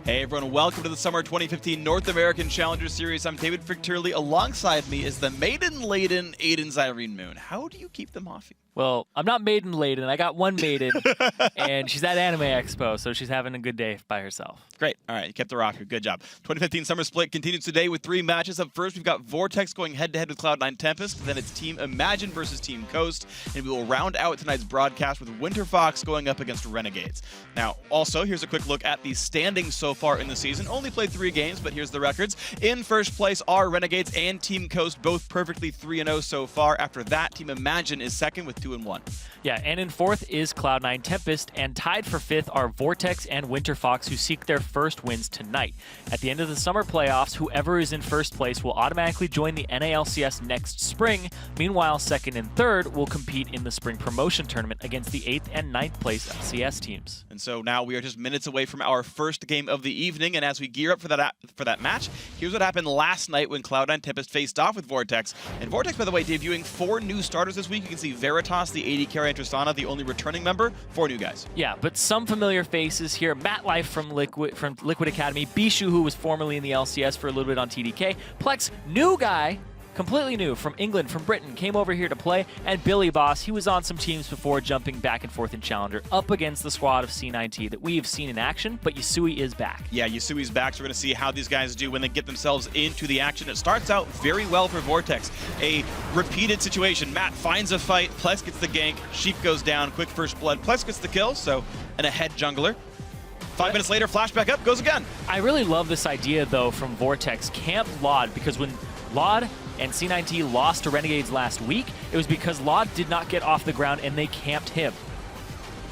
Hey everyone, welcome to the Summer 2015 North American Challenger Series. I'm David Frick-Turley. Alongside me is the maiden-laden Aiden Zyrene Moon. How do you keep them off you? Well, I'm not maiden-laden. I got one maiden, and she's at Anime Expo, so she's having a good day by herself. Great. All right, you kept the rocker. Good job. 2015 Summer Split continues today with 3 matches. Up first, we've got Vortex going head-to-head with Cloud9 Tempest. Then it's Team Imagine versus Team Coast. And we will round out tonight's broadcast with Winter Fox going up against Renegades. Now, also, here's a quick look at the standings so far in the season. Only played 3 games, but here's the records. In first place are Renegades and Team Coast, both perfectly 3-0 so far. After that, Team Imagine is second with 2-1. Yeah, and in fourth is Cloud9 Tempest, and tied for fifth are Vortex and Winter Fox, who seek their first wins tonight. At the end of the summer playoffs, whoever is in first place will automatically join the NALCS next spring. Meanwhile, second and third will compete in the spring promotion tournament against the 8th and 9th place LCS teams. And so now we are just minutes away from our first game of the evening, and as we gear up for that match, here's what happened last night when Cloud9 Tempest faced off with Vortex. And Vortex, by the way, debuting 4 new starters this week. You can see Veritas, the AD carry, and Tristana, the only returning member. 4 new guys. Yeah, but some familiar faces here. Matt Life from Liquid Academy, Bishu, who was formerly in the LCS for a little bit on TDK, Plex, new guy, completely new, from England, from Britain, came over here to play, and Billy Boss, he was on some teams before, jumping back and forth in Challenger, up against the squad of C9T that we have seen in action, but Yasui is back. Yeah, Yasui's back, so we're going to see how these guys do when they get themselves into the action. It starts out very well for Vortex. A repeated situation. Matt finds a fight, Plex gets the gank, Sheep goes down, quick first blood, Plex gets the kill, so an ahead jungler. 5 minutes later, flashback up, goes again. I really love this idea, though, from Vortex. Camp Laud, because when Laud and C9T lost to Renegades last week, it was because Laud did not get off the ground and they camped him.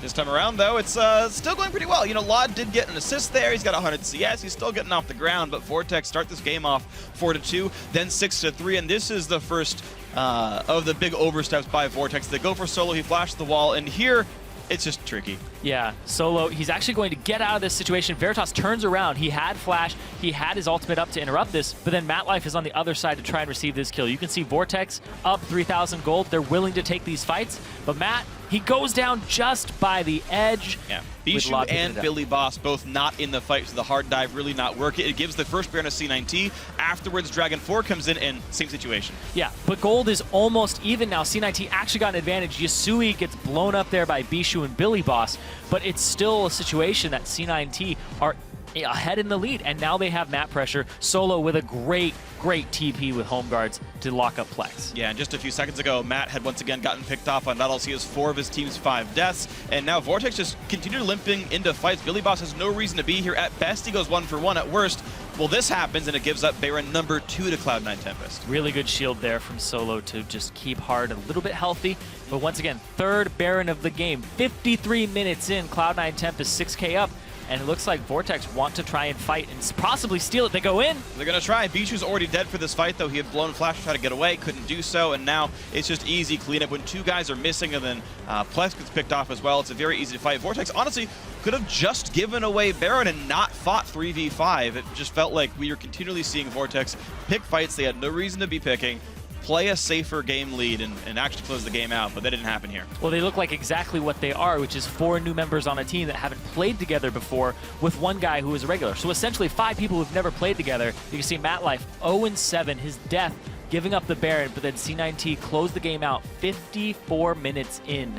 This time around, though, it's still going pretty well. You know, Laud did get an assist there. He's got 100 CS. He's still getting off the ground, but Vortex start this game off 4-2, then 6-3, and this is the first of the big oversteps by Vortex. They go for solo. He flashes the wall, and here it's just tricky. Yeah, Solo, he's actually going to get out of this situation. Veritas turns around. He had flash. He had his ultimate up to interrupt this, but then Matt Life is on the other side to try and receive this kill. You can see Vortex up 3,000 gold. They're willing to take these fights, but Matt, he goes down just by the edge. Yeah, Bishu and Billy Boss both not in the fight, so the hard dive really not working. It gives the first Baron to C9T. Afterwards, Dragon 4 comes in and same situation. Yeah, but gold is almost even now. C9T actually got an advantage. Yasui gets blown up there by Bishu and Billy Boss, but it's still a situation that C9T are ahead in the lead, and now they have map pressure. Solo with a great TP with home guards to lock up Plex. Yeah, and just a few seconds ago, Matt had once again gotten picked off on Nuttles. He has 4 of his team's 5 deaths, and now Vortex just continue limping into fights. Billy Boss has no reason to be here. At best, he goes 1 for 1. At worst, well, this happens, and it gives up Baron number 2 to Cloud9 Tempest. Really good shield there from Solo to just keep Hard a little bit healthy. But once again, 3rd Baron of the game. 53 minutes in, Cloud9 Tempest 6K up. And it looks like Vortex want to try and fight and possibly steal it. They go in. They're going to try. Bishu's already dead for this fight, though. He had blown Flash to try to get away, couldn't do so, and now it's just easy cleanup when 2 guys are missing, and then Plex gets picked off as well. It's a very easy to fight. Vortex, honestly, could have just given away Baron and not fought 3v5. It just felt like we were continually seeing Vortex pick fights they had no reason to be picking, play a safer game lead, and actually close the game out, but that didn't happen here. Well, they look like exactly what they are, which is 4 new members on a team that haven't played together before with 1 guy who is a regular. So essentially 5 people who've never played together. You can see Matt Life 0-7, his death, giving up the Baron, but then C9T closed the game out 54 minutes in.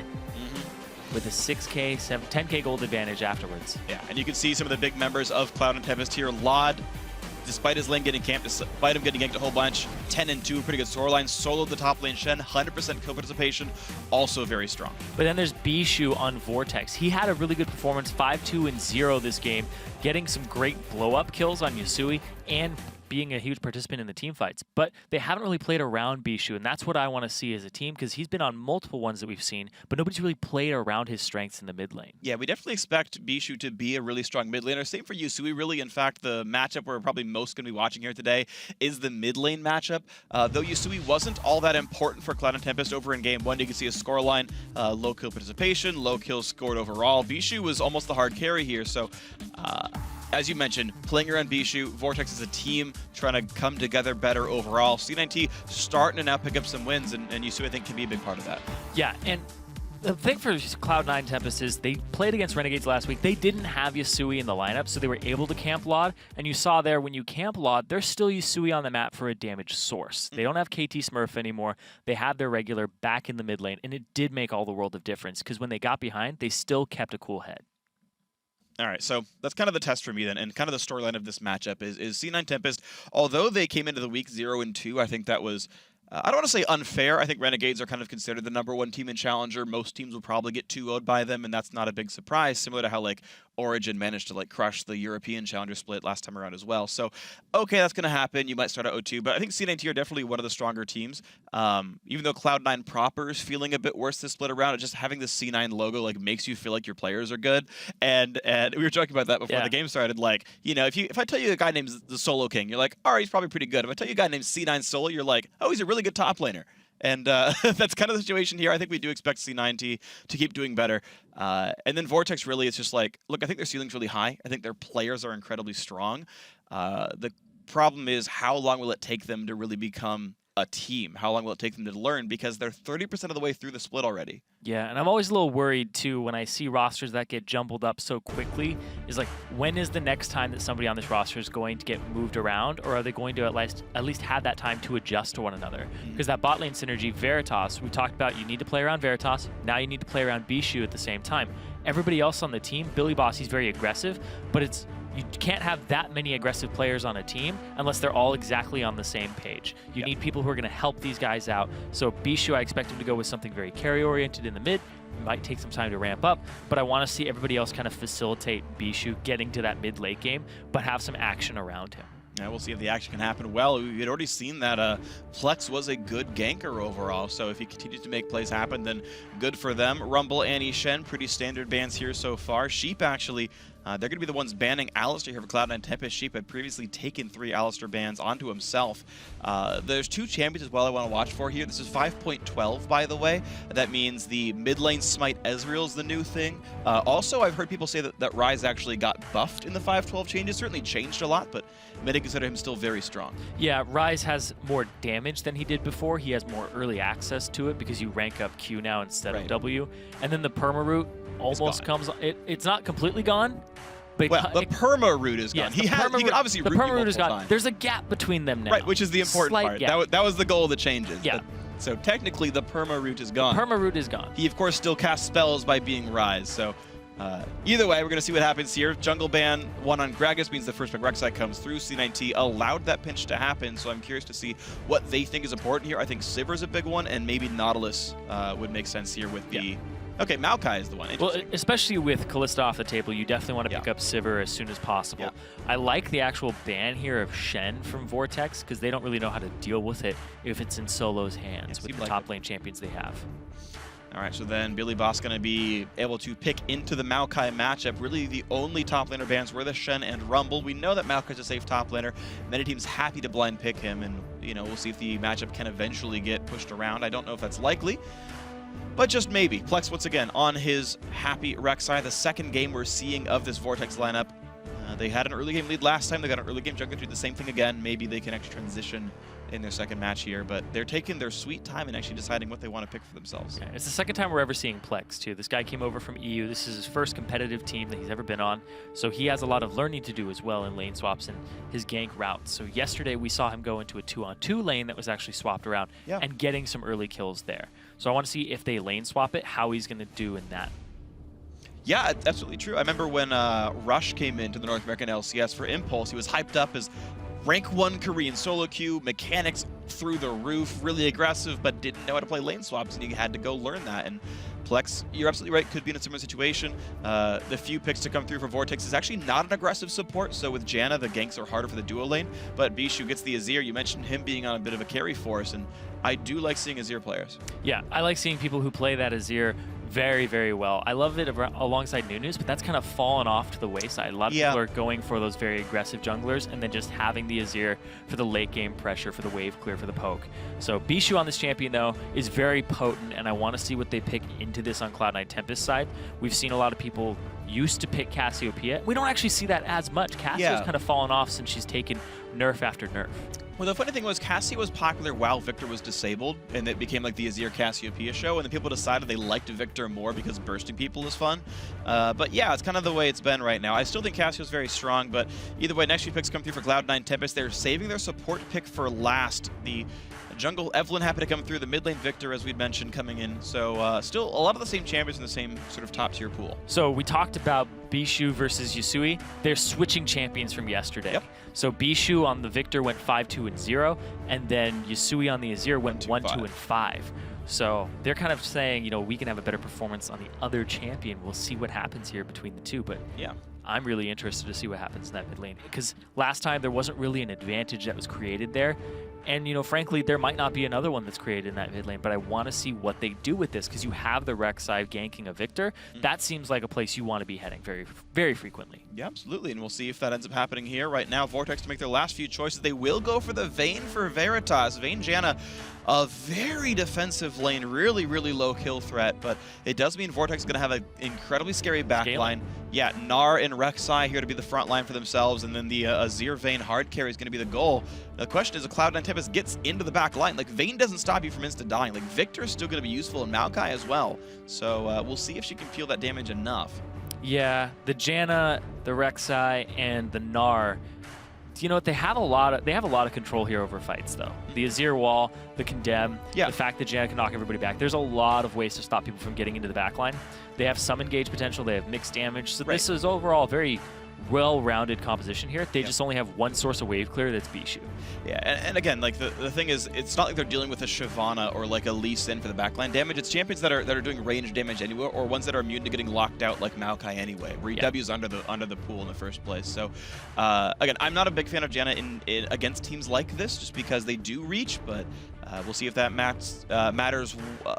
With a 6K, 10K gold advantage afterwards. Yeah, and you can see some of the big members of Cloud9 Tempest here. Laud, despite his lane getting camped, despite him getting ganked a whole bunch, 10-2, pretty good storyline. Solo the top lane, Shen, 100% kill participation, also very strong. But then there's Bishu on Vortex. He had a really good performance, 5-2-0 this game, getting some great blow-up kills on Yusui and being a huge participant in the team fights. But they haven't really played around Bishu, and that's what I want to see as a team, because he's been on multiple ones that we've seen, but nobody's really played around his strengths in the mid lane. Yeah, we definitely expect Bishu to be a really strong mid laner. Same for Yusui, really. In fact, the matchup we're probably most going to be watching here today is the mid lane matchup. Though Yusui wasn't all that important for Cloud9 Tempest over in Game 1, you can see a scoreline, low kill participation, low kills scored overall. Bishu was almost the hard carry here, so as you mentioned, playing around Bishu, Vortex is a team trying to come together better overall. C9T starting to now pick up some wins, and Yusui, I think, can be a big part of that. Yeah, and the thing for Cloud9 Tempest is they played against Renegades last week. They didn't have Yusui in the lineup, so they were able to camp Laud. And you saw there, when you camp Laud, there's still Yusui on the map for a damage source. They don't have KT Smurf anymore. They have their regular back in the mid lane, and it did make all the world of difference, because when they got behind, they still kept a cool head. All right, so that's kind of the test for me then, and kind of the storyline of this matchup is C9 Tempest, although they came into the week 0-2, I think that was, I don't want to say unfair. I think Renegades are kind of considered the #1 team in Challenger. Most teams will probably get 2-0'd by them, and that's not a big surprise, similar to how like Origin managed to like crush the European Challenger split last time around as well. So, okay, that's going to happen. You might start at 0-2, but I think C9T are definitely one of the stronger teams. Even though Cloud9 proper is feeling a bit worse this split around, just having the C9 logo like makes you feel like your players are good. And we were talking about that before the game started. Like, you know, if I tell you a guy named the Solo King, you're like, all right, he's probably pretty good. If I tell you a guy named C9 Solo, you're like, oh, he's a really good top laner. And that's kind of the situation here. I think we do expect C9T to keep doing better. And then Vortex, really, it's just like, look, I think their ceiling's really high. I think their players are incredibly strong. The problem is, how long will it take them to really become a team? How long will it take them to learn? Because they're 30% of the way through the split already. Yeah, and I'm always a little worried, too, when I see rosters that get jumbled up so quickly, is like, when is the next time that somebody on this roster is going to get moved around, or are they going to at least have that time to adjust to one another? Because that bot lane synergy, Veritas, we talked about, you need to play around Veritas, now you need to play around Bishu at the same time. Everybody else on the team, Billy Boss, he's very aggressive, but you can't have that many aggressive players on a team unless they're all exactly on the same page. You need people who are going to help these guys out. So Bishu, I expect him to go with something very carry-oriented in the mid. It might take some time to ramp up, but I want to see everybody else kind of facilitate Bishu getting to that mid-late game, but have some action around him. Yeah, we'll see if the action can happen well. We had already seen that Plex was a good ganker overall, so if he continues to make plays happen, then good for them. Rumble, Annie, Shen, pretty standard bans here so far. Sheep, actually, they're going to be the ones banning Alistar here for Cloud9 Tempest. Sheep had previously taken 3 Alistar bans onto himself. There's 2 champions as well I want to watch for here. This is 5.12, by the way. That means the mid lane Smite Ezreal is the new thing. Also, I've heard people say that Ryze actually got buffed in the 5.12 changes. Certainly changed a lot, but many consider him still very strong. Yeah, Ryze has more damage than he did before. He has more early access to it because you rank up Q now instead of W. And then the perma root almost comes. It's not completely gone. But well, the perma root is gone. Yeah, he can obviously root the perma root is gone. time. There's a gap between them now. Right, which is the important part. That was the goal of the changes. Yeah. So technically, the perma root is gone. The perma root is gone. He, of course, still casts spells by being Ryze. So Either way, we're going to see what happens here. Jungle ban 1 on Gragas means the first pick Rek'Sai comes through. C9T allowed that pinch to happen, so I'm curious to see what they think is important here. I think Sivir's a big one, and maybe Nautilus would make sense here with the... Okay, Maokai is the one. Well, especially with Kalista off the table, you definitely want to pick up Sivir as soon as possible. Yeah. I like the actual ban here of Shen from Vortex because they don't really know how to deal with it if it's in Solo's hands with the top lane champions they have. All right, so then Billy Boss going to be able to pick into the Maokai matchup. Really, the only top laner bans were the Shen and Rumble. We know that Maokai's a safe top laner. Many teams happy to blind pick him, and we'll see if the matchup can eventually get pushed around. I don't know if that's likely, but just maybe. Plex, once again, on his happy Rek'Sai, the second game we're seeing of this Vortex lineup. They had an early game lead last time. They got an early game jungler to do the same thing again. Maybe they can actually transition in their second match here, but they're taking their sweet time and actually deciding what they want to pick for themselves. Yeah, it's the second time we're ever seeing Plex, too. This guy came over from EU. This is his first competitive team that he's ever been on, so he has a lot of learning to do as well in lane swaps and his gank routes. So yesterday we saw him go into a 2-on-2 lane that was actually swapped around and getting some early kills there. So I want to see if they lane swap it, how he's going to do in that. Yeah, absolutely true. I remember when Rush came into the North American LCS for Impulse, he was hyped up as rank 1 Korean solo queue, mechanics through the roof, really aggressive, but didn't know how to play lane swaps, and he had to go learn that. And Plex, you're absolutely right, could be in a similar situation. The few picks to come through for Vortex is actually not an aggressive support, so with Janna, the ganks are harder for the duo lane, but Bishu gets the Azir. You mentioned him being on a bit of a carry force, and I do like seeing Azir players. Yeah, I like seeing people who play that Azir very, very well. I love it alongside Nunuz, but that's kind of fallen off to the wayside. A lot of people are going for those very aggressive junglers and then just having the Azir for the late game pressure, for the wave clear, for the poke. So Bishu on this champion, though, is very potent, and I want to see what they pick into this on Cloud9 Tempest side. We've seen a lot of people used to pick Cassiopeia. We don't actually see that as much. Cassio's kind of fallen off since she's taken nerf after nerf. Well, the funny thing was, Cassie was popular while Victor was disabled, and it became like the Azir Cassiopeia show, and then people decided they liked Victor more because bursting people is fun. But yeah, it's kind of the way it's been right now. I still think Cassio's very strong, but either way, next few picks come through for Cloud9 Tempest. They're saving their support pick for last. The jungle Evelynn happy to come through, the mid lane Victor, as we'd mentioned, coming in. So still a lot of the same champions in the same sort of top tier pool. So we talked about Bishu versus Yusui. They're switching champions from yesterday. Yep. So Bishu on the Victor went 5-2-0, and then Yusui on the Azir went 1-2-5. So they're kind of saying, we can have a better performance on the other champion. We'll see what happens here between the two. But yeah, I'm really interested to see what happens in that mid lane, because last time there wasn't really an advantage that was created there. And, frankly, there might not be another one that's created in that mid lane, but I want to see what they do with this, because you have the Rek'Sai ganking a Victor. That seems like a place you want to be heading very, very frequently. Yeah, absolutely, and we'll see if that ends up happening here. Right now, Vortex, to make their last few choices, they will go for the Vayne for Veritas. Vayne Janna, a very defensive lane, really, really low kill threat, but it does mean Vortex is going to have an incredibly scary backline. Yeah, Gnar and Rek'Sai here to be the front line for themselves, and then the Azir Vayne hard carry is going to be the goal. The question is, if Cloud9 Tempest gets into the back line, like, Vayne doesn't stop you from insta-dying. Like, Victor is still going to be useful in Maokai as well. So we'll see if she can feel that damage enough. Yeah, the Janna, the Rek'Sai, and the Gnar, they have a lot of control here over fights, though. The Azir wall, the Condemn, the fact that Janna can knock everybody back. There's a lot of ways to stop people from getting into the backline. They have some engage potential. They have mixed damage. So this is overall very well-rounded composition here. They just only have one source of wave clear, that's Bishu. Yeah, and again, like the thing is, it's not like they're dealing with a Shyvana or like a Lee Sin for the backline damage. It's champions that are doing range damage anyway, or ones that are immune to getting locked out like Maokai anyway, where W's under the pool in the first place. So again, I'm not a big fan of Janna in against teams like this, just because they do reach, but we'll see if that matters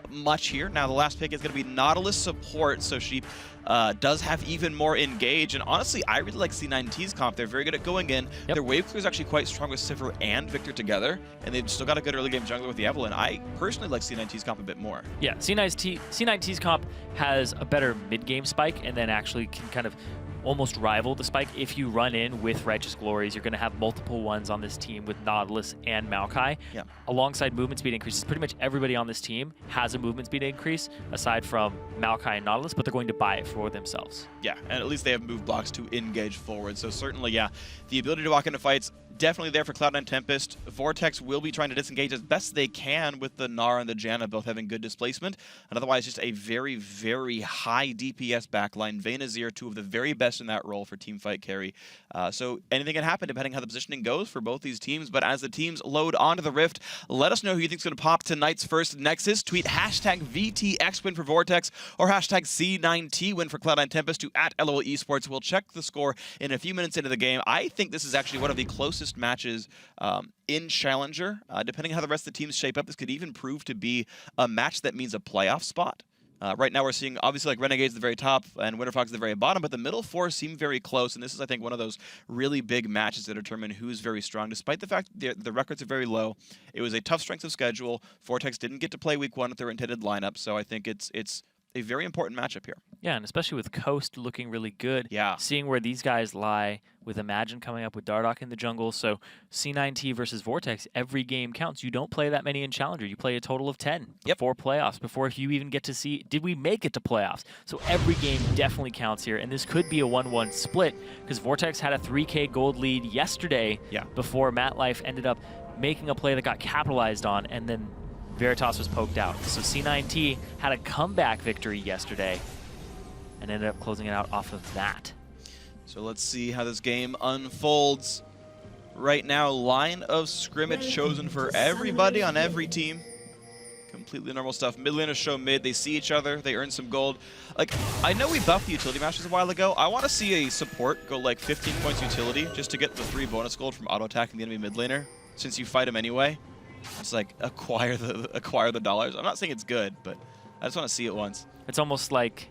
much here. Now, the last pick is going to be Nautilus support, so she does have even more engage, and honestly, I really like C9T's comp. They're very good at going in. Their wave clear is actually quite strong with Sivir and Victor together, and they've still got a good early game jungler with the Evelynn. I personally like C9T's comp a bit more. Yeah, C9T's comp has a better mid-game spike, and then actually can kind of almost rival the spike. If you run in with Righteous Glories, you're going to have multiple ones on this team with Nautilus and Maokai. Yeah. Alongside movement speed increases, pretty much everybody on this team has a movement speed increase, aside from Maokai and Nautilus, but they're going to buy it for themselves. Yeah, and at least they have move blocks to engage forward. So certainly, yeah, the ability to walk into fights definitely there for Cloud9 Tempest. Vortex will be trying to disengage as best they can with the Gnar and the Janna both having good displacement. And otherwise, just a very, very high DPS backline. Vayne, Azir, two of the very best in that role for Team Fight Carry. So anything can happen depending how the positioning goes for both these teams. But as the teams load onto the Rift, let us know who you think is going to pop tonight's first Nexus. Tweet hashtag VTX win for Vortex or hashtag C9T win for Cloud9 Tempest to @LOL Esports. We'll check the score in a few minutes into the game. I think this is actually one of the closest matches in Challenger. Depending on how the rest of the teams shape up, this could even prove to be a match that means a playoff spot. Right now we're seeing, obviously, like Renegades at the very top and Winterfox at the very bottom, but the middle four seem very close, and this is, I think, one of those really big matches that determine who's very strong. Despite the fact that the records are very low, it was a tough strength of schedule. Vortex didn't get to play week 1 with their intended lineup, so I think it's a very important matchup here. Yeah, and especially with Coast looking really good. Yeah. Seeing where these guys lie with Imagine coming up with Dardoch in the jungle. So C9T versus Vortex, every game counts. You don't play that many in Challenger. You play a total of 10 before playoffs, before you even get to see, did we make it to playoffs? So every game definitely counts here. And this could be a 1-1 split because Vortex had a 3K gold lead yesterday before MatLife ended up making a play that got capitalized on, and then Veritas was poked out. So C9T had a comeback victory yesterday and ended up closing it out off of that. So let's see how this game unfolds. Right now, line of scrimmage chosen for everybody on every team. Completely normal stuff. Mid laners show mid. They see each other. They earn some gold. Like, I know we buffed the utility matches a while ago. I want to see a support go like 15 points utility just to get the 3 bonus gold from auto-attacking the enemy mid laner, since you fight him anyway. It's like acquire the dollars. I'm not saying it's good, but I just want to see it once. It's almost like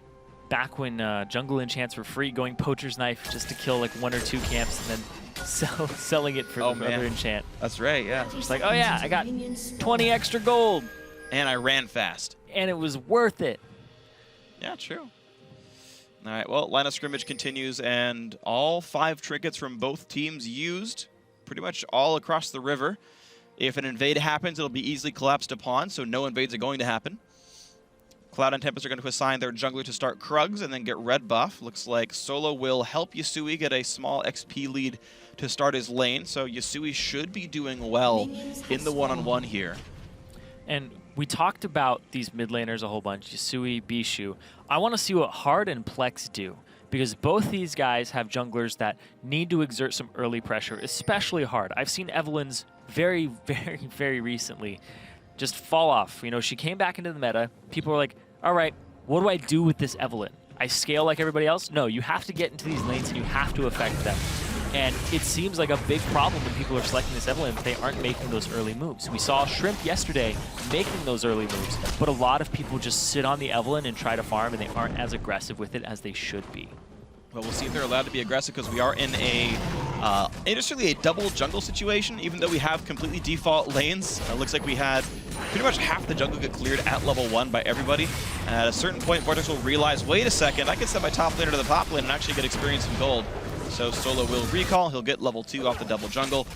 back when jungle enchants were free, going poacher's knife just to kill like 1 or 2 camps and then selling it for another enchant. That's right, yeah. It's like, oh yeah, I got 20 extra gold. And I ran fast. And it was worth it. Yeah, true. All right, well, line of scrimmage continues, and all 5 trinkets from both teams used pretty much all across the river. If an invade happens, it'll be easily collapsed upon, so no invades are going to happen. Cloud and Tempest are going to assign their jungler to start Krugs and then get red buff. Looks like Solo will help Yasui get a small XP lead to start his lane, so Yasui should be doing well in the one-on-one here. And we talked about these mid laners a whole bunch, Yasui, Bishu. I want to see what Hard and Plex do, because both these guys have junglers that need to exert some early pressure, especially Hard. I've seen Evelyn's very, very, very recently just fall off. You know, she came back into the meta. People were like, all right, what do I do with this Evelyn? I scale like everybody else? No, you have to get into these lanes and you have to affect them. And it seems like a big problem when people are selecting this Evelyn if they aren't making those early moves. We saw Shrimp yesterday making those early moves, but a lot of people just sit on the Evelyn and try to farm, and they aren't as aggressive with it as they should be. Well, we'll see if they're allowed to be aggressive, because we are in a interestingly a double jungle situation. Even though we have completely default lanes, it looks like we had pretty much half the jungle get cleared at level 1 by everybody. And at a certain point, Vortex will realize, wait a second, I can send my top laner to the top lane and actually get experience and gold. So Solo will recall, he'll get level 2 off the double jungle,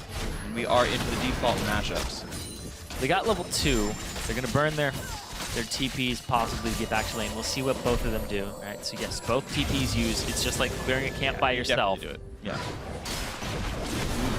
and we are into the default matchups. They got level 2, they're gonna burn their TPs possibly to get back to lane. We'll see what both of them do. All right, so yes, both TPs used. It's just like clearing a camp by yourself. Do it. Yeah.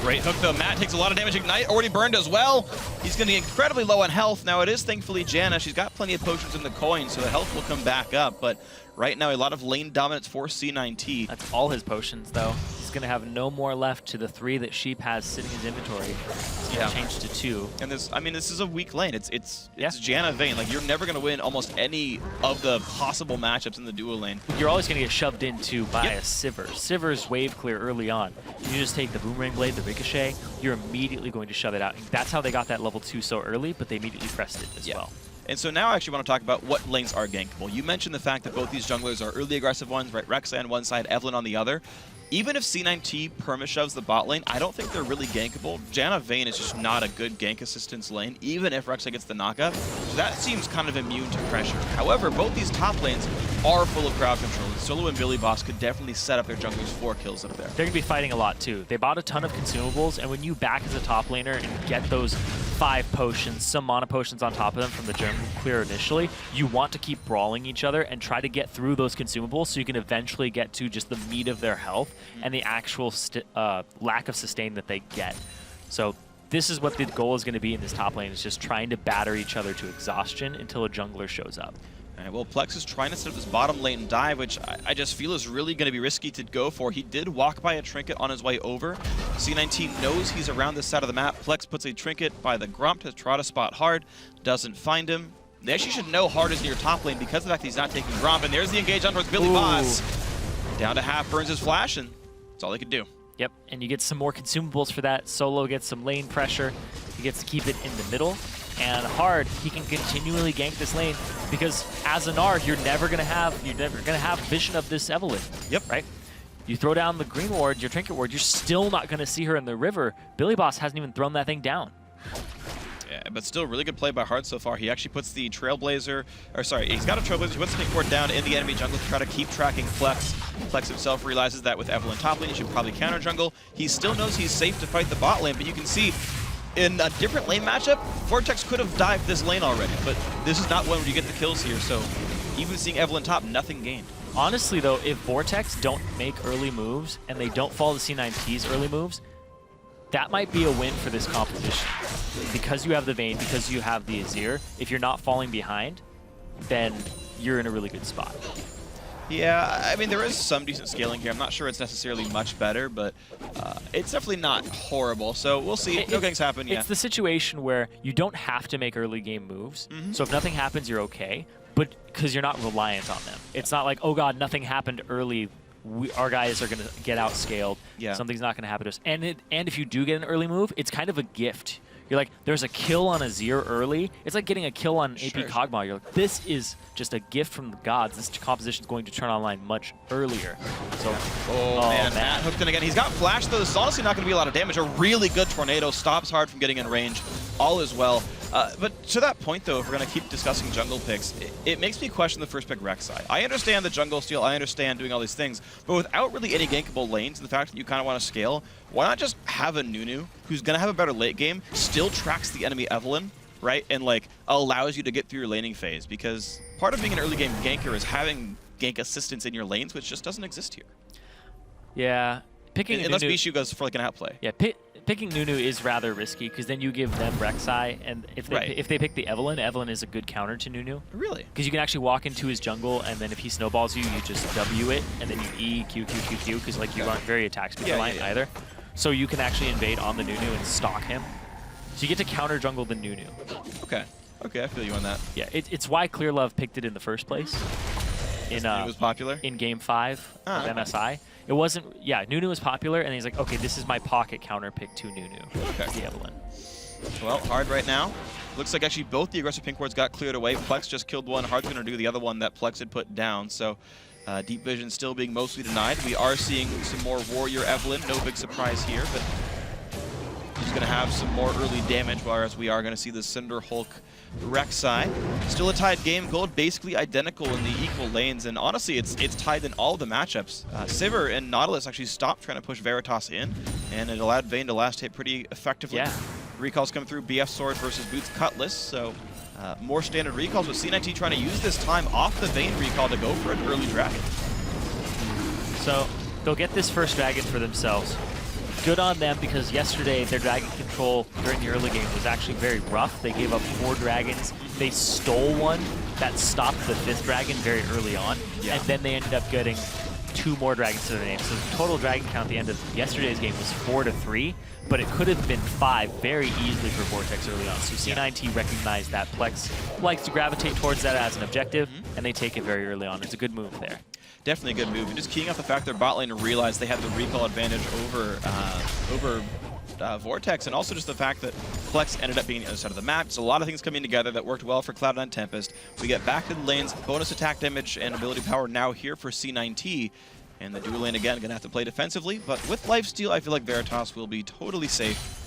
Great hook though. Matt takes a lot of damage. Ignite already burned as well. He's going to get incredibly low on health. Now it is thankfully Janna. She's got plenty of potions in the coin, so the health will come back up. But right now a lot of lane dominance for C9T. That's all his potions though. He's going to have no more left to the 3 that Sheep has sitting in his inventory. He's going to change to 2. And this, I mean, this is a weak lane. It's Janna Vayne. Like, you're never going to win almost any of the possible matchups in the duo lane. You're always going to get shoved into by a Sivir. Sivir's wave clear early on. You just take the Boomerang Blade, the Ricochet, you're immediately going to shove it out. And that's how they got that level 2 so early, but they immediately pressed it as well. And so now I actually want to talk about what lanes are gankable. You mentioned the fact that both these junglers are early aggressive ones, right? Rexa on one side, Evelyn on the other. Even if C9T perma-shoves the bot lane, I don't think they're really gankable. Janna Vayne is just not a good gank assistance lane, even if Rexa gets the knockup. So that seems kind of immune to pressure. However, both these top lanes are full of crowd control. Solo and Billy Boss could definitely set up their junglers 4 kills up there. They're going to be fighting a lot too. They bought a ton of consumables, and when you back as a top laner and get those 5 potions, some mana potions on top of them from the jungle clear initially, you want to keep brawling each other and try to get through those consumables so you can eventually get to just the meat of their health and the actual lack of sustain that they get. So this is what the goal is going to be in this top lane, is just trying to batter each other to exhaustion until a jungler shows up. All right, well, Plex is trying to set up this bottom lane dive, which I just feel is really going to be risky to go for. He did walk by a trinket on his way over. C19 knows he's around this side of the map. Plex puts a trinket by the Grump to try to spot Hard. Doesn't find him. They actually should know Hard is near top lane because of the fact that he's not taking Grump. And there's the engage on towards Billy Boss. Down to half, burns his flash, and that's all they could do. Yep, and you get some more consumables for that. Solo gets some lane pressure. He gets to keep it in the middle. And Hard, he can continually gank this lane because as an Nard, you're never gonna have vision of this Evelyn. Yep. Right? You throw down the green ward, your trinket ward, you're still not gonna see her in the river. Billy Boss hasn't even thrown that thing down. Yeah, but still really good play by Hard so far. He actually puts the Trailblazer, or sorry, he's got a Trailblazer. He puts the pink ward down in the enemy jungle to try to keep tracking Plex. Plex himself realizes that with Evelyn top lane, he should probably counter jungle. He still knows he's safe to fight the bot lane, but you can see in a different lane matchup, Vortex could have dived this lane already, but this is not one where you get the kills here, so even seeing Evelyn top, nothing gained. Honestly though, if Vortex don't make early moves and they don't follow the C9T's early moves, that might be a win for this competition. Because you have the Vayne, because you have the Azir, if you're not falling behind, then you're in a really good spot. Yeah, I mean, there is some decent scaling here. I'm not sure it's necessarily much better, but it's definitely not horrible. So we'll see. No things happen, yeah. It's the situation where you don't have to make early game moves. So if nothing happens, you're okay. But because you're not reliant on them. It's not like, oh god, nothing happened early. Our guys are going to get outscaled. Yeah. Something's not going to happen to us. And if you do get an early move, it's kind of a gift. You're like, there's a kill on Azir early. It's like getting a kill on AP Kog'Maw. You're like, this is just a gift from the gods. This composition is going to turn online much earlier. So, oh man, Matt hooked in again. He's got flash though. This is honestly not going to be a lot of damage. A really good tornado stops Hard from getting in range. All is well. But to that point though, if we're going to keep discussing jungle picks, it makes me question the first pick Rek'Sai. I understand the jungle steal. I understand doing all these things, but without really any gankable lanes and the fact that you kind of want to scale, why not just have a Nunu who's going to have a better late game, still tracks the enemy Evelyn, right? And like allows you to get through your laning phase, because part of being an early game ganker is having gank assistance in your lanes, which just doesn't exist here. Yeah. Unless Bishu goes for like an outplay. Yeah, picking Nunu is rather risky because then you give them Rek'Sai, and if they pick the Evelyn, Evelyn is a good counter to Nunu. Really? Because you can actually walk into his jungle, and then if he snowballs you, you just W it, and then you E, Q, Q, Q, Q, because like you aren't very attack speed reliant either. So you can actually invade on the Nunu and stalk him. So you get to counter jungle the Nunu. Okay. Okay, I feel you on that. Yeah, it's why ClearLove picked it in the first place. It was popular? In Game 5 of MSI. It wasn't, yeah, Nunu was popular, and he's like, okay, this is my pocket counter pick to Nunu. Okay. The Evelyn. Well, Hard right now. Looks like actually both the aggressive pink wards got cleared away. Plex just killed one. Hard's going to do the other one that Plex had put down. So Deep Vision still being mostly denied. We are seeing some more Warrior Evelyn. No big surprise here, but he's going to have some more early damage, whereas we are going to see the Cinder Hulk Rek'Sai. Still a tied game. Gold basically identical in the equal lanes, and honestly, it's tied in all the matchups. Sivir and Nautilus actually stopped trying to push Veritas in, and it allowed Vayne to last hit pretty effectively. Yeah. Recalls coming through, BF Sword versus Boots Cutlass, so more standard recalls, with C9T trying to use this time off the Vayne recall to go for an early dragon. So they'll get this first dragon for themselves. Good on them, because yesterday their dragon control during the early game was actually very rough. They gave up 4 dragons. They stole one that stopped the 5th dragon very early on, and then they ended up getting 2 more dragons to their name. So the total dragon count at the end of yesterday's game was 4-3, but it could have been 5 very easily for Vortex early on. So C9T recognized that. Plex likes to gravitate towards that as an objective, and they take it very early on. It's a good move there. Definitely a good move, and just keying off the fact their bot lane realized they had the recall advantage over Vortex, and also just the fact that Plex ended up being the other side of the map. So a lot of things coming together that worked well for Cloud9 Tempest. We get back to the lanes, bonus attack damage and ability power now here for C9T, and the dual lane again gonna have to play defensively, but with lifesteal I feel like Veritas will be totally safe,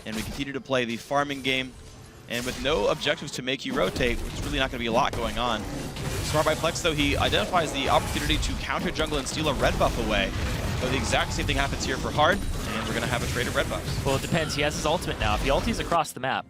and we continue to play the farming game. And with no objectives to make you rotate, there's really not going to be a lot going on. Smart by Plex, though, he identifies the opportunity to counter jungle and steal a red buff away. So the exact same thing happens here for Hard, and we're going to have a trade of red buffs. Well, it depends. He has his ultimate now. If he ulties across the map,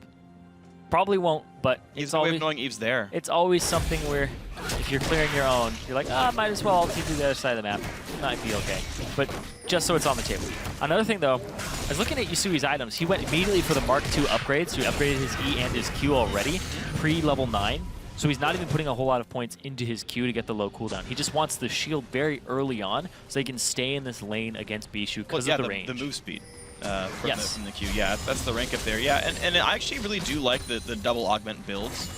probably won't, but it's always way of knowing Eve's there. It's always something where if you're clearing your own, you're like, might as well ulti to the other side of the map. might be okay. But just so it's on the table. Another thing, though, I was looking at Yasui's items. He went immediately for the Mark II upgrade, so he upgraded his E and his Q already, pre-level 9. So he's not even putting a whole lot of points into his Q to get the low cooldown. He just wants the shield very early on so he can stay in this lane against Bishu because of the range. The move speed from the Q. Yeah, that's the rank up there. Yeah, and I actually really do like the double augment builds.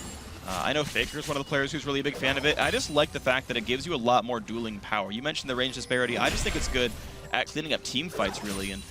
I know FLICKR is one of the players who's really a big fan of it. I just like the fact that it gives you a lot more dueling power. You mentioned the range disparity. I just think it's good at cleaning up team fights, really. And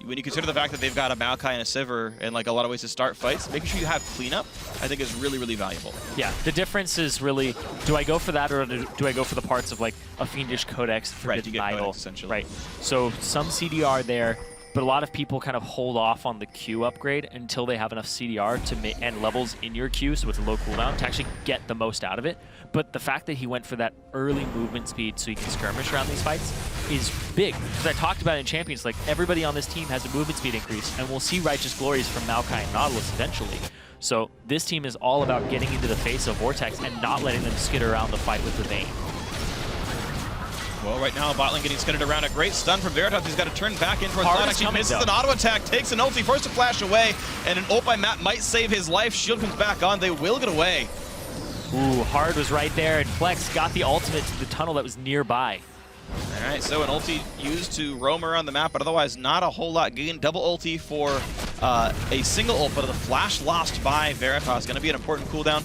when you consider the fact that they've got a Maokai and a Sivir and like a lot of ways to start fights, making sure you have cleanup, I think is really, really valuable. Yeah, the difference is really, do I go for that or do I go for the parts of like a Fiendish Codex for right, you get idol? Codex, essentially. Right. So some CDR there, but a lot of people kind of hold off on the Q upgrade until they have enough CDR to and levels in your Q, so it's a low cooldown, to actually get the most out of it. But the fact that he went for that early movement speed so he can skirmish around these fights is big. Because I talked about it in Champions, like everybody on this team has a movement speed increase, and we'll see Righteous Glories from Maokai and Nautilus eventually. So this team is all about getting into the face of Vortex and not letting them skitter around the fight with the Vayne. Well, right now, botlane getting skidded around. A great stun from Veritas. He's got to turn back in towards Hard Cloud. Actually misses an auto attack, takes an ulti, forced to flash away, and an ult by Matt might save his life. Shield comes back on. They will get away. Ooh, Hard was right there, and Flex got the ultimate to the tunnel that was nearby. All right, so an ulti used to roam around the map, but otherwise not a whole lot gained. Double ulti for a single ult, but the flash lost by Veritas. Going to be an important cooldown.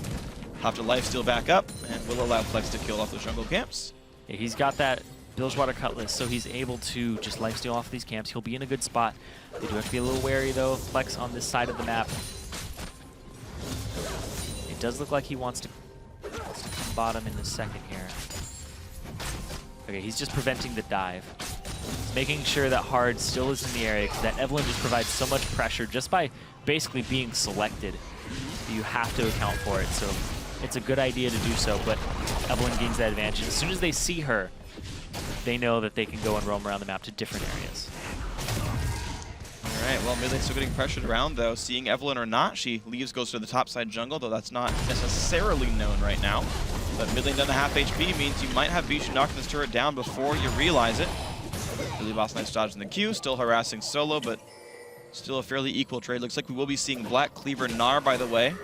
Have to lifesteal back up, and will allow Flex to kill off the jungle camps. Yeah, he's got that Bilgewater Cutlass, so he's able to just lifesteal off these camps. He'll be in a good spot. They do have to be a little wary, though. Flex on this side of the map. It does look like he wants to come bottom in a second here. Okay, he's just preventing the dive. He's making sure that Hard still is in the area, because that Evelynn just provides so much pressure just by basically being selected. You have to account for it, so it's a good idea to do so, but Evelynn gains that advantage. As soon as they see her, they know that they can go and roam around the map to different areas. All right, well, Midlane's still getting pressured around, though. Seeing Evelynn or not, she leaves, goes to the top side jungle, though that's not necessarily known right now. But Midlane down to half HP means you might have Bishu knocking this turret down before you realize it. Billy Boss nice dodge in the queue, still harassing Solo, but still a fairly equal trade. Looks like we will be seeing Black Cleaver Gnar, by the way.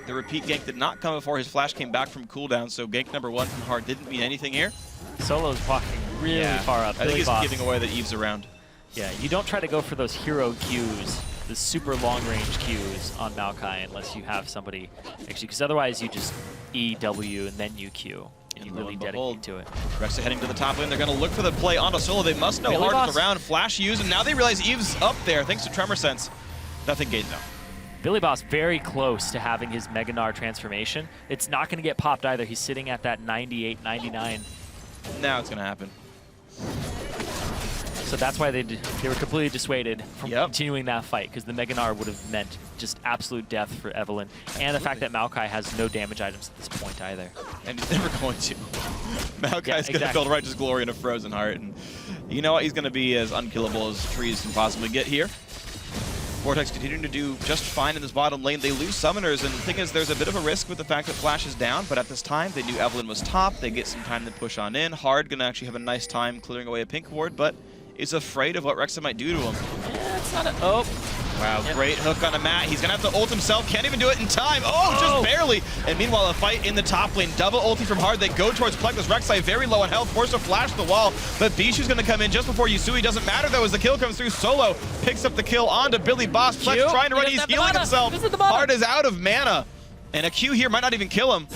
The repeat gank did not come before his flash came back from cooldown, so gank number 1 from Hard didn't mean anything here. Solo's walking really far up. I think he's giving away that Eve's around. Yeah, you don't try to go for those hero Qs, the super long-range Qs on Maokai unless you have somebody, actually, because otherwise you just E, W, and then you Q, and you really dedicate to it. Rexa heading to the top lane. They're going to look for the play onto Solo. They must know Hard is around. Flash used, and now they realize Eve's up there thanks to Tremor Sense. Nothing gained, though. Billy Boss very close to having his Mega Gnar transformation. It's not going to get popped either. He's sitting at that 98, 99. Now it's going to happen. So that's why they were completely dissuaded from continuing that fight, because the Mega Gnar would have meant just absolute death for Evelynn. And the fact that Maokai has no damage items at this point either. And he's never going to. Maokai's going to build Righteous Glory in a Frozen Heart. And you know what? He's going to be as unkillable as trees can possibly get here. Vortex continuing to do just fine in this bottom lane. They lose summoners, and the thing is, there's a bit of a risk with the fact that Flash is down, but at this time, they knew Evelynn was top. They get some time to push on in. Hard gonna actually have a nice time clearing away a pink ward, but is afraid of what Rexa might do to him. Yeah, it's not a... Oh. Wow, great hook on a Matt. He's gonna have to ult himself. Can't even do it in time. Oh, just barely. And meanwhile, a fight in the top lane. Double ulti from Hard. They go towards Plexus. Rek'Sai very low on health, forced to flash the wall. But Bishu's gonna come in just before Yasui. Doesn't matter though, as the kill comes through. Solo picks up the kill onto Billy Boss. Plex trying to run. He's healing himself. Hard is out of mana. And a Q here might not even kill him.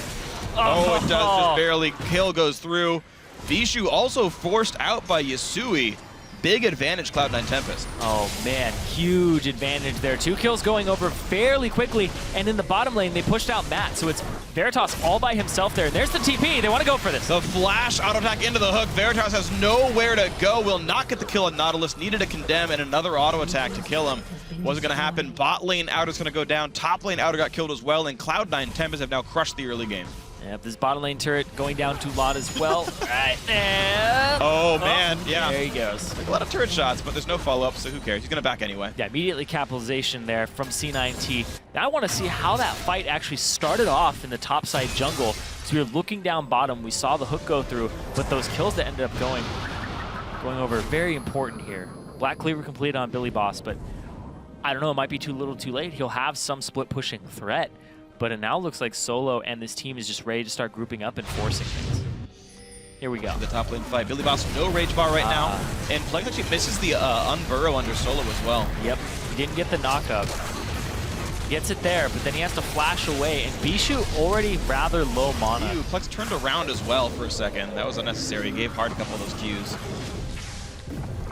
Oh, it does just barely. Kill goes through. Bishu also forced out by Yasui. Big advantage, Cloud9 Tempest. Oh man, huge advantage there. 2 kills going over fairly quickly, and in the bottom lane, they pushed out Matt, so it's Veritas all by himself there. There's the TP, they want to go for this. The flash auto attack into the hook. Veritas has nowhere to go, will not get the kill on Nautilus, needed to condemn, and another auto attack to kill him. Wasn't going to happen. Bot lane outer's going to go down, top lane outer got killed as well, and Cloud9 Tempest have now crushed the early game. Yep, this bottom lane turret going down to lot as well. Right there. Oh, man, yeah. There he goes. Like a lot of turret shots, but there's no follow-up, so who cares? He's going to back anyway. Yeah, immediately capitalization there from C9T. Now I want to see how that fight actually started off in the topside jungle. So we were looking down bottom, we saw the hook go through, but those kills that ended up going going over very important here. Black Cleaver completed on Billy Boss, but I don't know, it might be too little too late. He'll have some split pushing threat, but it now looks like Solo and this team is just ready to start grouping up and forcing things. Here we go. The top lane fight. Billy Boss, no rage bar right now. And FLICKR actually misses the unburrow under Solo as well. Yep, he didn't get the knockup. Gets it there, but then he has to flash away, and Bishu already rather low mana. FLICKR turned around as well for a second. That was unnecessary. He gave Hard a couple of those Qs.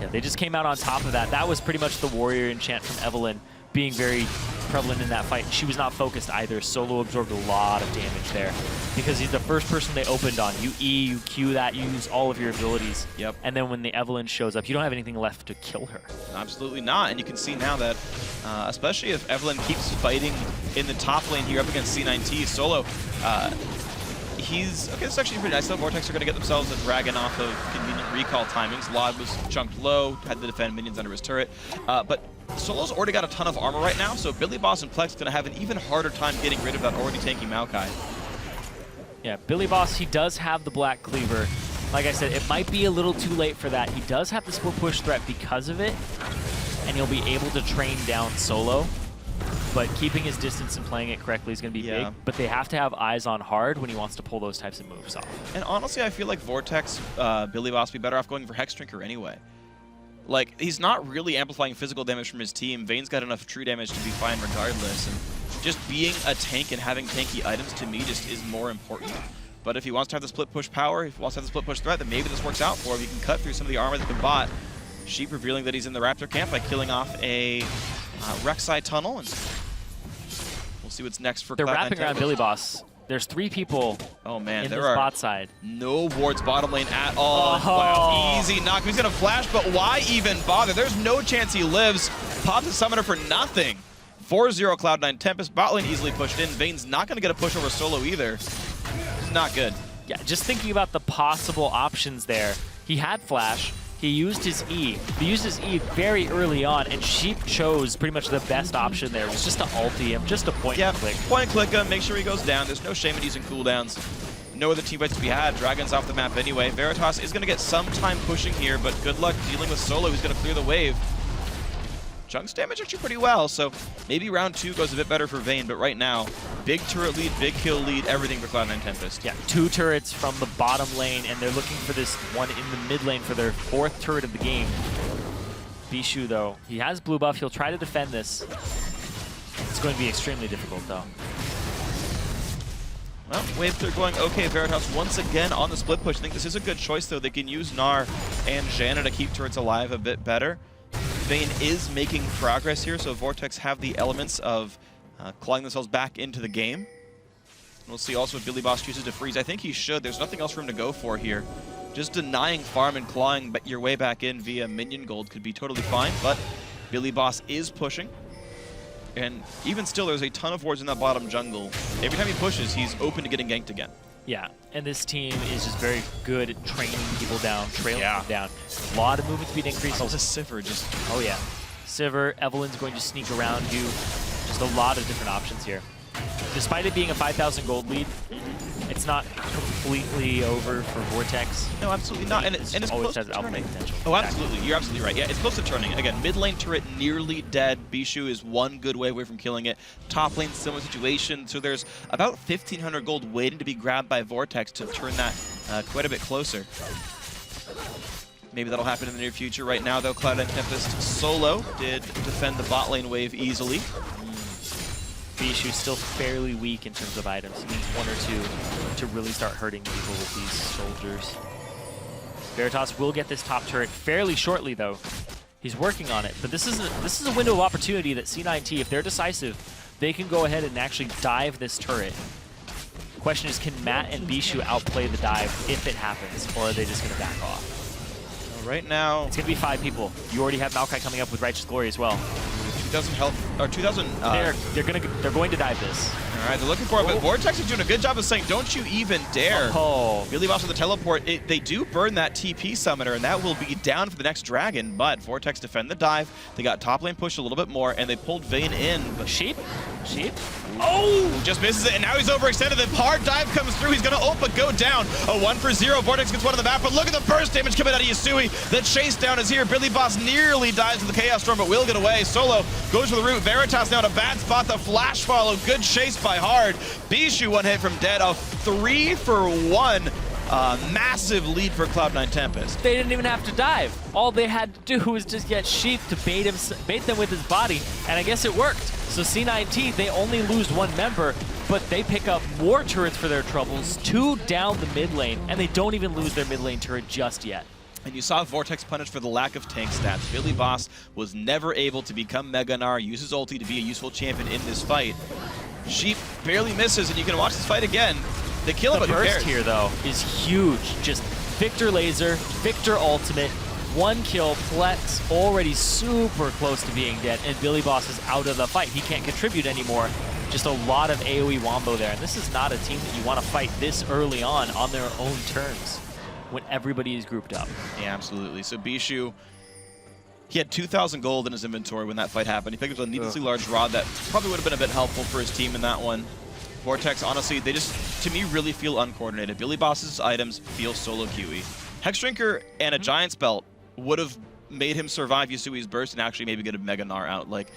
Yeah, they just came out on top of that. That was pretty much the warrior enchant from Evelynn being very prevalent in that fight. She was not focused either. Solo absorbed a lot of damage there because he's the first person they opened on. You E, you Q that, you use all of your abilities. Yep. And then when the Evelynn shows up, you don't have anything left to kill her. Absolutely not. And you can see now that, especially if Evelynn keeps fighting in the top lane here up against C9T, Solo, okay, it's actually pretty nice though. Vortex are going to get themselves a dragon off of convenient recall timings. Lod was chunked low, had to defend minions under his turret. But Solo's already got a ton of armor right now, so Billy Boss and Plex going to have an even harder time getting rid of that already tanky Maokai. Yeah, Billy Boss, he does have the Black Cleaver. Like I said, it might be a little too late for that. He does have the split push threat because of it, and he'll be able to train down Solo. But keeping his distance and playing it correctly is going to be big. But they have to have eyes on Hard when he wants to pull those types of moves off. And honestly, I feel like Vortex, Billy Boss be better off going for Hex Drinker anyway. Like, he's not really amplifying physical damage from his team. Vayne's got enough true damage to be fine regardless. And just being a tank and having tanky items to me just is more important. But if he wants to have the split push power, if he wants to have the split push threat, then maybe this works out for him. He can cut through some of the armor that's been bought. Sheep revealing that he's in the Raptor camp by killing off a Rek'Sai tunnel. And we'll see what's next for They're wrapping around Billy Boss. There's 3 people in this bot side. No wards bottom lane at all. Oh. Wow, easy knock. He's going to flash, but why even bother? There's no chance he lives. Pops a summoner for nothing. 4-0 Cloud9 Tempest. Bot lane easily pushed in. Vayne's not going to get a push over Solo either. It's not good. Yeah, just thinking about the possible options there. He had flash. He used his E. He used his E very early on, and Sheep chose pretty much the best option there. It was just to ulti him, just a point and click. Point and click him, make sure he goes down. There's no shame in using cooldowns. No other team fights to be had. Dragon's off the map anyway. Veritas is going to get some time pushing here, but good luck dealing with Solo, who's going to clear the wave. Chunks damage actually pretty well, so maybe round 2 goes a bit better for Vayne, but right now, big turret lead, big kill lead, everything for Cloud9 Tempest. Yeah, 2 turrets from the bottom lane, and they're looking for this one in the mid lane for their 4th turret of the game. Bishu, though, he has blue buff. He'll try to defend this. It's going to be extremely difficult, though. Well, wave clear going okay. Veritas once again on the split push. I think this is a good choice, though. They can use Gnar and Janna to keep turrets alive a bit better. Vayne is making progress here, so Vortex have the elements of clawing themselves back into the game. We'll see also if Billy Boss chooses to freeze. I think he should. There's nothing else for him to go for here. Just denying farm and clawing your way back in via minion gold could be totally fine, but Billy Boss is pushing. And even still, there's a ton of wards in that bottom jungle. Every time he pushes, he's open to getting ganked again. Yeah, and this team is just very good at training people down, trailing them down. A lot of movement speed increase. Oh, this Sivir just... Oh, yeah. Sivir, Evelynn's going to sneak around you. Just a lot of different options here. Despite it being a 5,000 gold lead, it's not completely over for Vortex. No, absolutely not. And it's close to turning. Oh, absolutely. You're absolutely right. Yeah, it's close to turning. Again, mid lane turret nearly dead. Bishu is one good way away from killing it. Top lane, similar situation. So there's about 1,500 gold waiting to be grabbed by Vortex to turn that quite a bit closer. Maybe that'll happen in the near future. Right now, though, Cloud9 Tempest solo did defend the bot lane wave easily. Bishu's still fairly weak in terms of items. He needs 1 or 2 to really start hurting people with these soldiers. Veritas will get this top turret fairly shortly, though. He's working on it, but this is a window of opportunity that C9T, if they're decisive, they can go ahead and actually dive this turret. Question is, can Matt and Bishu outplay the dive if it happens, or are they just going to back off? Right now, it's going to be 5 people. You already have Maokai coming up with Righteous Glory as well. 2,000 health, or 2,000. They're going to dive this. All All right, they're looking for it, but Vortex is doing a good job of saying, don't you even dare. Oh. Billy Boss with the teleport. They do burn that TP summoner, and that will be down for the next dragon, but Vortex defend the dive. They got top lane pushed a little bit more, and they pulled Vayne in. But Sheep? Oh! Just misses it, and now he's overextended. The hard dive comes through. He's going to ult, but go down. A 1 for 0. Vortex gets one on the map, but look at the burst damage coming out of Yasui. The chase down is here. Billy Boss nearly dies with the Chaos Storm, but will get away. Solo goes for the root. Veritas now in a bad spot. The flash follow. Good chase by Hard. Bishu one hit from dead. A 3 for 1. Massive lead for Cloud9 Tempest. They didn't even have to dive. All they had to do was just get Sheep to bait them with his body, and I guess it worked. So C9T, they only lose one member, but they pick up more turrets for their troubles, 2 down the mid lane, and they don't even lose their mid lane turret just yet. And you saw Vortex punished for the lack of tank stats. Billy Boss was never able to become Mega Gnar, use his ulti to be a useful champion in this fight. Sheep barely misses, and you can watch this fight again. They kill him, but who cares? The burst here, though, is huge. Just Victor laser, Victor ultimate, 1 kill, Plex already super close to being dead, and Billy Boss is out of the fight. He can't contribute anymore. Just a lot of AoE wombo there, and this is not a team that you want to fight this early on their own terms when everybody is grouped up. Yeah, absolutely. So Bishu, he had 2,000 gold in his inventory when that fight happened. He picked up a needlessly large rod that probably would have been a bit helpful for his team in that one. Vortex, honestly, they just, to me, really feel uncoordinated. Billy Boss's items feel solo QE. Hexdrinker and a Giant's Belt would have made him survive Yasui's burst and actually maybe get a Mega Gnar out. Like,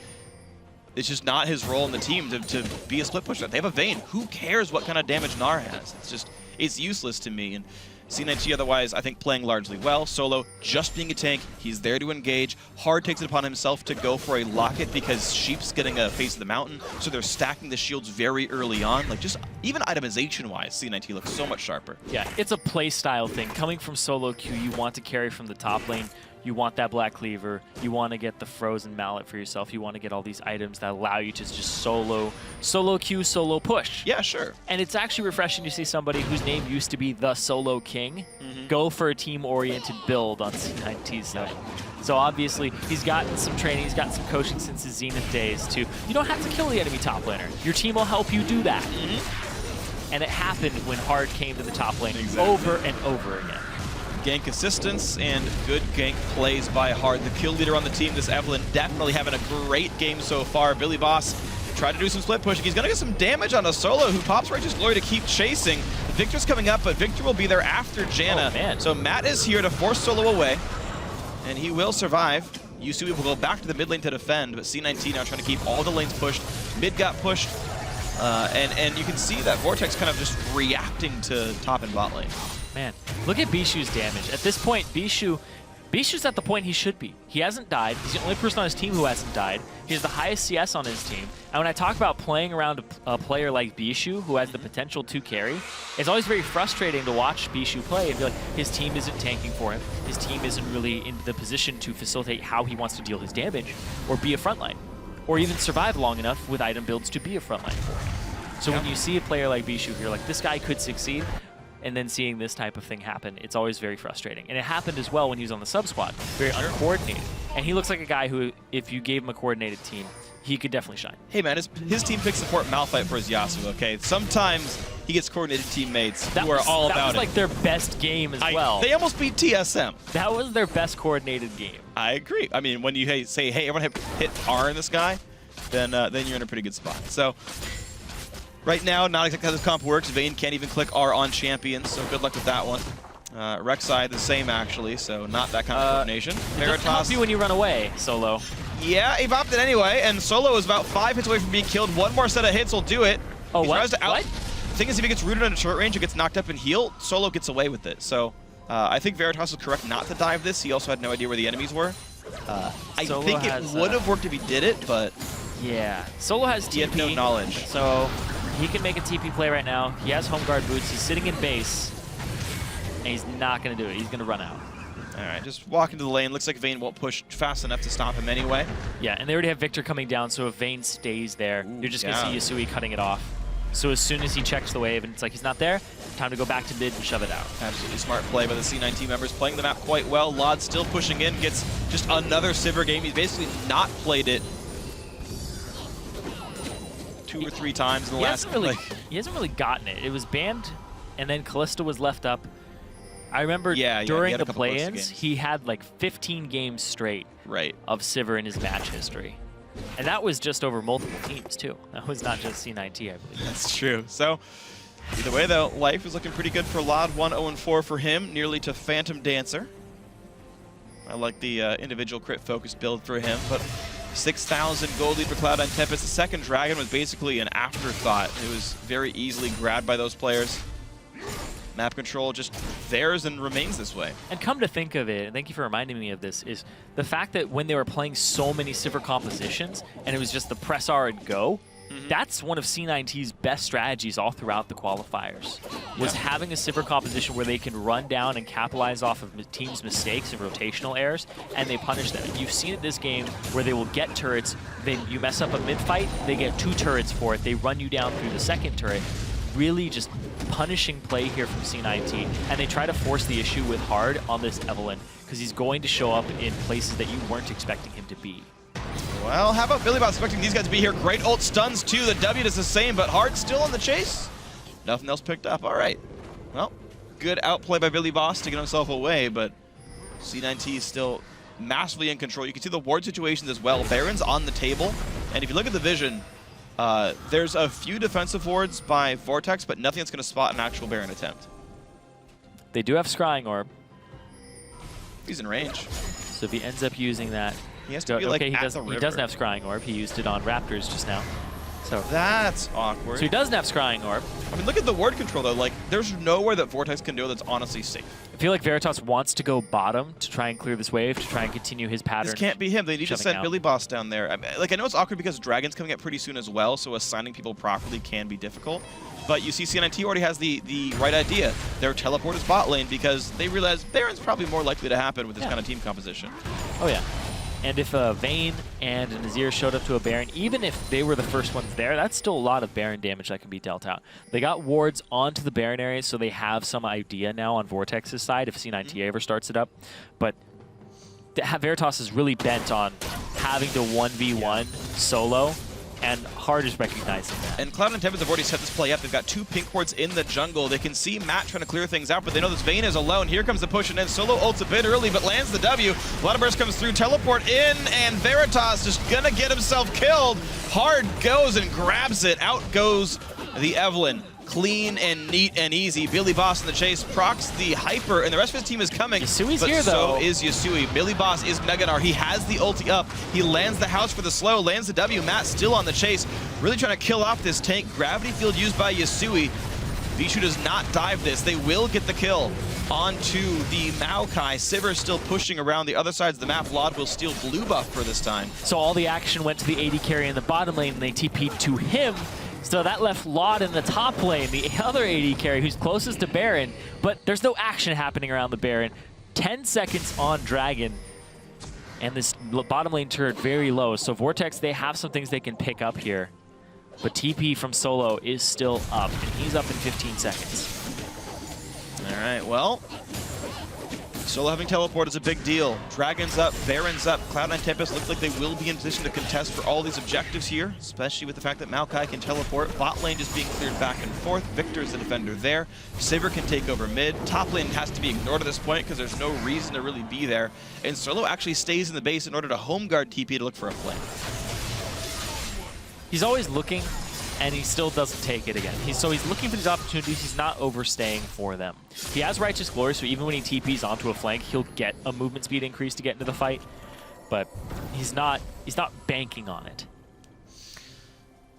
it's just not his role in the team to be a split pusher. They have a Vayne. Who cares what kind of damage Gnar has? It's just, it's useless to me. And C9T otherwise, I think, playing largely well. Solo, just being a tank, he's there to engage. Hard takes it upon himself to go for a locket because Sheep's getting a face of the mountain, so they're stacking the shields very early on. Like, just even itemization-wise, C9T looks so much sharper. Yeah, it's a play style thing. Coming from solo queue, you want to carry from the top lane. You want that Black Cleaver. You want to get the Frozen Mallet for yourself. You want to get all these items that allow you to just solo queue, solo push. Yeah, sure. And it's actually refreshing to see somebody whose name used to be the Solo King go for a team-oriented build on C9T's side. So obviously, he's gotten some training, he's gotten some coaching since his Zenith days too. You don't have to kill the enemy top laner. Your team will help you do that. And it happened when Hard came to the top lane over and over again. Gank assistance and good gank plays by Hard. The kill leader on the team, this Evelyn, definitely having a great game so far. Billy Boss tried to do some split pushing. He's going to get some damage on a Solo who pops Righteous Glory to keep chasing. Victor's coming up, but Victor will be there after Janna. Oh, man. So Matt is here to force Solo away, and he will survive. Yusui will go back to the mid lane to defend, but C9T now trying to keep all the lanes pushed. Mid got pushed, and you can see that Vortex kind of just reacting to top and bot lane. Man, look at Bishu's damage. At this point, Bishu's at the point he should be. He hasn't died. He's the only person on his team who hasn't died. He has the highest CS on his team. And when I talk about playing around a player like Bishu, who has the potential to carry, it's always very frustrating to watch Bishu play and be like, his team isn't tanking for him. His team isn't really in the position to facilitate how he wants to deal his damage or be a frontline, or even survive long enough with item builds to be a frontline. So when you see a player like Bishu, you're like, this guy could succeed. And then seeing this type of thing happen, it's always very frustrating. And it happened as well when he was on the sub-squad, very uncoordinated. And he looks like a guy who, if you gave him a coordinated team, he could definitely shine. Hey man, his team picks support Malphite for his Yasuo, okay? Sometimes he gets coordinated teammates who are all about it. That was like their best game as well. They almost beat TSM. That was their best coordinated game. I agree. I mean, when you say, hey, everyone hit R in this guy, then you're in a pretty good spot. So right now, not exactly how this comp works. Vayne can't even click R on champions, so good luck with that one. Rek'Sai the same actually, so not that kind of coordination. It doesn't help you when you run away, Solo. Yeah, he bopped it anyway, and Solo is about 5 hits away from being killed. One more set of hits will do it. Oh, he tries to what? The thing is, if he gets rooted into short range and gets knocked up and heal, Solo gets away with it. So I think Veritas was correct not to dive this. He also had no idea where the enemies were. I think it would have worked if he did it, but yeah, Solo has TP. He had no knowledge. So he can make a TP play right now. He has home guard boots. He's sitting in base, and he's not going to do it. He's going to run out. All right, just walk into the lane. Looks like Vayne won't push fast enough to stop him anyway. Yeah, and they already have Victor coming down, so if Vayne stays there, you're just going to see Yasui cutting it off. So as soon as he checks the wave and it's like he's not there, time to go back to mid and shove it out. Absolutely smart play by the C9 members, playing the map quite well. Lod still pushing in, gets just another Sivir game. He's basically not played it 2 or 3 times in the he last. He hasn't really gotten it. It was banned, and then Kalista was left up. I remember during the play-ins, he had like 15 games straight of Sivir in his match history. And that was just over multiple teams, too. That was not just C9T, I believe. That's true. So, either way, though, life is looking pretty good for Lod. 1-0-4 for him, nearly to Phantom Dancer. I like the individual crit-focused build for him, but 6,000 gold lead for Cloud9 Tempest. The second Dragon was basically an afterthought. It was very easily grabbed by those players. Map control just theirs and remains this way. And come to think of it, and thank you for reminding me of this, is the fact that when they were playing so many Sivir compositions, and it was just the press R and go, that's one of C9T's best strategies all throughout the qualifiers, was having a Sivir composition where they can run down and capitalize off of the team's mistakes and rotational errors, and they punish them. You've seen it this game where they will get turrets, then you mess up a mid-fight, they get 2 turrets for it, they run you down through the second turret. Really just punishing play here from C9T, and they try to force the issue with Hard on this Evelynn, because he's going to show up in places that you weren't expecting him to be. Well, how about Billy Bob expecting these guys to be here? Great ult stuns too. The W does the same, but Hard still on the chase. Nothing else picked up. All right. Well, good outplay by Billy Boss to get himself away, but C9T is still massively in control. You can see the ward situations as well. Baron's on the table, and if you look at the vision, there's a few defensive wards by Vortex, but nothing that's going to spot an actual Baron attempt. They do have Scrying Orb. He's in range. So if he ends up using that, he has to be like he doesn't have Scrying Orb. He used it on Raptors just now. So that's awkward. So he doesn't have Scrying Orb. I mean, look at the ward control though. Like, there's nowhere that Vortex can go that's honestly safe. I feel like Veritas wants to go bottom to try and clear this wave, to try and continue his pattern. This can't be him. They need to send Billy Boss down there. I mean, like, I know it's awkward because Dragon's coming up pretty soon as well, so assigning people properly can be difficult. But you see C9T already has the right idea. Their teleport is bot lane because they realize Baron's probably more likely to happen with this kind of team composition. Oh yeah. And if Vayne and Nazir showed up to a Baron, even if they were the first ones there, that's still a lot of Baron damage that can be dealt out. They got wards onto the Baron area, so they have some idea now on Vortex's side if C9T ever starts it up. But Veritas is really bent on having to 1v1 solo, and Hard is recognizing that. And Cloud9 Tempest have already set this play up. They've got 2 pink wards in the jungle. They can see Matt trying to clear things out, but they know this Vayne is alone. Here comes the push, and then Solo ults a bit early, but lands the W. A lot of burst comes through, teleport in, and Veritas just gonna get himself killed. Hard goes and grabs it. Out goes the Evelynn. Clean and neat and easy. Billy Boss in the chase procs the Hyper, and the rest of his team is coming. Yasui's but here, though. So is Yasui. Billy Boss is Meganar. He has the ulti up. He lands the house for the slow, lands the W. Matt still on the chase, really trying to kill off this tank. Gravity field used by Yasui. Bishu does not dive this. They will get the kill onto the Maokai. Sivir still pushing around the other sides of the map. Lod will steal blue buff for this time. So all the action went to the AD carry in the bottom lane, and they TP'd to him. So that left Lod in the top lane, the other AD carry who's closest to Baron, but there's no action happening around the Baron. 10 seconds on Dragon, and this bottom lane turret very low. So Vortex, they have some things they can pick up here. But TP from Solo is still up, and he's up in 15 seconds. All right, well, Solo having teleport is a big deal. Dragon's up, Baron's up. Cloud9 Tempest looks like they will be in position to contest for all these objectives here, especially with the fact that Maokai can teleport. Bot lane just being cleared back and forth. Victor's the defender there. Sivir can take over mid. Top lane has to be ignored at this point because there's no reason to really be there. And Solo actually stays in the base in order to home guard TP to look for a flank. He's always looking, and he still doesn't take it again. So he's looking for these opportunities. He's not overstaying for them. He has Righteous Glory, so even when he TPs onto a flank, he'll get a movement speed increase to get into the fight. But he's not banking on it.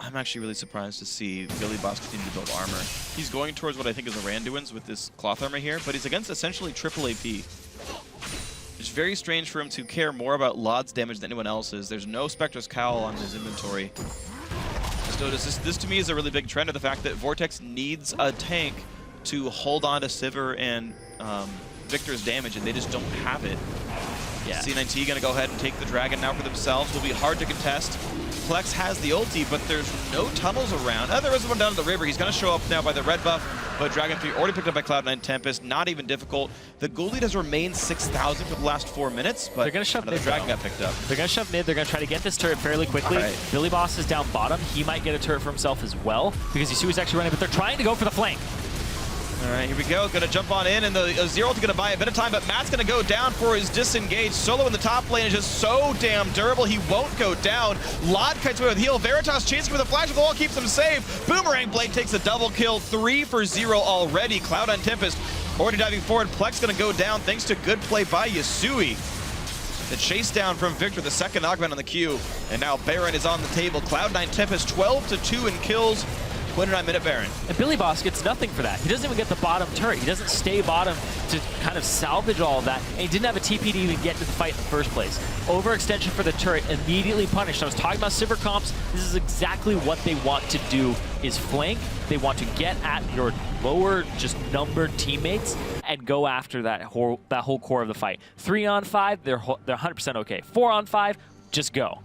I'm actually really surprised to see Billy Boss continue to build armor. He's going towards what I think is a Randuin's with this cloth armor here, but he's against essentially triple AP. It's very strange for him to care more about Lod's damage than anyone else's. There's no Spectre's Cowl on his inventory. So this to me is a really big trend of the fact that Vortex needs a tank to hold on to Sivir and Victor's damage, and they just don't have it. Yeah. C9T gonna go ahead and take the Dragon now for themselves. Will be hard to contest. Plex has the ulti, but there's no tunnels around. There is one down to the river. He's gonna show up now by the red buff. but Dragon 3 already picked up by Cloud9 Tempest, not even difficult. The gold lead has remained 6,000 for the last 4 minutes, but they're gonna shove another mid, Dragon though. got picked up. They're going to shove mid. They're going to try to get this turret fairly quickly. Right. Billy Boss is down bottom. He might get a turret for himself as well because Yasui's actually running, but they're trying to go for the flank. All right, here we go. Gonna jump on in, and the Zeralt's gonna buy a bit of time, but Matt's gonna go down for his disengage. Solo in the top lane is just so damn durable, he won't go down. Lod kites away with heal. Veritas chasing with a flash of the wall, keeps him safe. Boomerang Blade takes a double kill, 3 for 0 already. Cloud9 Tempest already diving forward. Plex gonna go down thanks to good play by Yasui. The chase down from Victor, the second augment on the queue, and now Baron is on the table. Cloud9 Tempest 12-2 in kills. 29-minute Baron. And Billy Boss gets nothing for that. He doesn't even get the bottom turret. He doesn't stay bottom to kind of salvage all of that. And he didn't have a TP to even get to the fight in the first place. Overextension for the turret, immediately punished. I was talking about Sivir comps. This is exactly what they want to do, is flank. They want to get at your lower, just numbered teammates and go after that whole core of the fight. 3-on-5, they're 100% okay. 4-on-5, just go.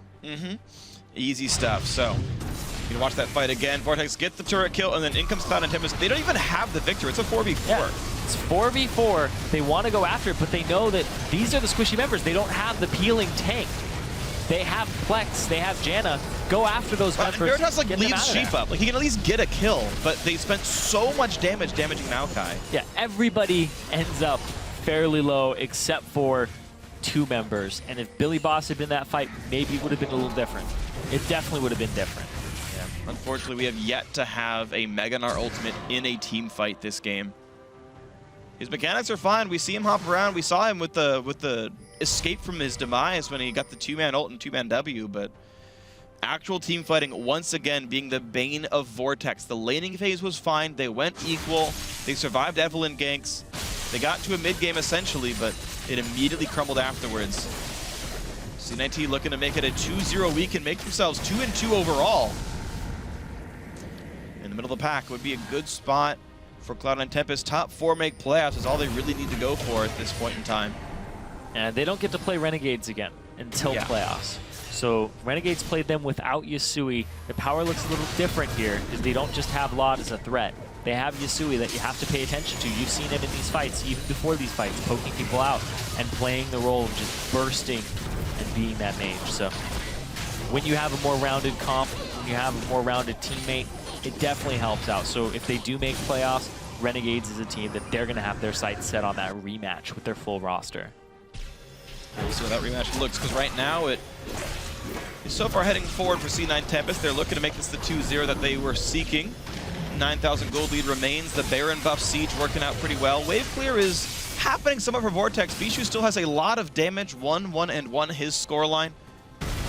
Easy stuff. So you can watch that fight again. Vortex get the turret kill, and then in comes Cloud9 Tempest. They don't even have the Victor. It's a 4v4. Yeah, it's 4v4. They want to go after it, but they know that these are the squishy members. They don't have the peeling tank. They have Plex. They have Janna. Go after those members. Veritas like get them leaves out of Sheep there. up. Like he can at least get a kill, but they spent so much damage damaging Maokai. Yeah, everybody ends up fairly low except for 2 members. And if Billy Boss had been that fight, maybe it would have been a little different. It definitely would have been different. Unfortunately, we have yet to have a Mega Gnar ultimate in a team fight this game. His mechanics are fine. We see him hop around. We saw him with the escape from his demise when he got the 2-man ult and 2-man W, but actual team fighting once again being the bane of Vortex. The laning phase was fine. They went equal. They survived Evelynn ganks. They got to a mid game essentially, but it immediately crumbled afterwards. C9T looking to make it a 2-0 week and make themselves 2-2 overall. In the middle of the pack would be a good spot for Cloud9 Tempest. Top 4 make playoffs is all they really need to go for at this point in time. And they don't get to play Renegades again until playoffs. So Renegades played them without Yasui. The power looks a little different here because they don't just have Lod as a threat. They have Yasui that you have to pay attention to. You've seen him in these fights, even before these fights, poking people out and playing the role of just bursting and being that mage. So when you have a more rounded comp, when you have a more rounded teammate, it definitely helps out. So if they do make playoffs, Renegades is a team that they're going to have their sights set on that rematch with their full roster. We'll see how that rematch looks, because right now it is so far heading forward for C9 Tempest. They're looking to make this the 2-0 that they were seeking. 9,000 gold lead remains. The Baron buff siege working out pretty well. Wave clear is happening somewhat for Vortex. Bishu still has a lot of damage. 1-1-1 his scoreline.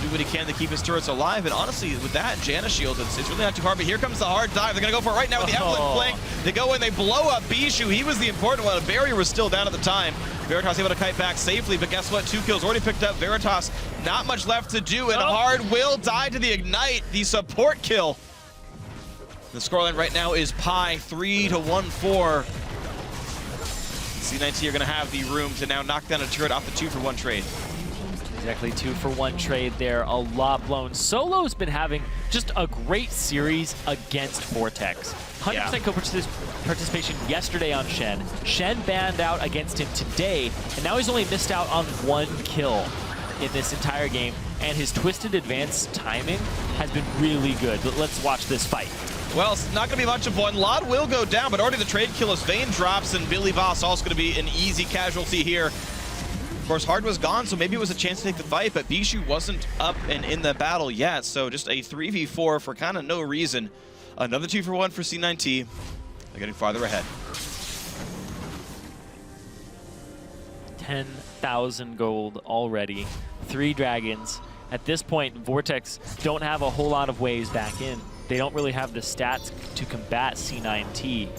Do what he can to keep his turrets alive, and honestly, with that Janna shield, it's really not too hard, but here comes the hard dive. They're going to go for it right now with the Evelynn flank. They go in, they blow up Bishu. He was the important one. The barrier was still down at the time. Veritas able to kite back safely, but guess what? 2 kills already picked up. Veritas, not much left to do, and Hard will die to the Ignite, the support kill. The scoreline right now is Pi 3-1-4. C9T are going to have the room to now knock down a turret off the 2-for-1 trade. Exactly, 2-for-1 trade there, a lot blown. Solo's been having just a great series against Vortex. 100% co-participation yesterday on Shen. Shen banned out against him today, and now he's only missed out on 1 kill in this entire game, and his twisted advance timing has been really good. Let's watch this fight. Well, it's not going to be much of one. Lod will go down, but already the trade kill is Vayne drops, and Billy Boss also going to be an easy casualty here. Of course, Hard was gone, so maybe it was a chance to take the fight, but Bishu wasn't up and in the battle yet, so just a 3v4 for kind of no reason. Another 2-for-1 for C9T. They're getting farther ahead. 10,000 gold already. 3 dragons. At this point, Vortex don't have a whole lot of ways back in. They don't really have the stats to combat C9T.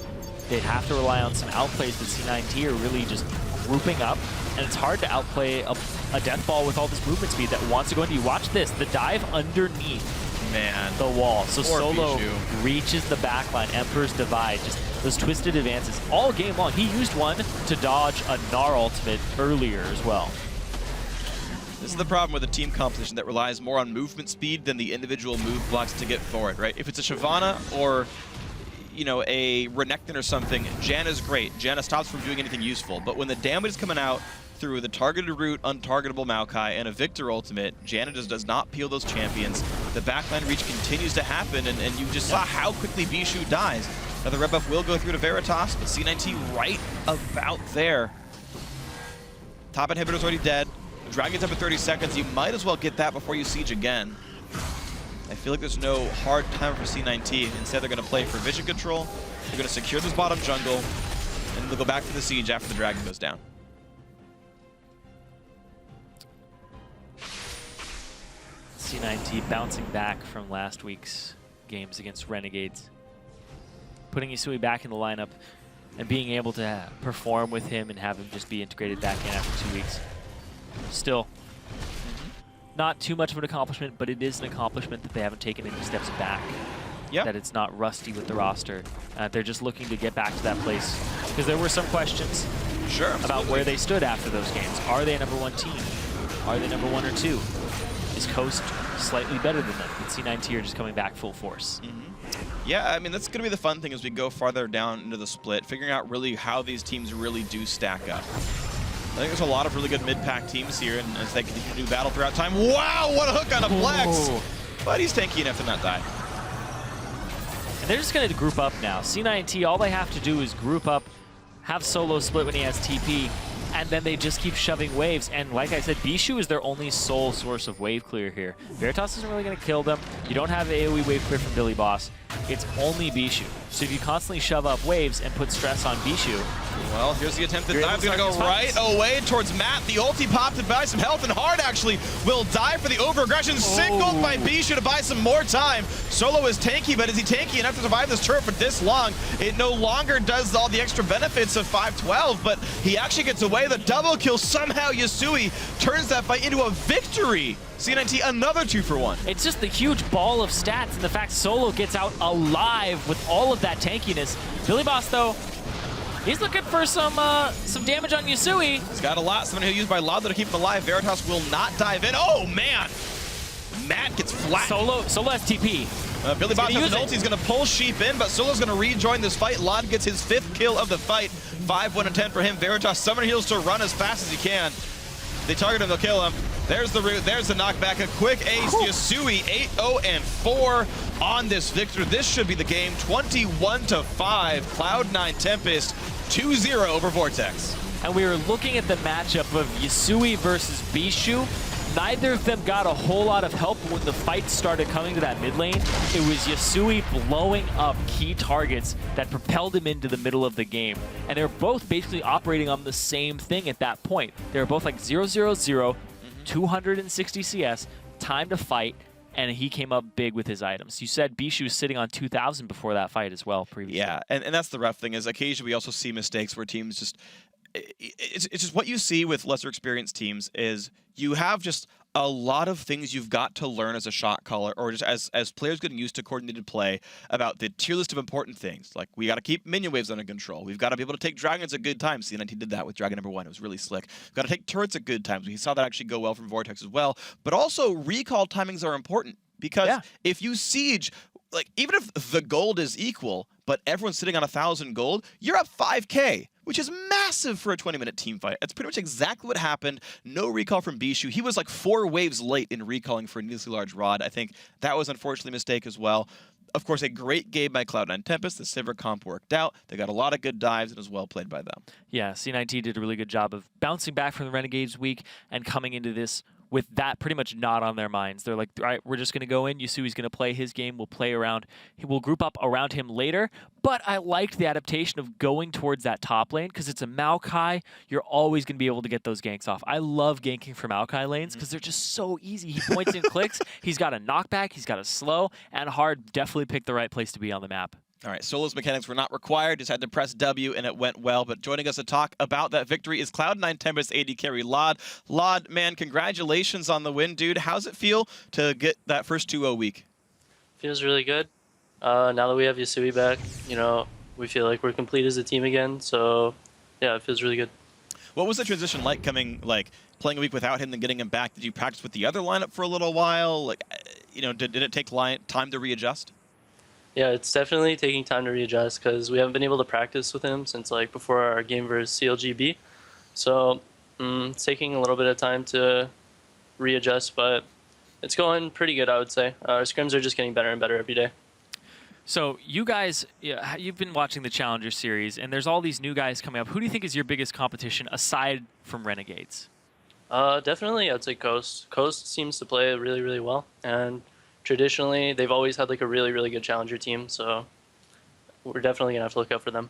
They'd have to rely on some outplays, but C9T are really just grouping up, and it's hard to outplay a death ball with all this movement speed that wants to go into you. Watch this, the dive underneath the wall. So Solo reaches the backline, Emperor's Divide, just those twisted advances all game long. He used one to dodge a Gnar ultimate earlier as well. This is the problem with a team composition that relies more on movement speed than the individual move blocks to get forward, right? If it's a Shyvana or you know, a Renekton or something, Janna's great. Janna stops from doing anything useful. But when the damage is coming out through the targeted root, untargetable Maokai, and a Victor ultimate, Janna just does not peel those champions. The backline reach continues to happen, and you just saw how quickly Bishu dies. Now the red buff will go through to Veritas, but C9T right about there. Top inhibitor's already dead. The Dragon's up at 30 seconds. You might as well get that before you siege again. I feel like there's no hard time for C9T. Instead, they're going to play for vision control. They're going to secure this bottom jungle, and they'll go back to the siege after the Dragon goes down. C9T bouncing back from last week's games against Renegades. Putting Yasui back in the lineup and being able to perform with him and have him just be integrated back in after 2 weeks. Still, not too much of an accomplishment, but it is an accomplishment that they haven't taken any steps back. Yep. That it's not rusty with the roster. They're just looking to get back to that place. Because there were some questions about where they stood after those games. Are they a #1 team? Are they #1 or 2? Is Coast slightly better than them? And C9T are just coming back full force. Yeah, I mean, that's going to be the fun thing as we go farther down into the split, figuring out really how these teams really do stack up. I think there's a lot of really good mid-pack teams here, and as they continue to do battle throughout time. Wow, what a hook on a Flex! Ooh. But he's tanky enough to not die. And they're just going to group up now. C9T, all they have to do is group up, have solo split when he has TP, and then they just keep shoving waves. And like I said, Bishu is their only sole source of wave clear here. Veritas isn't really going to kill them. You don't have AoE wave clear from Billy Boss. It's only Bishu. So if you constantly shove up waves and put stress on Bishu, well, here's the attempted dive. Going to go right away towards Matt. The ulti popped to buy some health, and Hard actually will die for the over-aggression. Singled by Bishu to buy some more time. Solo is tanky, but is he tanky enough to survive this turret for this long? It no longer does all the extra benefits of 512, but he actually gets away. The double kill, somehow Yasui turns that fight into a victory. C9T, another 2-for-1. It's just the huge ball of stats and the fact Solo gets out alive with all of that tankiness. Billy Boss, though, he's looking for some damage on Yasui. He's got a lot. Someone he'll use by Lado to keep him alive. Veritas will not dive in. Oh, man! Matt gets flat. Solo has TP. Billy Boss has an ult. He's going to pull Sheep in, but Solo's going to rejoin this fight. Lod gets his 5th kill of the fight. 5-1-10 for him. Veritas summoner heals to run as fast as he can. They target him, they'll kill him. There's the root, there's the knockback. A quick ace. Yasui 8-0-4 on this victor. This should be the game. 21-5. Cloud9 Tempest 2-0 over Vortex. And we were looking at the matchup of Yasui versus Bishu. Neither of them got a whole lot of help when the fight started coming to that mid lane. It was Yasui blowing up key targets that propelled him into the middle of the game. And they were both basically operating on the same thing at that point. They were both like 0-0-0, 260 CS, time to fight, and he came up big with his items. You said Bishu was sitting on 2,000 before that fight as well previously. Yeah, and that's the rough thing is occasionally we also see mistakes where teams just... It's just what you see with lesser experienced teams is you have just a lot of things you've got to learn as a shot caller or just as players getting used to coordinated play about the tier list of important things. Like we got to keep minion waves under control. We've got to be able to take dragons at good times. C9T did that with Dragon #1. It was really slick. We've got to take turrets at good times. We saw that actually go well from Vortex as well. But also recall timings are important because if you siege, like even if the gold is equal, but everyone's sitting on 1,000 gold, you're up 5K. Which is massive for a 20-minute team fight. That's pretty much exactly what happened. No recall from Bishu. He was like 4 waves late in recalling for a needlessly large rod. I think that was unfortunately a mistake as well. Of course, a great game by Cloud9 Tempest. The Sivir comp worked out. They got a lot of good dives and it was well played by them. Yeah, C9T did a really good job of bouncing back from the Renegades week and coming into this with that pretty much not on their minds. They're like, all right, we're just going to go in. Yasui's going to play his game. We'll play around. We'll group up around him later. But I liked the adaptation of going towards that top lane because it's a Maokai. You're always going to be able to get those ganks off. I love ganking for Maokai lanes because they're just so easy. He points and clicks. He's got a knockback. He's got a slow. And Hard definitely picked the right place to be on the map. All right, Solo's mechanics were not required, just had to press W, and it went well. But joining us to talk about that victory is Cloud9 Tempest AD carry Lod. Lod, man, congratulations on the win, dude. How's it feel to get that first 2-0 week? Feels really good. Now that we have Yasui back, you know, we feel like we're complete as a team again. So, yeah, it feels really good. What was the transition like coming, like, playing a week without him and getting him back? Did you practice with the other lineup for a little while? Like, you know, did it take time to readjust? Yeah, it's definitely taking time to readjust because we haven't been able to practice with him since like before our game versus CLGB. So it's taking a little bit of time to readjust, but it's going pretty good, I would say. Our scrims are just getting better and better every day. So you guys, you've been watching the Challenger Series, and there's all these new guys coming up. Who do you think is your biggest competition aside from Renegades? Definitely, I'd say Coast. Coast seems to play really, really well, and traditionally they've always had like a really, really good Challenger team. So we're definitely gonna have to look out for them.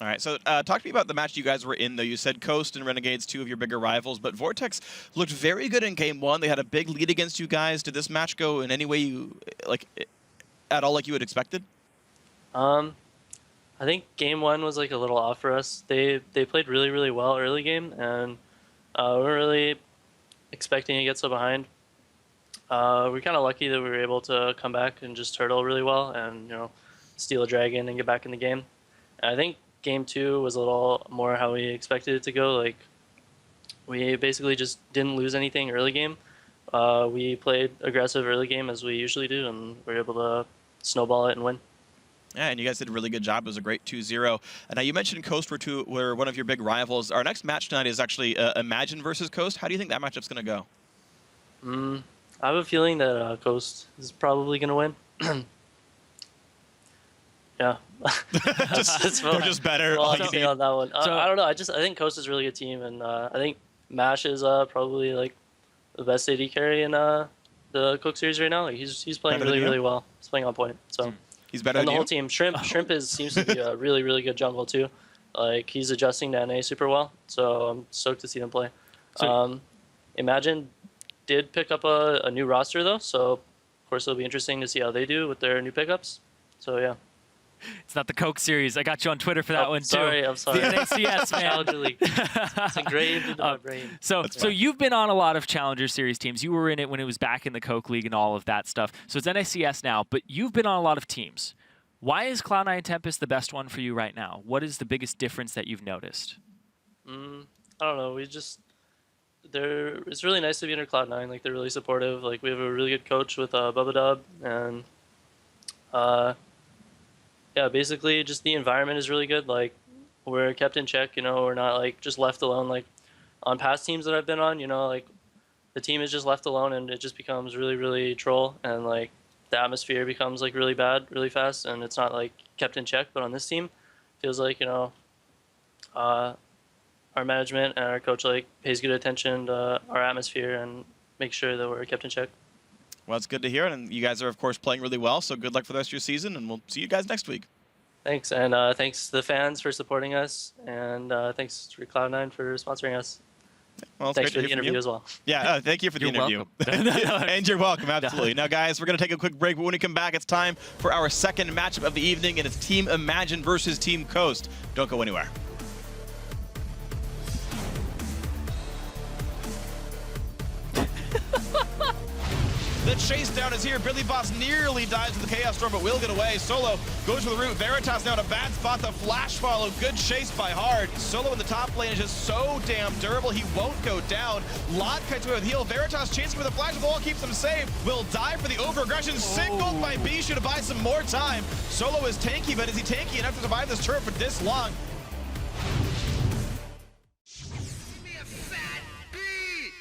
All right, so talk to me about the match you guys were in, though. You said Coast and Renegades, two of your bigger rivals, but Vortex looked very good in Game 1. They had a big lead against you guys. Did this match go in any way you, at all like you had expected? I think Game 1 was like a little off for us. They played really, really well early game, and we weren't really expecting to get so behind. We're kind of lucky that we were able to come back and just turtle really well and, steal a dragon and get back in the game. And I think Game 2 was a little more how we expected it to go. Like, we basically just didn't lose anything early game. We played aggressive early game as we usually do, and we were able to snowball it and win. Yeah, and you guys did a really good job. It was a great 2-0. Now, you mentioned Coast were one of your big rivals. Our next match tonight is actually Imagine versus Coast. How do you think that matchup's going to go? I have a feeling that Coast is probably going to win. Yeah. They're just better. Well, I'll say on that one. I don't know. I think Coast is a really good team, and I think Mash is probably like the best AD carry in the Cook series right now. Like, he's playing really, really well. He's playing on point. So he's better than than the whole team. Shrimp seems to be a really, really good jungle too. Like, he's adjusting to NA super well. So I'm stoked to see them play. Imagine did pick up a new roster though, so of course it'll be interesting to see how they do with their new pickups. So yeah. It's not the Coke series. I got you on Twitter for that one too. I'm sorry. The NACS, man. Challenger League. It's engraved into my brain. So you've been on a lot of Challenger Series teams. You were in it when it was back in the Coke League and all of that stuff. So it's NACS now, but you've been on a lot of teams. Why is Cloud9 Tempest the best one for you right now? What is the biggest difference that you've noticed? I don't know. It's really nice to be under Cloud9. Like, they're really supportive. Like, we have a really good coach with Bubba Dub, and yeah, basically just the environment is really good. Like, we're kept in check, we're not like just left alone. Like, on past teams that I've been on, like, the team is just left alone and it just becomes really, really troll, and like the atmosphere becomes like really bad really fast, and it's not like kept in check. But on this team, feels like, our management and our coach like pays good attention to our atmosphere and makes sure that we're kept in check. Well, it's good to hear, and you guys are, of course, playing really well, so good luck for the rest of your season, and we'll see you guys next week. Thanks, and thanks to the fans for supporting us, and thanks to Cloud9 for sponsoring us. Well, thanks for the interview as well. Yeah, thank you for the interview. And you're welcome, absolutely. Now, guys, we're going to take a quick break, but when we come back, it's time for our second matchup of the evening, and it's Team Imagine versus Team Coast. Don't go anywhere. The chase down is here. Billy Boss nearly dies to the Chaos Storm, but will get away. Solo goes for the root. Veritas now in a bad spot. The flash follow. Good chase by Hard. Solo in the top lane is just so damn durable. He won't go down. Lot kites away with heal. Veritas chasing with a flash. The ball keeps him safe. Will die for the over-aggression. Singled by Bishu to buy some more time. Solo is tanky, but is he tanky enough to survive this turret for this long? Give me a fat beat!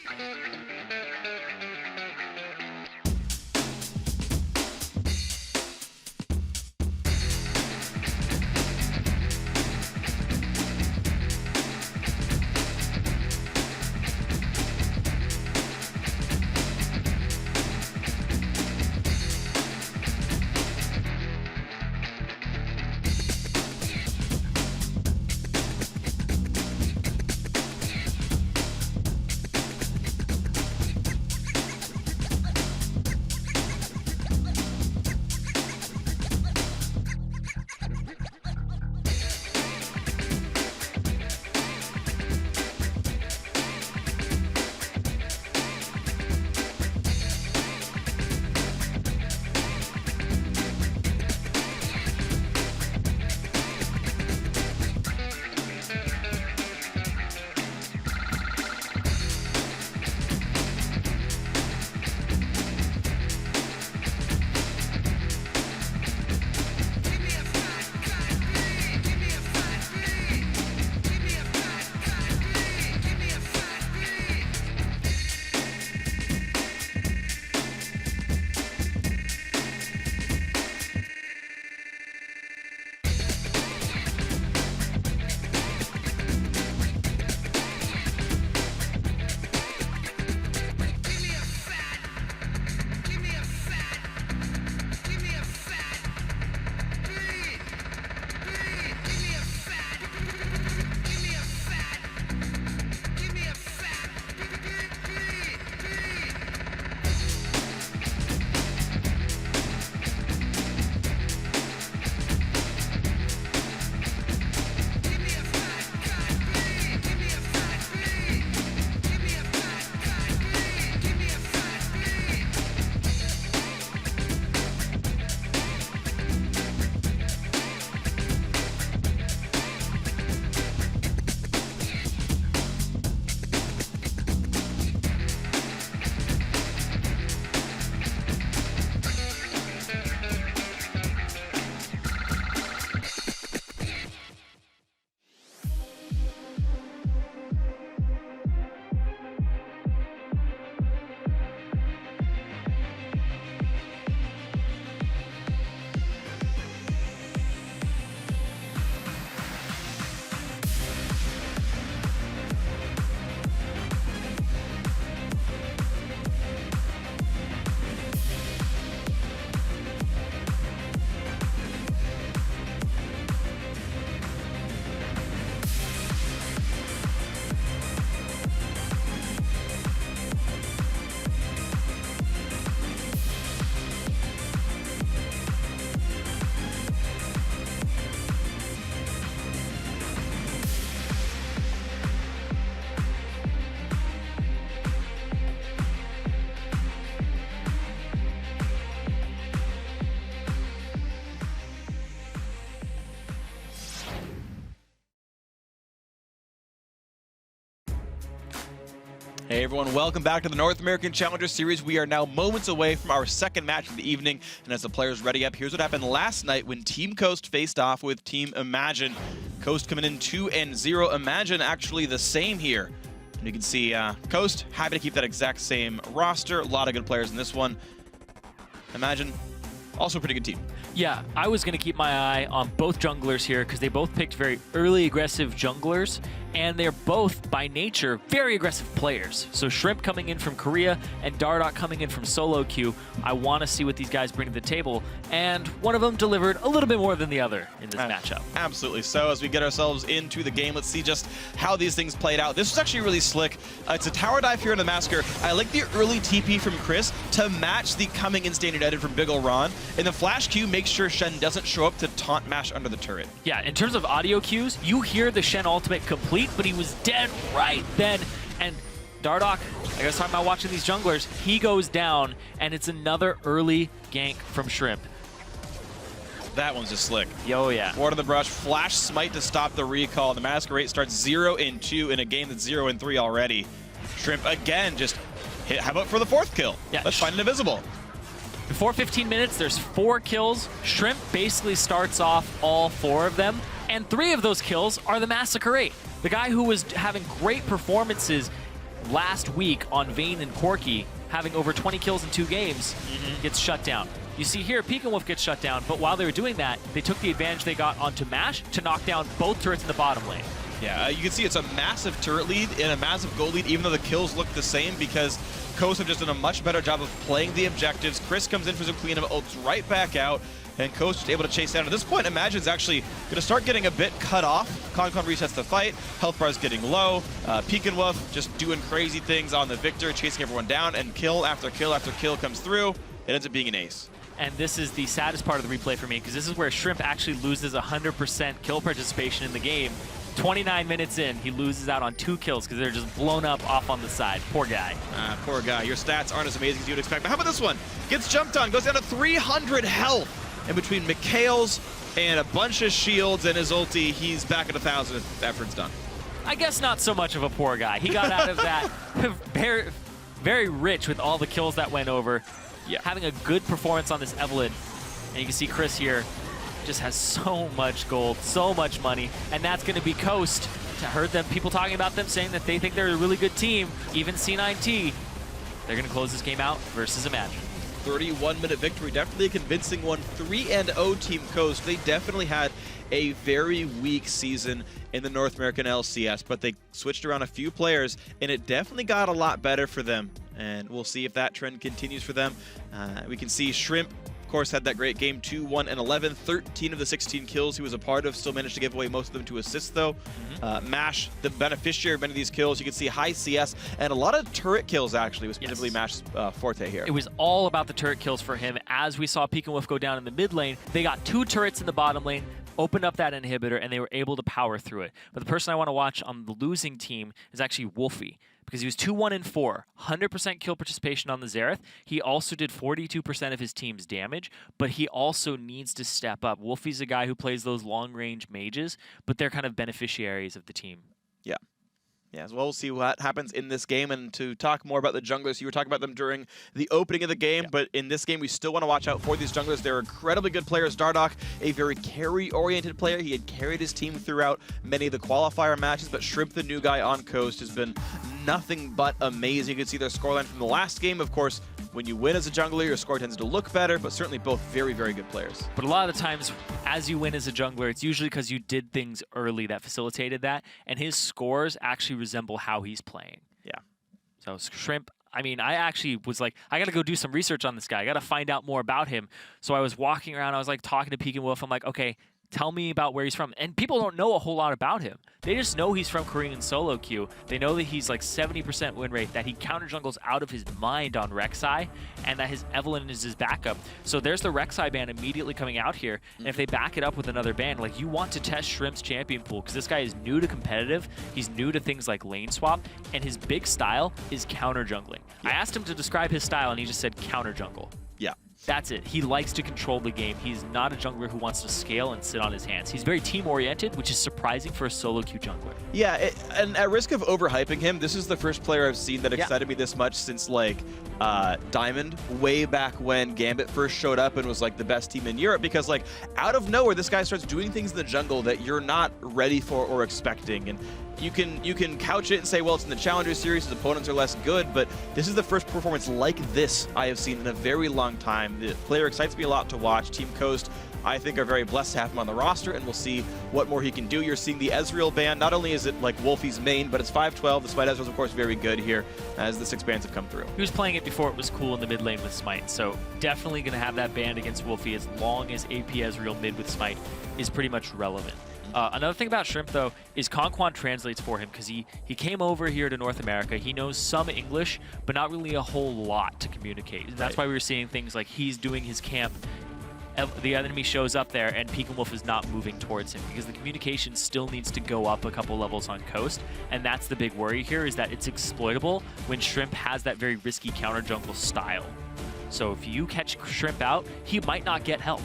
Hey everyone, welcome back to the North American Challenger Series. We are now moments away from our second match of the evening, and as the players ready up, here's what happened last night when Team Coast faced off with Team Imagine. Coast coming in 2-0, Imagine actually the same here. And you can see Coast happy to keep that exact same roster. A lot of good players in this one. Imagine, also a pretty good team. Yeah, I was going to keep my eye on both junglers here because they both picked very early aggressive junglers, and they're both, by nature, very aggressive players. So Shrimp coming in from Korea and Dardoch coming in from solo queue. I want to see what these guys bring to the table, and one of them delivered a little bit more than the other in this matchup. Absolutely. So as we get ourselves into the game, let's see just how these things played out. This was actually really slick. It's a tower dive here in the Massacre. I like the early TP from Chris to match the coming in standard edit from Big Ol' Ron. In the flash queue, make sure Shen doesn't show up to taunt mash under the turret. Yeah, in terms of audio cues, you hear the Shen ultimate complete, but he was dead right then. And Dardoch, I was talking about watching these junglers, he goes down, and it's another early gank from Shrimp. That one's just slick. Yo, yeah. Ward of the Brush, flash smite to stop the recall. The Masquerade starts 0-2 in a game that's 0-3 already. Shrimp again just hit. How about for the fourth kill? Yeah. Let's find an invisible. Before 15 minutes, there's 4 kills. Shrimp basically starts off all 4 of them, and 3 of those kills are the Massacre 8. The guy who was having great performances last week on Vayne and Corki, having over 20 kills in 2 games, gets shut down. You see here, Peek and Wolf gets shut down, but while they were doing that, they took the advantage they got onto Mash to knock down both turrets in the bottom lane. Yeah, you can see it's a massive turret lead and a massive gold lead, even though the kills look the same, because Coast have just done a much better job of playing the objectives. Chris comes in for some cleanup, ults right back out, and Coast is able to chase down. At this point, Imagine's actually going to start getting a bit cut off. Concon resets the fight, health bar is getting low. Peek and Wolf just doing crazy things on the Victor, chasing everyone down, and kill after kill after kill comes through. It ends up being an ace. And this is the saddest part of the replay for me, because this is where Shrimp actually loses 100% kill participation in the game. 29 minutes in, he loses out on 2 kills because they're just blown up off on the side. Poor guy. Poor guy. Your stats aren't as amazing as you would expect. But how about this one? Gets jumped on, goes down to 300 health. And between Mikhail's and a bunch of shields and his ulti, he's back at 1,000 if effort's done. I guess not so much of a poor guy. He got out of that very, very rich with all the kills that went over. Yeah. Having a good performance on this Evelyn. And you can see Chris here just has so much gold, so much money, and that's going to be Coast. I heard them, people talking about them, saying that they think they're a really good team, even C9T. They're going to close this game out versus Imagine. 31-minute victory, definitely a convincing one. 3-0 Team Coast. They definitely had a very weak season in the North American LCS, but they switched around a few players, and it definitely got a lot better for them. And we'll see if that trend continues for them. We can see Shrimp, of course, had that great game, 2-1-11, 13 of the 16 kills he was a part of, still managed to give away most of them to assists though. Mash, the beneficiary of many of these kills, you can see high CS and a lot of turret kills actually was specifically Mash's forte here. It was all about the turret kills for him. As we saw Peek and Wolf go down in the mid lane, they got 2 turrets in the bottom lane, opened up that inhibitor, and they were able to power through it. But the person I want to watch on the losing team is actually Wolfie, because he was 2-1-4, 100% kill participation on the Xerath. He also did 42% of his team's damage, but he also needs to step up. Wolfie's a guy who plays those long-range mages, but they're kind of beneficiaries of the team. Yeah. Yeah, as well, we'll see what happens in this game. And to talk more about the junglers, you were talking about them during the opening of the game, but in this game, we still want to watch out for these junglers. They're incredibly good players. Dardoch, a very carry-oriented player. He had carried his team throughout many of the qualifier matches, but Shrimp, the new guy on Coast, has been nothing but amazing. You can see their scoreline from the last game. Of course, when you win as a jungler, your score tends to look better, but certainly both very, very good players. But a lot of the times, as you win as a jungler, it's usually because you did things early that facilitated that, and his scores actually resemble how he's playing. Yeah. So Shrimp, I mean, I actually was like, I got to go do some research on this guy. I got to find out more about him. So I was walking around, I was like talking to Peek and Wolf. I'm like, okay, tell me about where he's from. And people don't know a whole lot about him. They just know he's from Korean solo queue. They know that he's like 70% win rate, that he counter jungles out of his mind on Rek'Sai, and that his Evelyn is his backup. So there's the Rek'Sai ban immediately coming out here. And if they back it up with another ban, like, you want to test Shrimp's champion pool, because this guy is new to competitive. He's new to things like lane swap, and his big style is counter jungling. I asked him to describe his style, and he just said counter jungle. Yeah. That's it. He likes to control the game. He's not a jungler who wants to scale and sit on his hands. He's very team-oriented, which is surprising for a solo queue jungler. Yeah, and at risk of overhyping him, this is the first player I've seen that excited me this much since, like, Diamond, way back when Gambit first showed up and was, like, the best team in Europe, because, like, out of nowhere, this guy starts doing things in the jungle that you're not ready for or expecting. And you can couch it and say, well, it's in the Challenger Series, his opponents are less good, but this is the first performance like this I have seen in a very long time. The player excites me a lot to watch. Team Coast, I think, are very blessed to have him on the roster, and we'll see what more he can do. You're seeing the Ezreal ban. Not only is it like Wolfie's main, but it's 512. The Smite Ezreal's, of course, very good here as the 6 bans have come through. He was playing it before it was cool in the mid lane with Smite, so definitely going to have that banned against Wolfie as long as AP Ezreal mid with Smite is pretty much relevant. Another thing about Shrimp, though, is Conquan translates for him because he came over here to North America. He knows some English, but not really a whole lot to communicate. And that's why we were seeing things like he's doing his camp, the enemy shows up there, and Pekin Wolf is not moving towards him because the communication still needs to go up a couple levels on Coast. And that's the big worry here, is that it's exploitable when Shrimp has that very risky counter jungle style. So if you catch Shrimp out, he might not get help.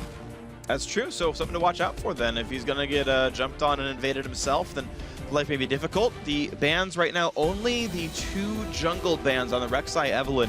That's true, so something to watch out for then. If he's going to get jumped on and invaded himself, then life may be difficult. The bans right now, only the 2 jungle bans on the Rek'Sai Evelynn.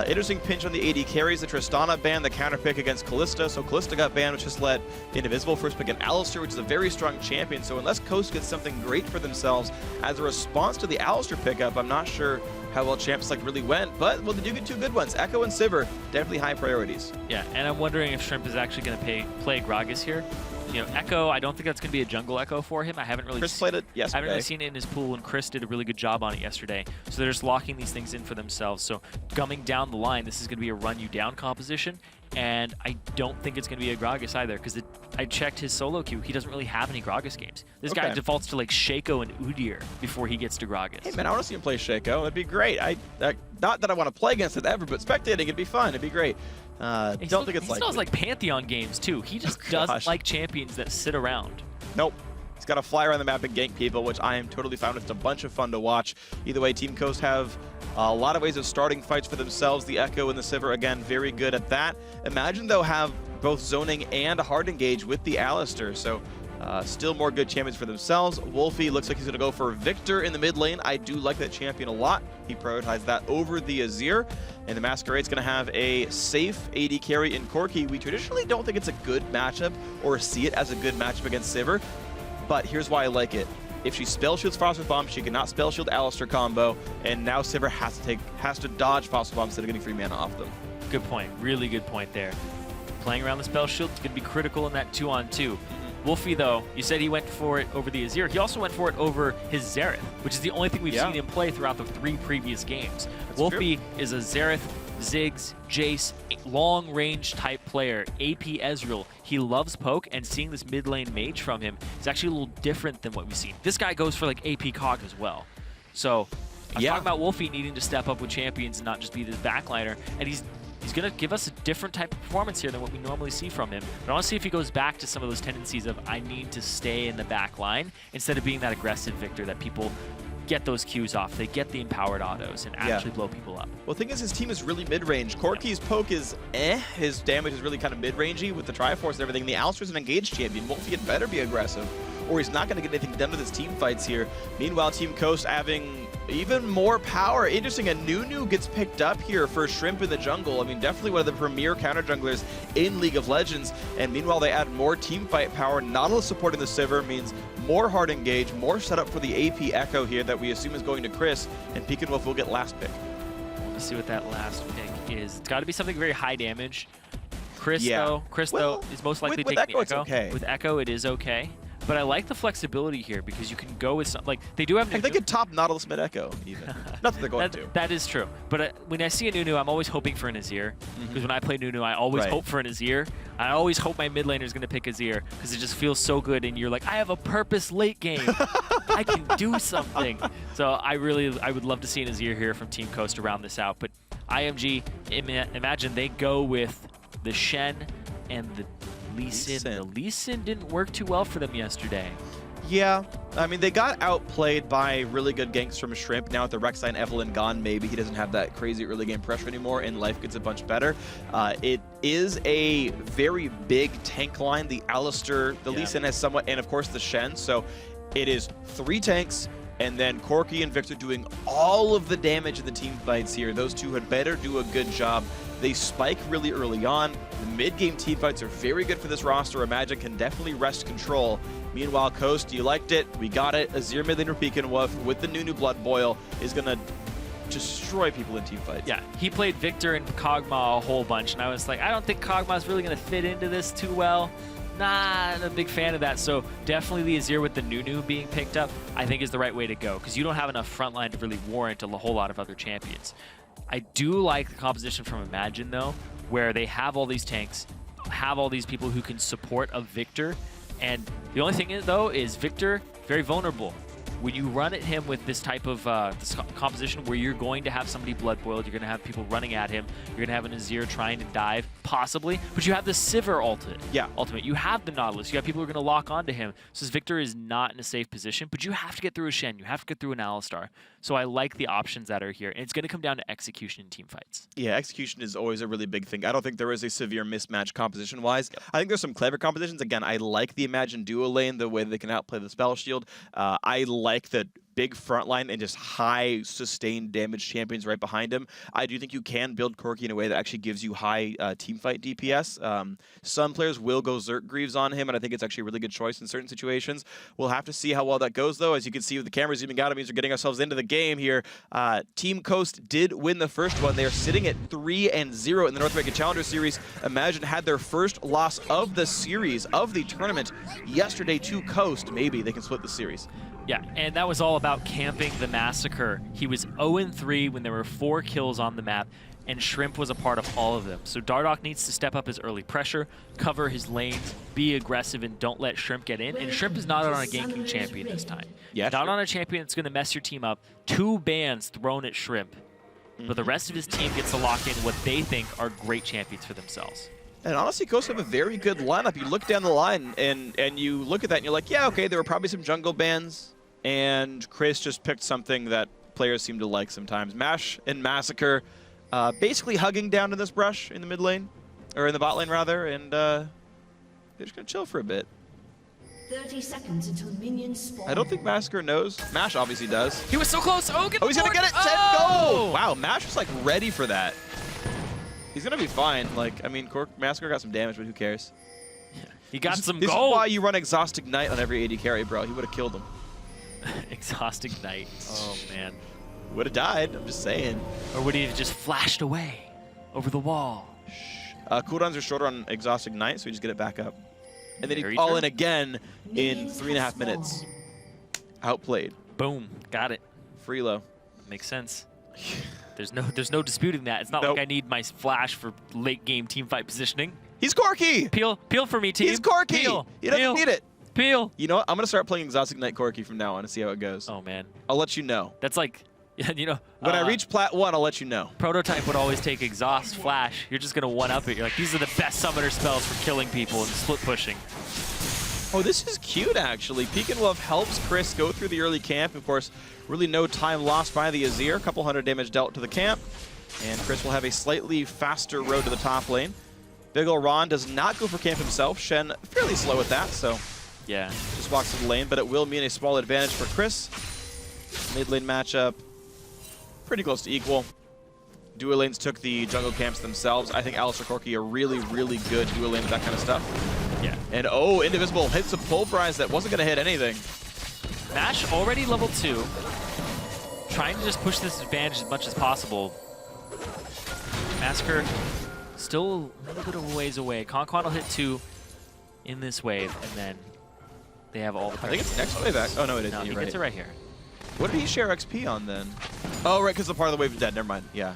Interesting pinch on the AD carries. The Tristana ban, the counter pick against Kalista. So Kalista got banned, which just let Indivisible first pick an Alistar, which is a very strong champion. So unless Coast gets something great for themselves as a response to the Alistar pickup, I'm not sure how well Champ Select really went. But, well, they do get 2 good ones. Echo and Sivir, definitely high priorities. Yeah, and I'm wondering if Shrimp is actually going to play Gragas here. You know, Echo, I don't think that's going to be a jungle Echo for him. I haven't really played it yesterday. I haven't really seen it in his pool, and Chris did a really good job on it yesterday. So they're just locking these things in for themselves. So coming down the line, this is going to be a run you down composition. And I don't think it's going to be a Gragas either, because I checked his solo queue. He doesn't really have any Gragas games. This guy defaults to like Shaco and Udyr before he gets to Gragas. Hey man, I want to see him play Shaco. That'd be great. Not that I want to play against it ever, but spectating it'd be fun. It'd be great. Don't think it's he smells like Pantheon games too. He just doesn't like champions that sit around. Nope. He's got to fly around the map and gank people, which I am totally fine with. It's a bunch of fun to watch. Either way, Team Coast have a lot of ways of starting fights for themselves. The Echo and the Sivir, again, very good at that. Imagine, though, have both zoning and a hard engage with the Alistar. So still more good champions for themselves. Wolfie looks like he's going to go for Victor in the mid lane. I do like that champion a lot. He prioritized that over the Azir. And the Masquerade's going to have a safe AD carry in Corki. We traditionally don't think it's a good matchup or see it as a good matchup against Sivir. But here's why I like it. If she spell shields Phosphor Bomb, she cannot spell shield Alistar combo, and now Sivir has to dodge Phosphor Bomb instead of getting free mana off them. Good point. Really good point there. Playing around the spell shield is going to be critical in that 2-on-2. Wolfie, though, you said he went for it over the Azir. He also went for it over his Xerath, which is the only thing we've seen him play throughout the 3 previous games. That's Wolfie true. is a Xerath, Ziggs, Jace, long-range type player, AP Ezreal. He loves poke, and seeing this mid-lane mage from him is actually a little different than what we've seen. This guy goes for like AP Cog as well. So I'm talking about Wolfie needing to step up with champions and not just be this backliner, and he's going to give us a different type of performance here than what we normally see from him. But I want to see if he goes back to some of those tendencies of I need to stay in the back line instead of being that aggressive Victor that people get those Qs off. They get the empowered autos and actually blow people up. Well, the thing is, his team is really mid-range. Corki's poke is His damage is really kind of mid-rangey with the Triforce and everything. The Alistar's an engaged champion. Wolfie had better be aggressive, or he's not going to get anything done with his team fights here. Meanwhile, Team Coast having even more power. Interesting, a Nunu gets picked up here for Shrimp in the jungle. I mean, definitely one of the premier counter junglers in League of Legends. And meanwhile, they add more team fight power. Nautilus supporting the Sivir means more hard engage, more setup for the AP Echo here that we assume is going to Chris, and Pekin Wolf will get last pick. Let's see what that last pick is. It's got to be something very high damage. Chris, though, is most likely taking the Echo. With Echo, it is okay. But I like the flexibility here because you can go with some, like, they do have Nunu. They could top Nautilus mid Echo, even. Not that they're going to. That is true. But when I see a Nunu, I'm always hoping for an Azir. Because when I play Nunu, I always hope for an Azir. I always hope my mid laner is going to pick Azir because it just feels so good. And you're like, I have a purpose late game. I can do something. So I would love to see an Azir here from Team Coast to round this out. But IMG, imagine they go with the Shen and the Lee Sin. The Lee Sin didn't work too well for them yesterday. Yeah, I mean, they got outplayed by really good ganks from Shrimp. Now with the Rek'Sai and Evelynn gone, maybe he doesn't have that crazy early game pressure anymore, and life gets a bunch better. It is a very big tank line. The Alistar, the Lee Sin has somewhat, and of course the Shen. So it is 3 tanks, and then Corki and Victor doing all of the damage in the team fights here. Those two had better do a good job. They spike really early on. The mid-game team fights are very good for this roster. Imagine can definitely wrest control. Meanwhile, Coast, you liked it. We got it. Azir mid laner Peek and Wolf with the new Blood Boil is going to destroy people in team fights. Yeah, he played Victor and Kog'Maw a whole bunch, and I was like, I don't think Kog'Maw's really going to fit into this too well. Nah, I'm a big fan of that. So definitely the Azir with the Nunu being picked up, I think is the right way to go, because you don't have enough front line to really warrant a whole lot of other champions. I do like the composition from Imagine, though, where they have all these tanks, have all these people who can support a Victor, and the only thing is, though, is Victor very vulnerable. When you run at him with this type of this composition where you're going to have somebody blood boiled, you're going to have people running at him, you're going to have an Azir trying to dive, possibly, but you have the Sivir ultimate. You have the Nautilus. You have people who are going to lock onto him. So Victor is not in a safe position, but you have to get through a Shen. You have to get through an Alistar. So I like the options that are here, and it's going to come down to execution in team fights. Yeah, execution is always a really big thing. I don't think there is a severe mismatch composition-wise. Yep. I think there's some clever compositions. Again, I like the Imagine duo lane, the way they can outplay the Spell Shield. I like the big front line and just high sustained damage champions right behind him. I do think you can build Corki in a way that actually gives you high team fight DPS. Some players will go Zerk Greaves on him, and I think it's actually a really good choice in certain situations. We'll have to see how well that goes, though. As you can see with the camera zooming out, it means we're getting ourselves into the game here. Team Coast did win the first one. They are sitting at 3-0 in the North American Challenger Series. Imagine had their first loss of the series, of the tournament, yesterday to Coast. Maybe they can split the series. Yeah, and that was all about camping the Massacre. He was 0-3 when there were 4 kills on the map, and Shrimp was a part of all of them. So Dardoch needs to step up his early pressure, cover his lanes, be aggressive, and don't let Shrimp get in. And Shrimp is not on a ganking champion this time. Yeah, not on a champion that's going to mess your team up. 2 bans thrown at Shrimp. But the rest of his team gets to lock in what they think are great champions for themselves. And honestly, Coast have a very good lineup. You look down the line, and you look at that, and you're like, yeah, okay, there were probably some jungle bans, and Chris just picked something that players seem to like sometimes. Mash and Massacre basically hugging down to this brush in the mid lane, or in the bot lane, rather, and they're just going to chill for a bit. 30 seconds until minions spawn. I don't think Massacre knows. Mash obviously does. He was so close. Oh, he's going to get it. 10 gold. Wow, Mash was like ready for that. He's going to be fine. Like, I mean, Massacre got some damage, but who cares? He got some gold. This is why you run Exhaust Ignite on every AD carry, bro. He would have killed him. Exhaust Ignite. Oh, man. Would have died, I'm just saying. Or would he have just flashed away over the wall? Cooldowns are shorter on Exhaust Ignite, so we just get it back up. And then he'd all in again in 3.5 minutes. Outplayed. Boom. Got it. Free low. Makes sense. There's no disputing that. It's not like I need my flash for late game team fight positioning. He's Corki! Peel for me, team. He's Corki! Peel. He doesn't need it. Peel. You know what? I'm going to start playing Exhaust Ignite Corki from now on and see how it goes. Oh, man. I'll let you know. That's like, you know. When I reach Plat 1, I'll let you know. Prototype would always take Exhaust, Flash. You're just going to one-up it. You're like, these are the best summoner spells for killing people and split pushing. Oh, this is cute, actually. Peek and Wolf helps Chris go through the early camp. Of course, really no time lost by the Azir. A couple hundred damage dealt to the camp. And Chris will have a slightly faster road to the top lane. Big ol' Ron does not go for camp himself. Shen fairly slow at that, so yeah, just walks to the lane. But it will mean a small advantage for Chris. Mid lane matchup, pretty close to equal. Duo lanes took the jungle camps themselves. I think Alistar Corki are really, really good duo lane with that kind of stuff. Yeah. And oh, Indivisible hits a pulverize that wasn't going to hit anything. Nash already level 2. Trying to just push this advantage as much as possible. Massacre still a little bit of a ways away. Conquan will hit 2 in this wave, and then they have all the pressure. I think it's next wave back. Oh, no, it isn't. No, he gets it right here. What did he share XP on then? Oh, right, because the part of the wave is dead. Never mind. Yeah.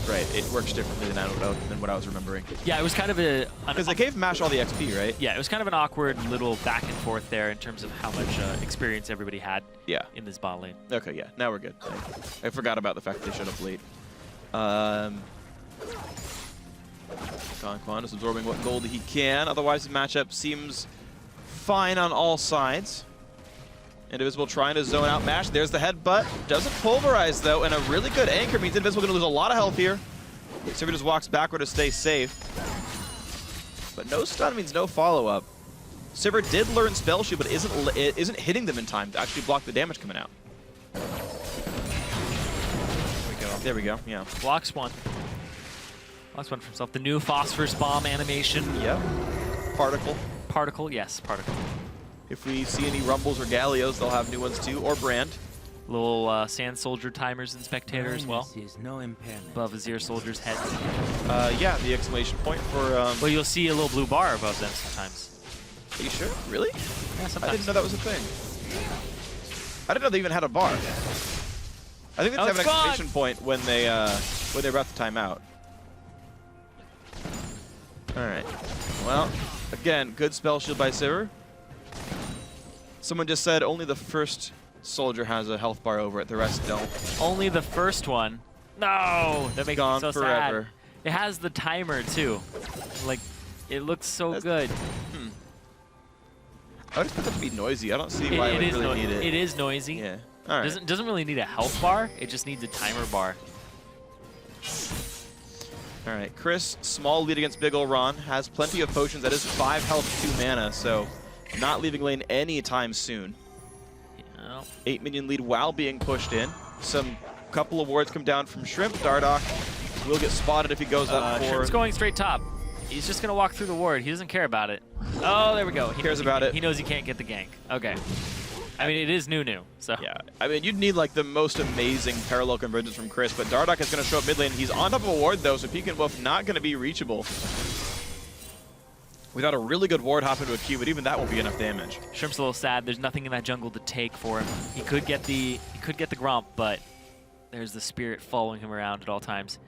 Right, it works differently than what I was remembering. Yeah, it was kind of a... Because they gave Mash all the XP, right? Yeah, it was kind of an awkward little back and forth there in terms of how much experience everybody had in this bot lane. Okay, yeah, now we're good. I forgot about the fact that they showed up late. Conquan is absorbing what gold he can. Otherwise, the matchup seems fine on all sides. Indivisible trying to zone out Mash. There's the headbutt. Doesn't pulverize, though, and a really good anchor means Indivisible going to lose a lot of health here. Sivir just walks backward to stay safe. But no stun means no follow-up. Sivir did learn Spell Shield, but isn't hitting them in time to actually block the damage coming out. There we go, yeah. Blocks one. Blocks one for himself. The new Phosphorus Bomb animation. Yep. Particle. Particle, yes, Particle. If we see any Rumbles or Gallios, they'll have new ones too, or Brand. Little Sand Soldier timers and Spectator as well. No impairment. Above Azir Soldier's head. Yeah, the exclamation point for... Well, you'll see a little blue bar above them sometimes. Are you sure? Really? Yeah, sometimes. I didn't know that was a thing. I didn't know they even had a bar. I think they have an exclamation point when they're about to time out. All right. Well, again, good spell shield by Sivir. Someone just said only the first soldier has a health bar over it. The rest don't. Only the first one. No, that makes me so forever. sad. It has the timer too. Like, it looks so good. I would expect it to be noisy. I don't see why we really need it. It is noisy. Yeah. All right. Doesn't really need a health bar. It just needs a timer bar. All right. Chris, small lead against Big Ol' Ron, has plenty of potions. That is 5 health, 2 mana, so not leaving lane anytime soon. Yeah. 8 minion lead while being pushed in. Some couple of wards come down from Shrimp. Dardoch will get spotted if he goes up for... Shrimp's going straight top. He's just going to walk through the ward. He doesn't care about it. Oh, there we go. He cares about it. He knows he can't get the gank. Okay. I mean, it is Nunu, so... Yeah, I mean, you'd need, like, the most amazing parallel convergence from Chris, but Dardoch is going to show up mid lane. He's on top of a ward, though, so Peek and Wolf not going to be reachable. Without a really good ward hop into a Q, but even that won't be enough damage. Shrimp's a little sad. There's nothing in that jungle to take for him. He could get the Gromp, but there's the Spirit following him around at all times.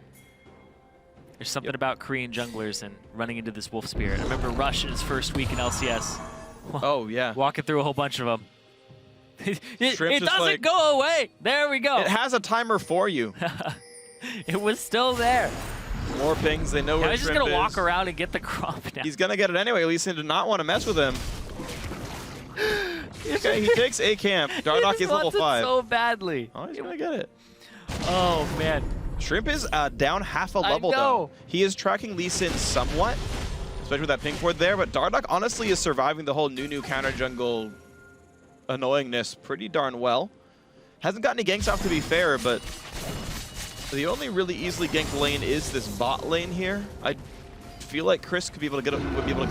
There's something about Korean junglers and running into this Wolf Spirit. I remember Rush in his first week in LCS. Oh, yeah. Walking through a whole bunch of them. it doesn't like, go away. There we go. It has a timer for you. It was still there. More pings. They know where He's just Shrimp going to walk is. around and get the Gromp now. He's going to get it anyway. Lee Sin did not want to mess with him. Okay, he takes a camp. Dardoch is level 5. So badly. Oh, he's going to get it. Oh, man. Shrimp is down half a level, though. He is tracking Lee Sin somewhat, especially with that ping ward there, but Dardoch honestly is surviving the whole Nunu counter jungle annoyingness pretty darn well. Hasn't gotten any ganks off, to be fair, but the only really easily ganked lane is this bot lane here. I feel like Chris would be able to get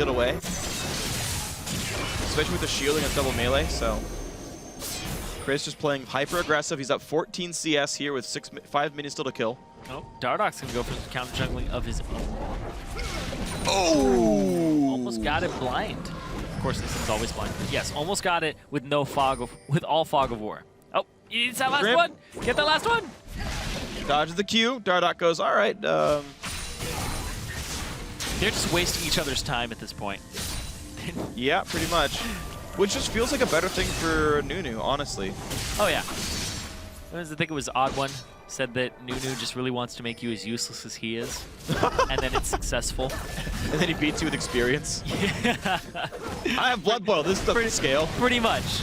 away, especially with the shield against double melee. So Chris just playing hyper aggressive. He's up 14 CS here with 5 minutes still to kill. Oh, Dardoch's gonna go for some counter jungling of his own. Oh! Almost got it blind. Of course, this is always blind. But yes, almost got it with no with all fog of war. Oh, he needs that last Shrimp. one. Get that last one. Dodges the Q. Dardoch goes, all right. They're just wasting each other's time at this point. Yeah, pretty much. Which just feels like a better thing for Nunu, honestly. Oh, yeah. I think it was Odd One said that Nunu just really wants to make you as useless as he is. And then it's successful. And then he beats you with experience. Yeah. I have Blood Boil. This is the scale. Pretty much.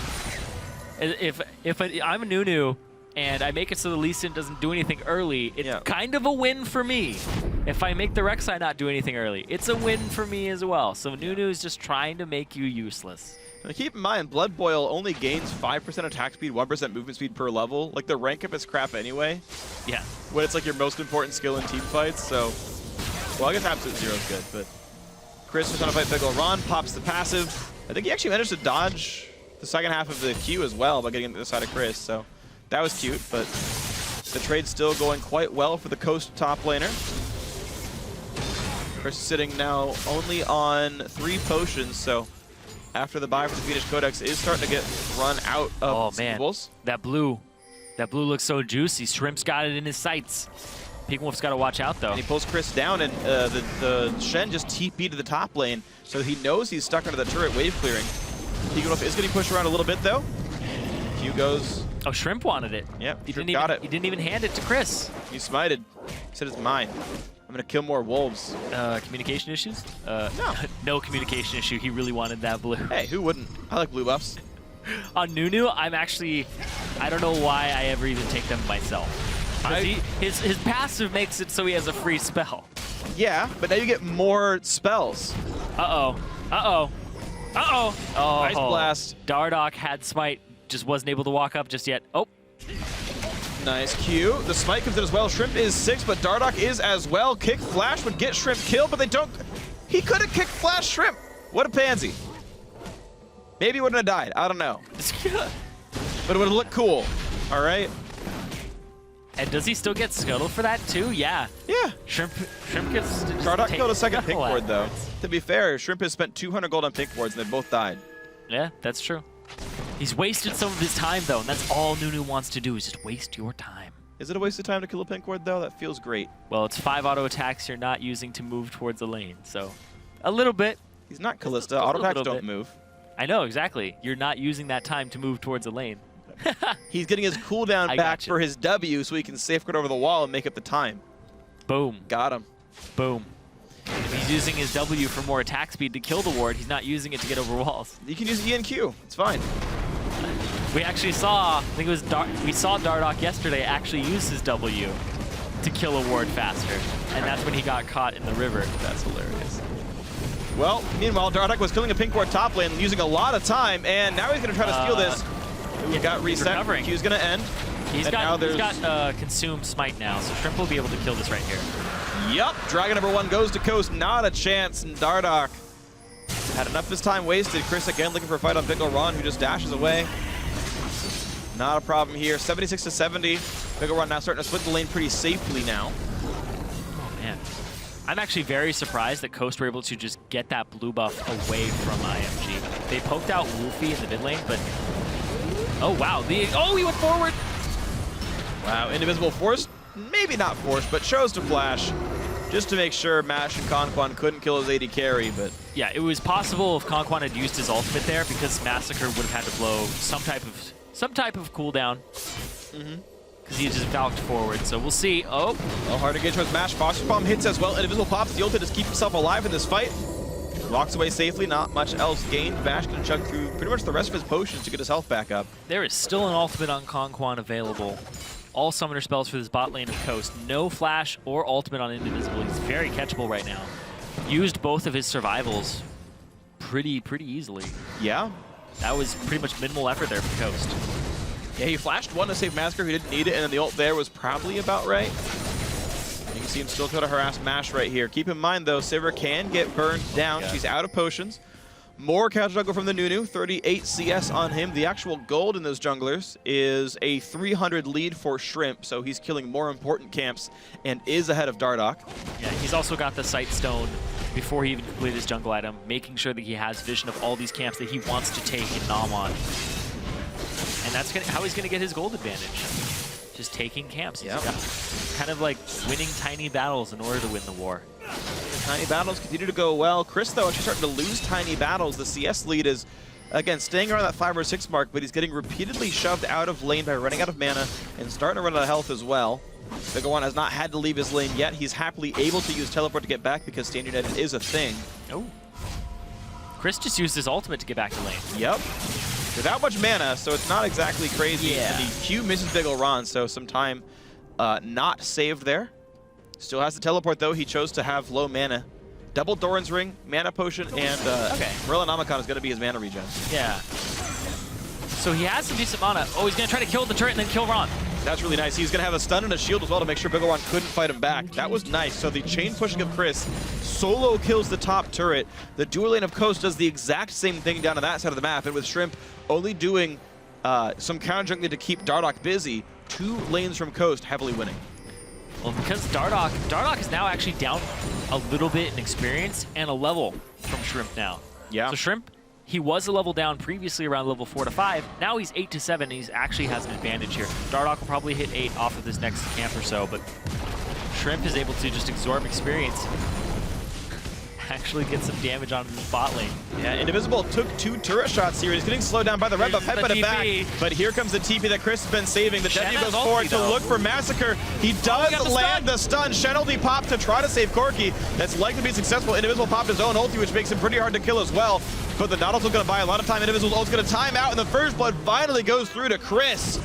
If I'm a Nunu and I make it so the Lee Sin doesn't do anything early, it's kind of a win for me. If I make the Rek'Sai not do anything early, it's a win for me as well. So Nunu is just trying to make you useless. Now keep in mind, Blood Boil only gains 5% attack speed, 1% movement speed per level. Like, the rank up is crap anyway. Yeah. When it's like your most important skill in team fights, so... Well, I guess Absolute Zero is good, but... Chris is trying to fight Big Ol' Ron, pops the passive. I think he actually managed to dodge the second half of the Q as well by getting into the side of Chris, so... That was cute, but... The trade's still going quite well for the Coast top laner. Chris is sitting now only on 3 potions, so... After the buy for the Phoenix Codex is starting to get run out of Squibbles. That blue looks so juicy. Shrimp's got it in his sights. Pink Wolf's got to watch out, though. And he pulls Chris down, and the Shen just TP'd to the top lane, so he knows he's stuck under the turret wave clearing. Pink Wolf is getting pushed around a little bit, though. Q goes... Oh, Shrimp wanted it. Yep, he got it. He didn't even hand it to Chris. He smited. He said it's mine. I'm going to kill more wolves. Communication issues? No. No communication issue. He really wanted that blue. Hey, who wouldn't? I like blue buffs. on Nunu, I don't know why I ever even take them myself. His passive makes it so he has a free spell. Yeah, but now you get more spells. Uh-oh. Uh-oh. Uh-oh. Oh, Ice Blast. Dardoch had Smite, just wasn't able to walk up just yet. Oh. Nice Q. The Smite comes in as well. Shrimp is 6, but Dardoch is as well. Kick Flash would get Shrimp killed, but they don't. He could have kicked Flash Shrimp. What a pansy. Maybe he wouldn't have died. I don't know. But it would have looked cool. All right. And does he still get Scuttle for that too? Yeah. Yeah. Shrimp gets to Dardoch killed a second pink Scuttle ward though. afterwards. To be fair, Shrimp has spent 200 gold on pink wards and they both died. Yeah, that's true. He's wasted some of his time though, and that's all Nunu wants to do is just waste your time. Is it a waste of time to kill a pink ward though? That feels great. Well, it's 5 auto attacks you're not using to move towards the lane, so a little bit. He's not Callista. Auto attacks don't move. I know, exactly. You're not using that time to move towards the lane. He's getting his cooldown back for his W so he can safeguard over the wall and make up the time. Boom. Got him. Boom. If he's using his W for more attack speed to kill the ward, he's not using it to get over walls. You can use E and Q. It's fine. We actually saw, I think it was we saw Dardoch yesterday actually use his W to kill a ward faster, and that's when he got caught in the river. That's hilarious. Well, meanwhile, Dardoch was killing a pink ward top lane, using a lot of time, and now he's going to try to steal this. We got reset. Q's going to end. He's got consume smite now, so Shrimp will be able to kill this right here. Yup, Dragon number 1 goes to Coast. Not a chance, and Dardoch had enough of his time wasted. Chris again looking for a fight on FLICKR, who just dashes away. Not a problem here. 76 to 70. FLICKR now starting to split the lane pretty safely now. Oh, man. I'm actually very surprised that Coast were able to just get that blue buff away from IMG. They poked out Wolfie in the mid lane, but... Oh, wow. He went forward! Wow, Indivisible forced, maybe not forced, but chose to flash just to make sure Mash and Conquan couldn't kill his AD carry, but... Yeah, it was possible if Conquan had used his ultimate there because Massacre would have had to blow some type of cooldown. Because he just valked forward, so we'll see. Oh, hard to get towards Mash. Foster Bomb hits as well. Indivisible pops the ult to just keep himself alive in this fight. Walks away safely, not much else gained. Mash can chug through pretty much the rest of his potions to get his health back up. There is still an ultimate on Conquan available. All summoner spells for this bot lane of Coast. No flash or ultimate on Indivisible. He's very catchable right now. Used both of his survivals pretty easily. Yeah. That was pretty much minimal effort there for Coast. Yeah, he flashed one to save Massacre, who didn't need it, and then the ult there was probably about right. You can see him still try to harass Mash right here. Keep in mind, though, Sivir can get burned down. She's out of potions. More counter jungle from the Nunu, 38 CS on him. The actual gold in those junglers is a 300 lead for Shrimp, so he's killing more important camps and is ahead of Dardoch. Yeah, he's also got the Sight Stone before he even completed his jungle item, making sure that he has vision of all these camps that he wants to take and nom on. And that's how he's going to get his gold advantage. Just taking camps. He's kind of like winning tiny battles in order to win the war. Tiny battles continue to go well. Chris, though, actually starting to lose tiny battles. The CS lead is, again, staying around that 5 or 6 mark, but he's getting repeatedly shoved out of lane by running out of mana and starting to run out of health as well. FLICKR has not had to leave his lane yet. He's happily able to use teleport to get back because standard edit is a thing. Oh. Chris just used his ultimate to get back to lane. Yep. Without much mana, so it's not exactly crazy. Yeah. And the Q misses FLICKR, so some time not saved there. Still has the teleport, though. He chose to have low mana. Double Doran's Ring, Mana Potion, and Morello Namicon is going to be his mana regen. Yeah. So he has some decent mana. Oh, he's going to try to kill the turret and then kill Ron. That's really nice. He's going to have a stun and a shield as well to make sure FLICKR couldn't fight him back. That was nice. So the chain pushing of Chris solo kills the top turret. The dual lane of Coast does the exact same thing down to that side of the map, and with Shrimp only doing some counter jungling to keep Dardoch busy, 2 lanes from Coast heavily winning. Well, because Dardoch is now actually down a little bit in experience and a level from Shrimp now. Yeah. So Shrimp, he was a level down previously around level 4 to 5. Now he's 8 to 7, and he actually has an advantage here. Dardoch will probably hit 8 off of this next camp or so, but Shrimp is able to just absorb experience. actually get some damage onto the bot lane. Yeah, Indivisible took 2 turret shots here. He's getting slowed down by the red buff, headbutted back. But here comes the TP that Chris has been saving. The W goes forward to look for Massacre. He does land the stun. Shen ulti pop to try to save Corki. That's likely to be successful. Indivisible popped his own ulti, which makes him pretty hard to kill as well. But the not also going to buy a lot of time. Indivisible's ult's going to time out, and the first blood finally goes through to Chris.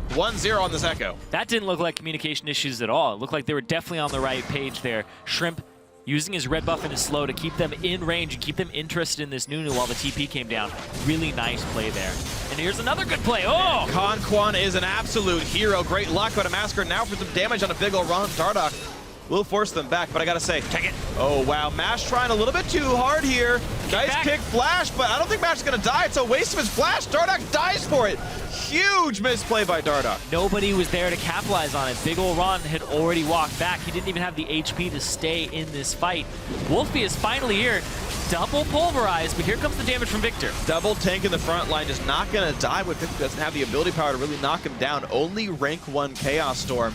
1-0 on this Echo. That didn't look like communication issues at all. It looked like they were definitely on the right page there. Shrimp using his red buff and his slow to keep them in range and keep them interested in this Nunu while the TP came down. Really nice play there. And here's another good play. Oh! Quan is an absolute hero. Great luck, but a Massacre now for some damage on a big ol' run. Dardoch will force them back, but I gotta say, check it. Oh wow, Mash trying a little bit too hard here. Nice kick flash, but I don't think Mash is gonna die. It's a waste of his flash. Dardoch dies for it. Huge misplay by Dardoch. Nobody was there to capitalize on it. Big ol' Ron had already walked back. He didn't even have the HP to stay in this fight. Wolfie is finally here. Double pulverized, but here comes the damage from Victor. Double tank in the front line, just not gonna die, but Victor doesn't have the ability power to really knock him down. Only rank 1 Chaos Storm.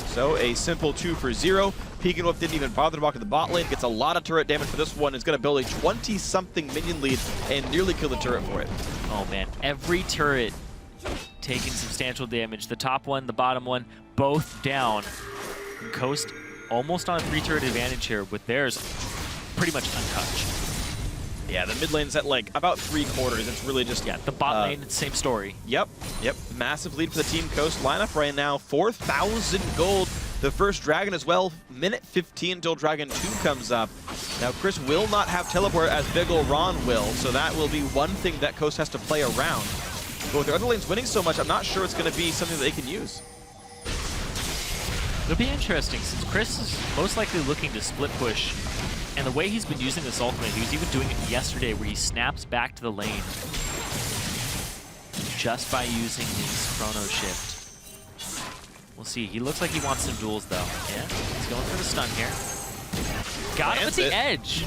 So a simple 2 for 0. Peek and Wolf didn't even bother to walk in the bot lane. Gets a lot of turret damage for this one. Is going to build a 20-something minion lead and nearly kill the turret for it. Oh man, every turret taking substantial damage. The top one, the bottom one, both down. And Coast almost on a 3-turret advantage here with theirs pretty much untouched. Yeah, the mid lane's at like about 3/4. It's really just... Yeah, the bot lane, same story. Yep. Massive lead for the Team Coast lineup right now. 4,000 gold. The first Dragon as well. Minute 15 until Dragon 2 comes up. Now, Chris will not have teleport as Big ol' Ron will, so that will be one thing that Coast has to play around. But with their other lanes winning so much, I'm not sure it's going to be something that they can use. It'll be interesting since Chris is most likely looking to split push. And the way he's been using this ultimate, he was even doing it yesterday where he snaps back to the lane just by using his chrono shift. We'll see. He looks like he wants some duels though. Yeah, he's going for the stun here. Got him at the edge.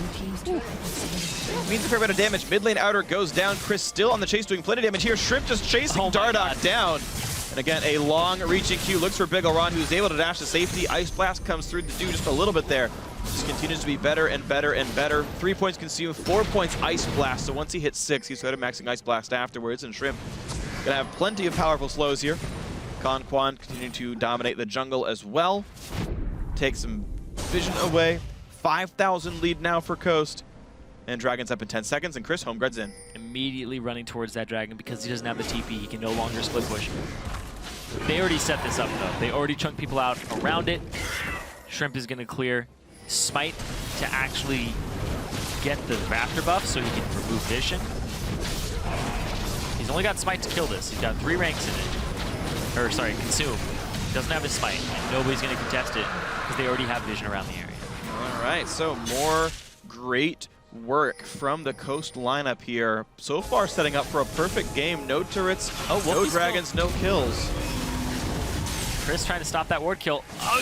Means a fair bit of damage. Mid lane outer goes down. Chris still on the chase doing plenty of damage here. Shrimp just chasing Dardoch down. And again, a long reaching Q looks for Big ol' Ron, who's able to dash to safety. Ice Blast comes through to do just a little bit there. Just continues to be better and better and better. 3 points consumed, 4 points Ice Blast. So once he hits 6, he's going to maxing Ice Blast afterwards. And Shrimp gonna have plenty of powerful slows here. Quan continuing to dominate the jungle as well. Take some vision away. 5,000 lead now for Coast. And Dragon's up in 10 seconds, and Chris Holmgren's in. Immediately running towards that Dragon because he doesn't have the TP. He can no longer split push. They already set this up though. They already chunked people out around it. Shrimp is gonna clear Smite to actually get the Raptor buff so he can remove vision. He's only got Smite to kill this. He's got 3 ranks in it. Or sorry, Consume. He doesn't have his Smite, and nobody's gonna contest it because they already have vision around the area. All right, so more great work from the Coast lineup here. So far setting up for a perfect game. No turrets, no dragons, no kills. Chris trying to stop that ward kill. Oh,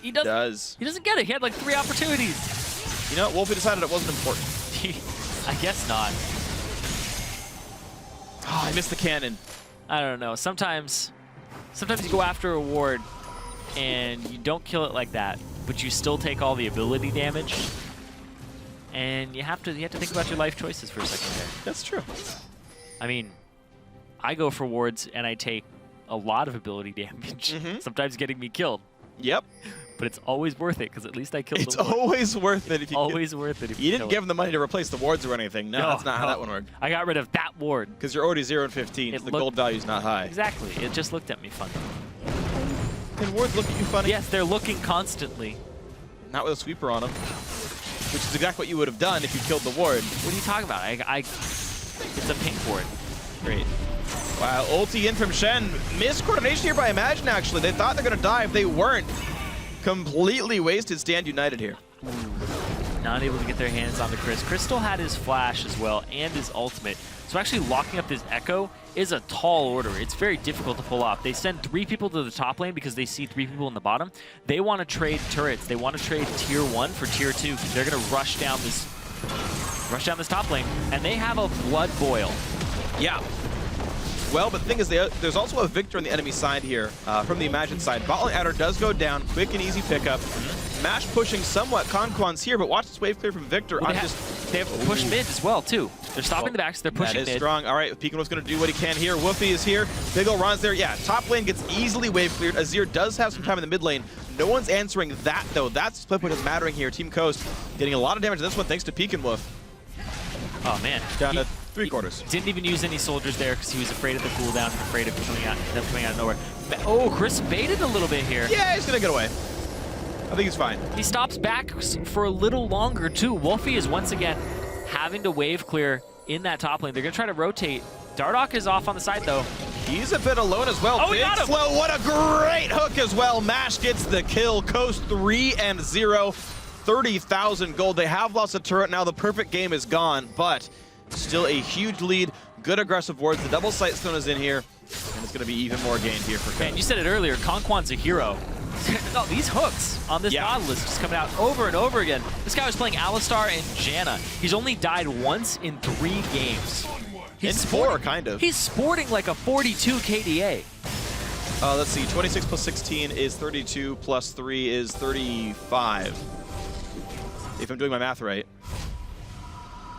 he doesn't. He doesn't get it. He had like 3 opportunities. You know, Wolfie decided it wasn't important. I guess not. Oh, I missed the cannon. I don't know. Sometimes you go after a ward and you don't kill it like that, but you still take all the ability damage. And you have to think about your life choices for a second there. That's true. I mean, I go for wards and I take a lot of ability damage, sometimes getting me killed. Yep. But it's always worth it because at least I killed the ward. It's always worth it if you worth it if you didn't give them the money to replace the wards or anything. No, that's not how that one worked. I got rid of that ward. Because you're already 0 and 15, so the gold value's not high. Exactly. It just looked at me funny. Can wards look at you funny? Yes, they're looking constantly. Not with a sweeper on them. Which is exactly what you would have done if you killed the ward. What are you talking about? It's a pink ward. Great. Wow, ulti in from Shen. Missed coordination here by Imagine, actually. They thought they're going to die if they weren't. Completely wasted Stand United here. Not able to get their hands on the Chris. Chris still had his flash as well and his ultimate. So actually locking up this Echo is a tall order. It's very difficult to pull off. They send 3 people to the top lane because they see 3 people in the bottom. They want to trade turrets. They want to trade tier 1 for tier 2 because they're going to rush down this top lane, and they have a blood boil. Yeah. Well, but the thing is, there's also a Victor on the enemy side here from the Imagine side. Bot lane outer does go down. Quick and easy pickup. MASH pushing somewhat. Conquan's here, but watch this wave clear from Victor. Well, they have push mid as well, too. They're stopping the backs, they're pushing mid. That is strong. All right, Pekinwolf's going to do what he can here. Woofy is here. Big ol' Ron's there. Yeah, top lane gets easily wave cleared. Azir does have some time in the mid lane. No one's answering that, though. That's split point is mattering here. Team Coast getting a lot of damage in this one thanks to Pekinwolf. Oh, man. Down to 3/4. Didn't even use any soldiers there because he was afraid of the cooldown and afraid of them coming out of nowhere. Oh, Chris baited a little bit here. Yeah, he's going to get away. I think he's fine. He stops back for a little longer, too. Wolfie is once again having to wave clear in that top lane. They're going to try to rotate. Dardoch is off on the side, though. He's a bit alone as well. Oh, Big Slow, what a great hook as well. MASH gets the kill. Coast 3-0. 30,000 gold. They have lost a turret now. The perfect game is gone, but still a huge lead. Good aggressive wards. The double sight stone is in here, and it's going to be even more gained here for Coast. Man, you said it earlier, Conquan's a hero. No, these hooks on this Nautilus just coming out over and over again. This guy was playing Alistar and Janna. He's only died once in 3 games. In 4, kind of. He's sporting like a 42 KDA. Let's see. 26 plus 16 is 32, plus 3 is 35. If I'm doing my math right.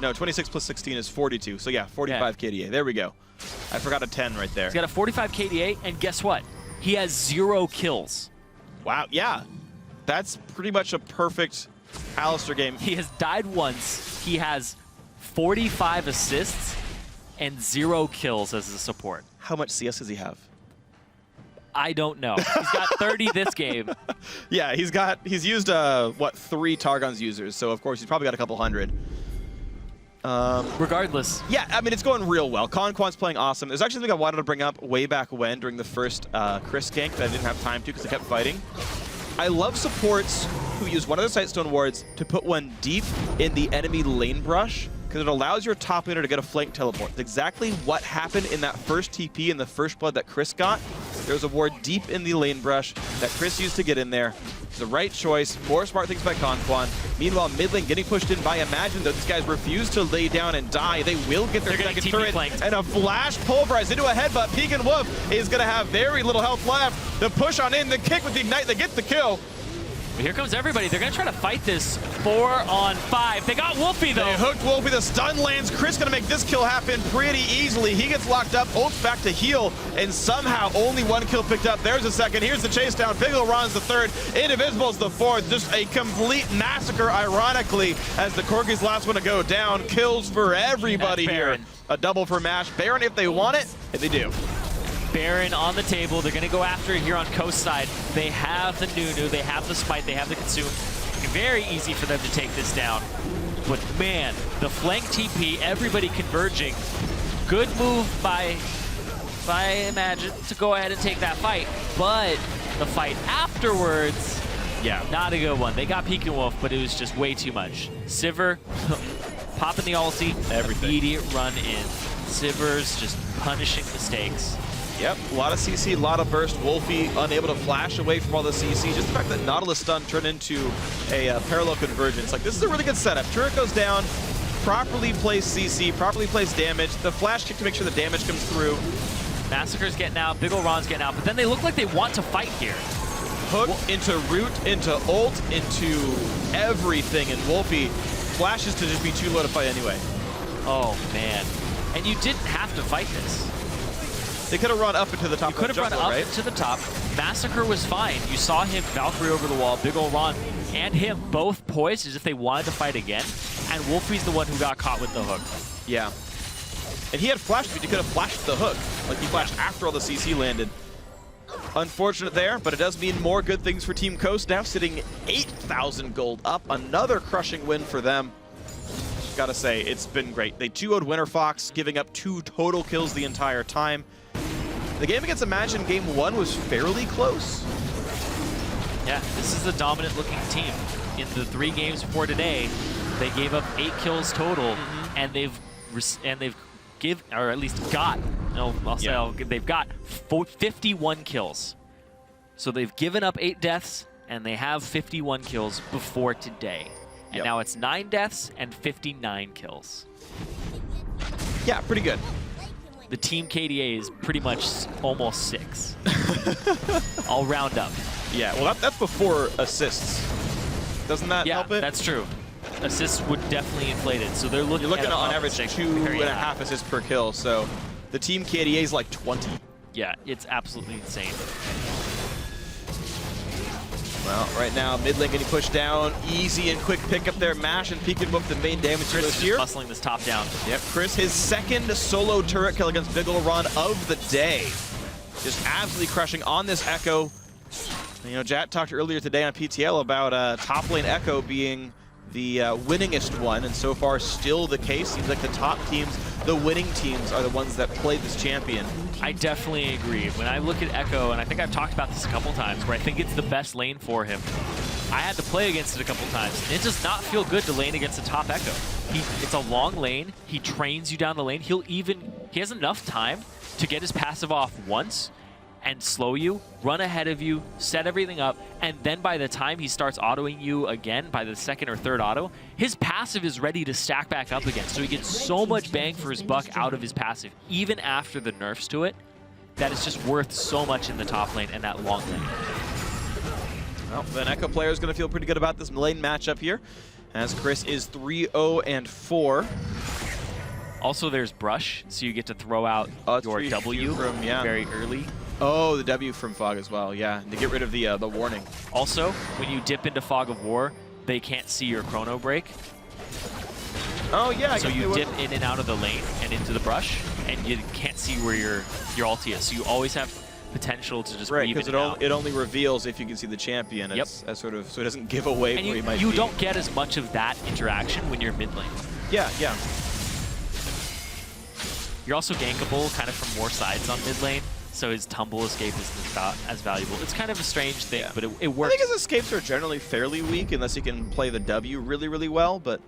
No, 26 plus 16 is 42. So yeah, 45 KDA. There we go. I forgot a 10 right there. He's got a 45 KDA, and guess what? He has 0 kills. Wow, yeah. That's pretty much a perfect Alistar game. He has died once. He has 45 assists and 0 kills as a support. How much CS does he have? I don't know. He's got 30 this game. Yeah, he's used, what, 3 Targon's users, so of course he's probably got a couple hundred. Regardless. Yeah, I mean, it's going real well. Conquan's playing awesome. There's actually something I wanted to bring up way back when during the first Chris gank that I didn't have time to because I kept fighting. I love supports who use one of their Sightstone wards to put one deep in the enemy lane brush because it allows your top laner to get a flank teleport. It's exactly what happened in that first TP in the first blood that Chris got. There was a ward deep in the lane brush that Chris used to get in there. It's the right choice. More smart things by Conquan. Meanwhile, mid lane getting pushed in by Imagine, though these guys refuse to lay down and die. They will get their second turret. Flanked. And a flash pulverized into a headbutt. Pekinwolf is going to have very little health left. The push on in, the kick with the ignite, they get the kill. But here comes everybody. They're going to try to fight this 4-on-5. They got Wolfie, though. They hooked Wolfie. The stun lands. Chris going to make this kill happen pretty easily. He gets locked up, ults back to heal, and somehow only 1 kill picked up. There's a second. Here's the chase down. Big ol' Ron's the 3rd. Indivisible's the 4th. Just a complete massacre, ironically, as the Corgi's last one to go down. Kills for everybody here. A double for MASH. Baron if they want it, and they do. Baron on the table. They're going to go after it here on Coast side. They have the Nunu, they have the Smite, they have the Consume. Very easy for them to take this down. But man, the flank TP, everybody converging. Good move by Imagine to go ahead and take that fight. But the fight afterwards, yeah, not a good one. They got Pekinwolf, but it was just way too much. Sivir popping the ulti, everything. Immediate run in. Sivir's just punishing mistakes. Yep, a lot of CC, a lot of burst. Wolfie unable to flash away from all the CC. Just the fact that Nautilus stun turned into a parallel convergence. Like, this is a really good setup. Turret goes down, properly placed CC, properly placed damage. The flash kick to make sure the damage comes through. Massacre's getting out, Big ol' Ron's getting out, but then they look like they want to fight here. Hook into root, into ult, into everything, and Wolfie flashes to just be too low to fight anyway. Oh, man. And you didn't have to fight this. They could have run up into the top. You could have run up to the top. Massacre was fine. You saw him Valkyrie over the wall. Big ol' Ron and him both poised as if they wanted to fight again. And Wolfie's the one who got caught with the hook. Yeah. And he had flash speed. He could have flashed the hook. Like, he flashed after all the CC landed. Unfortunate there, but it does mean more good things for Team Coast now, sitting 8,000 gold up. Another crushing win for them. Gotta say, it's been great. They 2-0'd Winter Fox, giving up 2 total kills the entire time. The game against Imagine game 1 was fairly close. Yeah, this is a dominant looking team. In the 3 games before today, they gave up 8 kills total, and they've got, no, I'll say they've got 51 kills. So they've given up 8 deaths, and they have 51 kills before today. And now it's 9 deaths and 59 kills. Yeah, pretty good. The team KDA is pretty much almost 6. I'll round up. Yeah, well, that's before assists. Doesn't that help it? That's true. Assists would definitely inflate it. So they're looking. You're looking at on average compensation 2.5 assists per kill. So the team KDA is like 20. Yeah, it's absolutely insane. Well, right now, mid lane getting pushed down. Easy and quick pick up there. Mash and peek and book the main damage Chris this is year. muscling this top down. Yep, Chris, his second solo turret kill against Big Ol' Ron of the day. Just absolutely crushing on this Echo. You know, Jat talked earlier today on PTL about top lane Echo being the winningest one, and so far still the case. Seems like the top teams, the winning teams, are the ones that play this champion. I definitely agree. When I look at Echo, and I think I've talked about this a couple times, where I think it's the best lane for him. I had to play against it a couple times, and it does not feel good to lane against a top Echo. It's a long lane. He trains you down the lane. He has enough time to get his passive off once and slow you, run ahead of you, set everything up, and then by the time he starts autoing you again, by the second or third auto, his passive is ready to stack back up again. So he gets so much bang for his buck out of his passive, even after the nerfs to it, that is just worth so much in the top lane and that long lane. Well, the Echo player is going to feel pretty good about this lane matchup here, as Chris is 3-0-4. Also, there's Brush, so you get to throw out your W from, very early. Oh, the W from Fog as well, yeah, to get rid of the warning. Also, when you dip into Fog of War, they can't see your chrono break. Oh yeah, so you dip in and out of the lane and into the brush, and you can't see where your ulti is. So you always have potential to just weave in and out. It only reveals if you can see the champion. As sort of, so it doesn't give away and where he might be. You don't get as much of that interaction when you're mid lane. Yeah, yeah. You're also gankable kind of from more sides on mid lane, so his tumble escape isn't as valuable. It's kind of a strange thing, but it works. I think his escapes are generally fairly weak unless he can play the W really, really well, but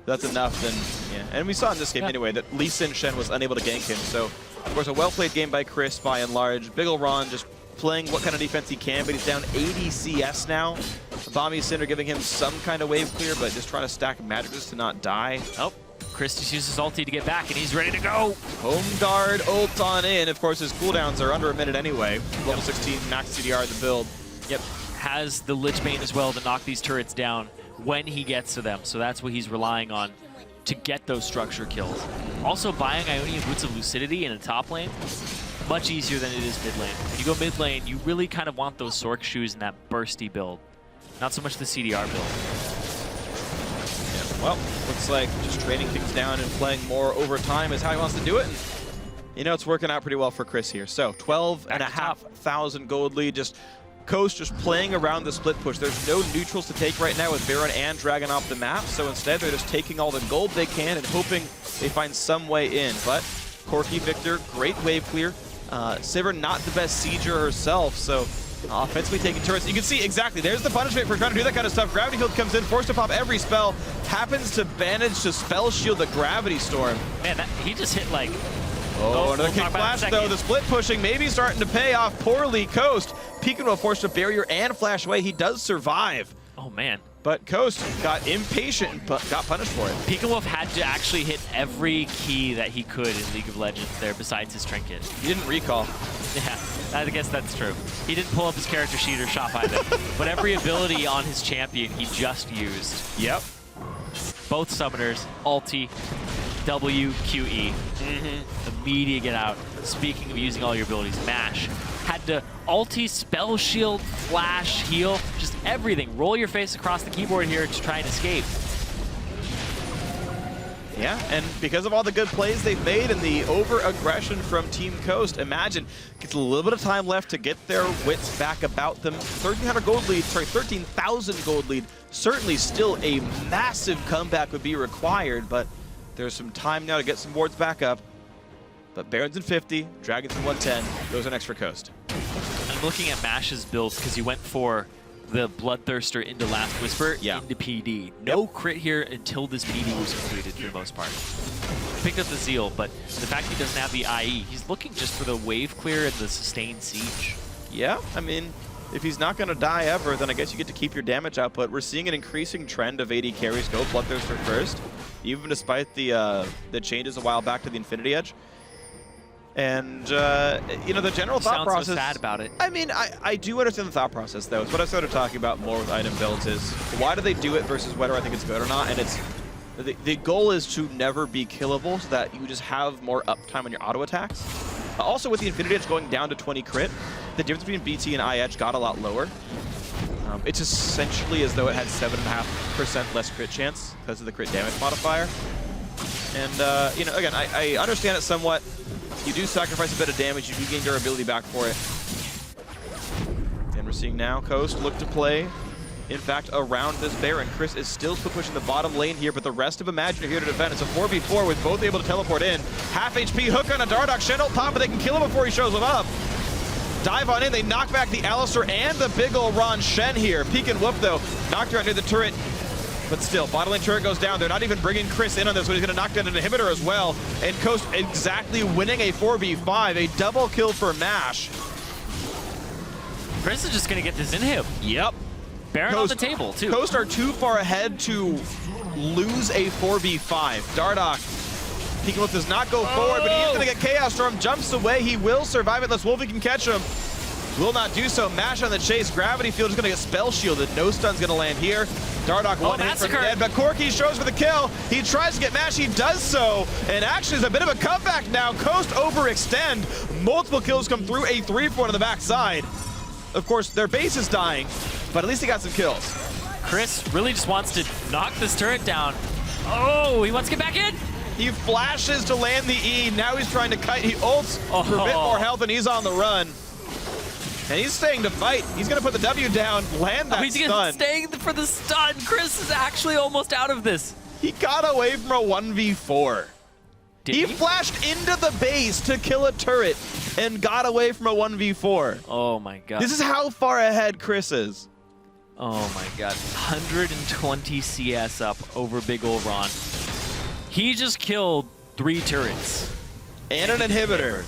that's enough then, yeah. And we saw in this game anyway that Lee Sin Shen was unable to gank him, so of course a well-played game by Chris by and large. Big Ol' Ron just playing what kind of defense he can, but he's down 80 CS now. Bomby Cinder giving him some kind of wave clear, but just trying to stack magicus to not die. Oh. Chris just uses ulti to get back, and he's ready to go. Home guard ult on in. Of course, his cooldowns are under a minute anyway. Level 16 max CDR in the build. Yep, has the Lich Bane as well to knock these turrets down when he gets to them. So that's what he's relying on to get those structure kills. Also, buying Ionian Boots of Lucidity in a top lane, much easier than it is mid lane. When you go mid lane, you really kind of want those Sork shoes in that bursty build. Not so much the CDR build. Well, looks like just trading things down and playing more over time is how he wants to do it. And, you know, it's working out pretty well for Chris here. So 12,500 gold lead. Just Coast just playing around the split push. There's no neutrals to take right now with Baron and Dragon off the map. So instead, they're just taking all the gold they can and hoping they find some way in. But Corki Victor, great wave clear. Sivir not the best sieger herself, so offensively taking turrets. You can see exactly, there's the punishment for trying to do that kind of stuff. Gravity Field comes in, forced to pop every spell, happens to manage to spell shield the Gravity Storm. Man, he just hit like... Oh, another kick flash though. The split pushing maybe starting to pay off poorly. Coast, Peekaboo forced to barrier and flash away. He does survive. Oh man. But Coast got impatient and got punished for it. Peekaboo had to actually hit every key that he could in League of Legends there besides his trinket. He didn't recall. Yeah, I guess that's true. He didn't pull up his character sheet or shop either. But every ability on his champion he just used. Yep. Both summoners, ulti, W, QE. Immediate get out. Speaking of using all your abilities, Mash. Had to ulti, spell shield, flash, heal, just everything. Roll your face across the keyboard here to try and escape. Yeah, and because of all the good plays they've made and the over-aggression from Team Coast, Imagine gets a little bit of time left to get their wits back about them. 1,300 gold lead, sorry, 13,000 gold lead. Certainly still a massive comeback would be required, but there's some time now to get some wards back up. But Baron's in 50, Dragon's in 110. Those are next for Coast. I'm looking at Mash's build because he went for the Bloodthirster into Last Whisper into PD. No crit here until this PD was completed for the most part. Picked up the Zeal, but the fact he doesn't have the IE, he's looking just for the wave clear and the sustained siege. Yeah, I mean, if he's not going to die ever, then I guess you get to keep your damage output. We're seeing an increasing trend of AD carries go Bloodthirster first, even despite the changes a while back to the Infinity Edge. And, you know, the general thought Sounds process... so sad about it. I mean, I do understand the thought process, though. It's what I started talking about more with item builds is why do they do it versus whether I think it's good or not. And it's the goal is to never be killable so that you just have more uptime on your auto attacks. Also, with the Infinity Edge going down to 20 crit, the difference between BT and I Edge got a lot lower. It's essentially as though it had 7.5% less crit chance because of the crit damage modifier. And, you know, again, I understand it somewhat. You do sacrifice a bit of damage, you do gain durability back for it. And we're seeing now Coast look to play, in fact, around this Baron. Chris is still pushing the bottom lane here, but the rest of Imagine are here to defend. It's a 4v4 with both able to teleport in. Half HP hook on a Dardoch. Shen don't pop, but they can kill him before he shows him up. Dive on in, they knock back the Alistar and the big ol' Ron Shen here. Peek and whoop though, knocked her out near the turret. But still, bottom lane turret goes down. They're not even bringing Chris in on this one. He's going to knock down an inhibitor as well. And Coast exactly winning a 4v5, a double kill for MASH. Chris is just going to get this inhib. Yep. Baron on the table, too. Coast are too far ahead to lose a 4v5. Dardoch, Peek and Whoop does not go forward, but he is going to get Chaos Storm. Jumps away. He will survive it unless Wolfie can catch him. Will not do so. MASH on the chase. Gravity Field is going to get spell shielded. No stun's going to land here. Dardoch one hit from dead, but Corki shows for the kill. He tries to get MASH. He does so. And actually, it's a bit of a comeback now. Coast overextend. Multiple kills come through. A 3-4 on the backside. Of course, their base is dying, but at least he got some kills. Chris really just wants to knock this turret down. Oh, he wants to get back in. He flashes to land the E. Now he's trying to kite. He ults for a bit more health, and he's on the run. And he's staying to fight. He's going to put the W down, land that stun. He's staying for the stun. Chris is actually almost out of this. He got away from a 1v4. He flashed into the base to kill a turret and got away from a 1v4. Oh my god. This is how far ahead Chris is. Oh my god. 120 CS up over big ol' Ron. He just killed 3 turrets. And an inhibitor.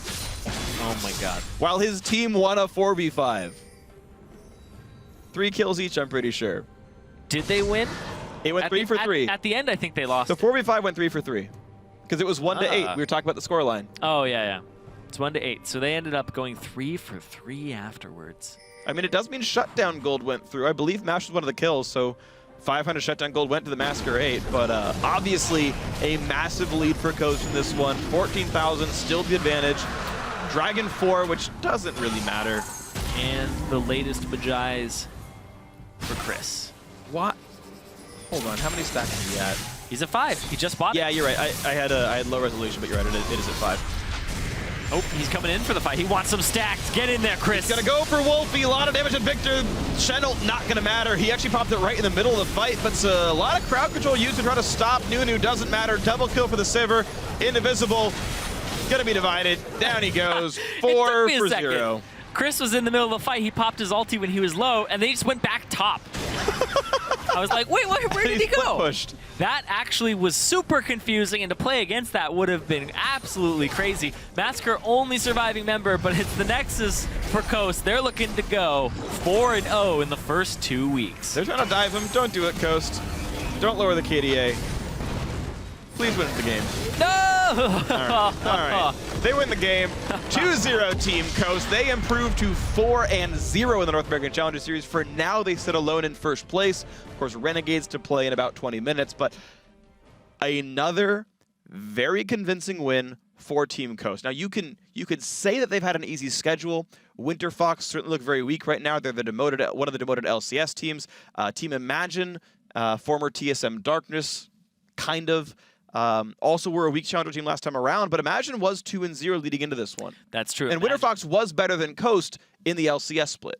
Oh my god. While his team won a 4v5. 3 kills each, I'm pretty sure. Did they win? It went 3 for 3. At the end, I think they lost. The 4v5 went 3 for 3. Because it was 1 to 8. We were talking about the scoreline. Oh, yeah. It's 1 to 8. So they ended up going 3 for 3 afterwards. I mean, it does mean shutdown gold went through. I believe MASH was one of the kills, so 500 shutdown gold went to the Massacre 8. But obviously, a massive lead for Coast in this one. 14,000, still the advantage. Dragon 4, which doesn't really matter. And the latest Bajais for Chris. What? Hold on, how many stacks is he at? He's at 5. He just bought it. Yeah, you're right. I had low resolution, but you're right. It is at 5. Oh, he's coming in for the fight. He wants some stacks. Get in there, Chris. He's gonna go for Wolfie. A lot of damage on Victor. Shenel not gonna matter. He actually popped it right in the middle of the fight, but a lot of crowd control used to try to stop Nunu. Doesn't matter. Double kill for the Sivir. Indivisible. Gonna be divided. Down he goes. 4 for 0. Chris was in the middle of the fight. He popped his ulti when he was low, and they just went back top. I was like, wait, where did he go? Pushed. That actually was super confusing, and to play against that would have been absolutely crazy. Massacre only surviving member, but it's the Nexus for Coast. They're looking to go 4-0 in the first 2 weeks. They're trying to dive him. Don't do it, Coast. Don't lower the KDA. Please win the game. No! All right. They win the game. 2-0 Team Coast. They improve to 4-0 in the North American Challenger Series. For now, they sit alone in first place. Of course, Renegades to play in about 20 minutes, but another very convincing win for Team Coast. Now, you could say that they've had an easy schedule. Winter Fox certainly look very weak right now. They're one of the demoted LCS teams. Team Imagine, former TSM Darkness, kind of. Also, we're a weak challenger team last time around, but Imagine was 2-0 leading into this one. That's true. And Winter Fox was better than Coast in the LCS split.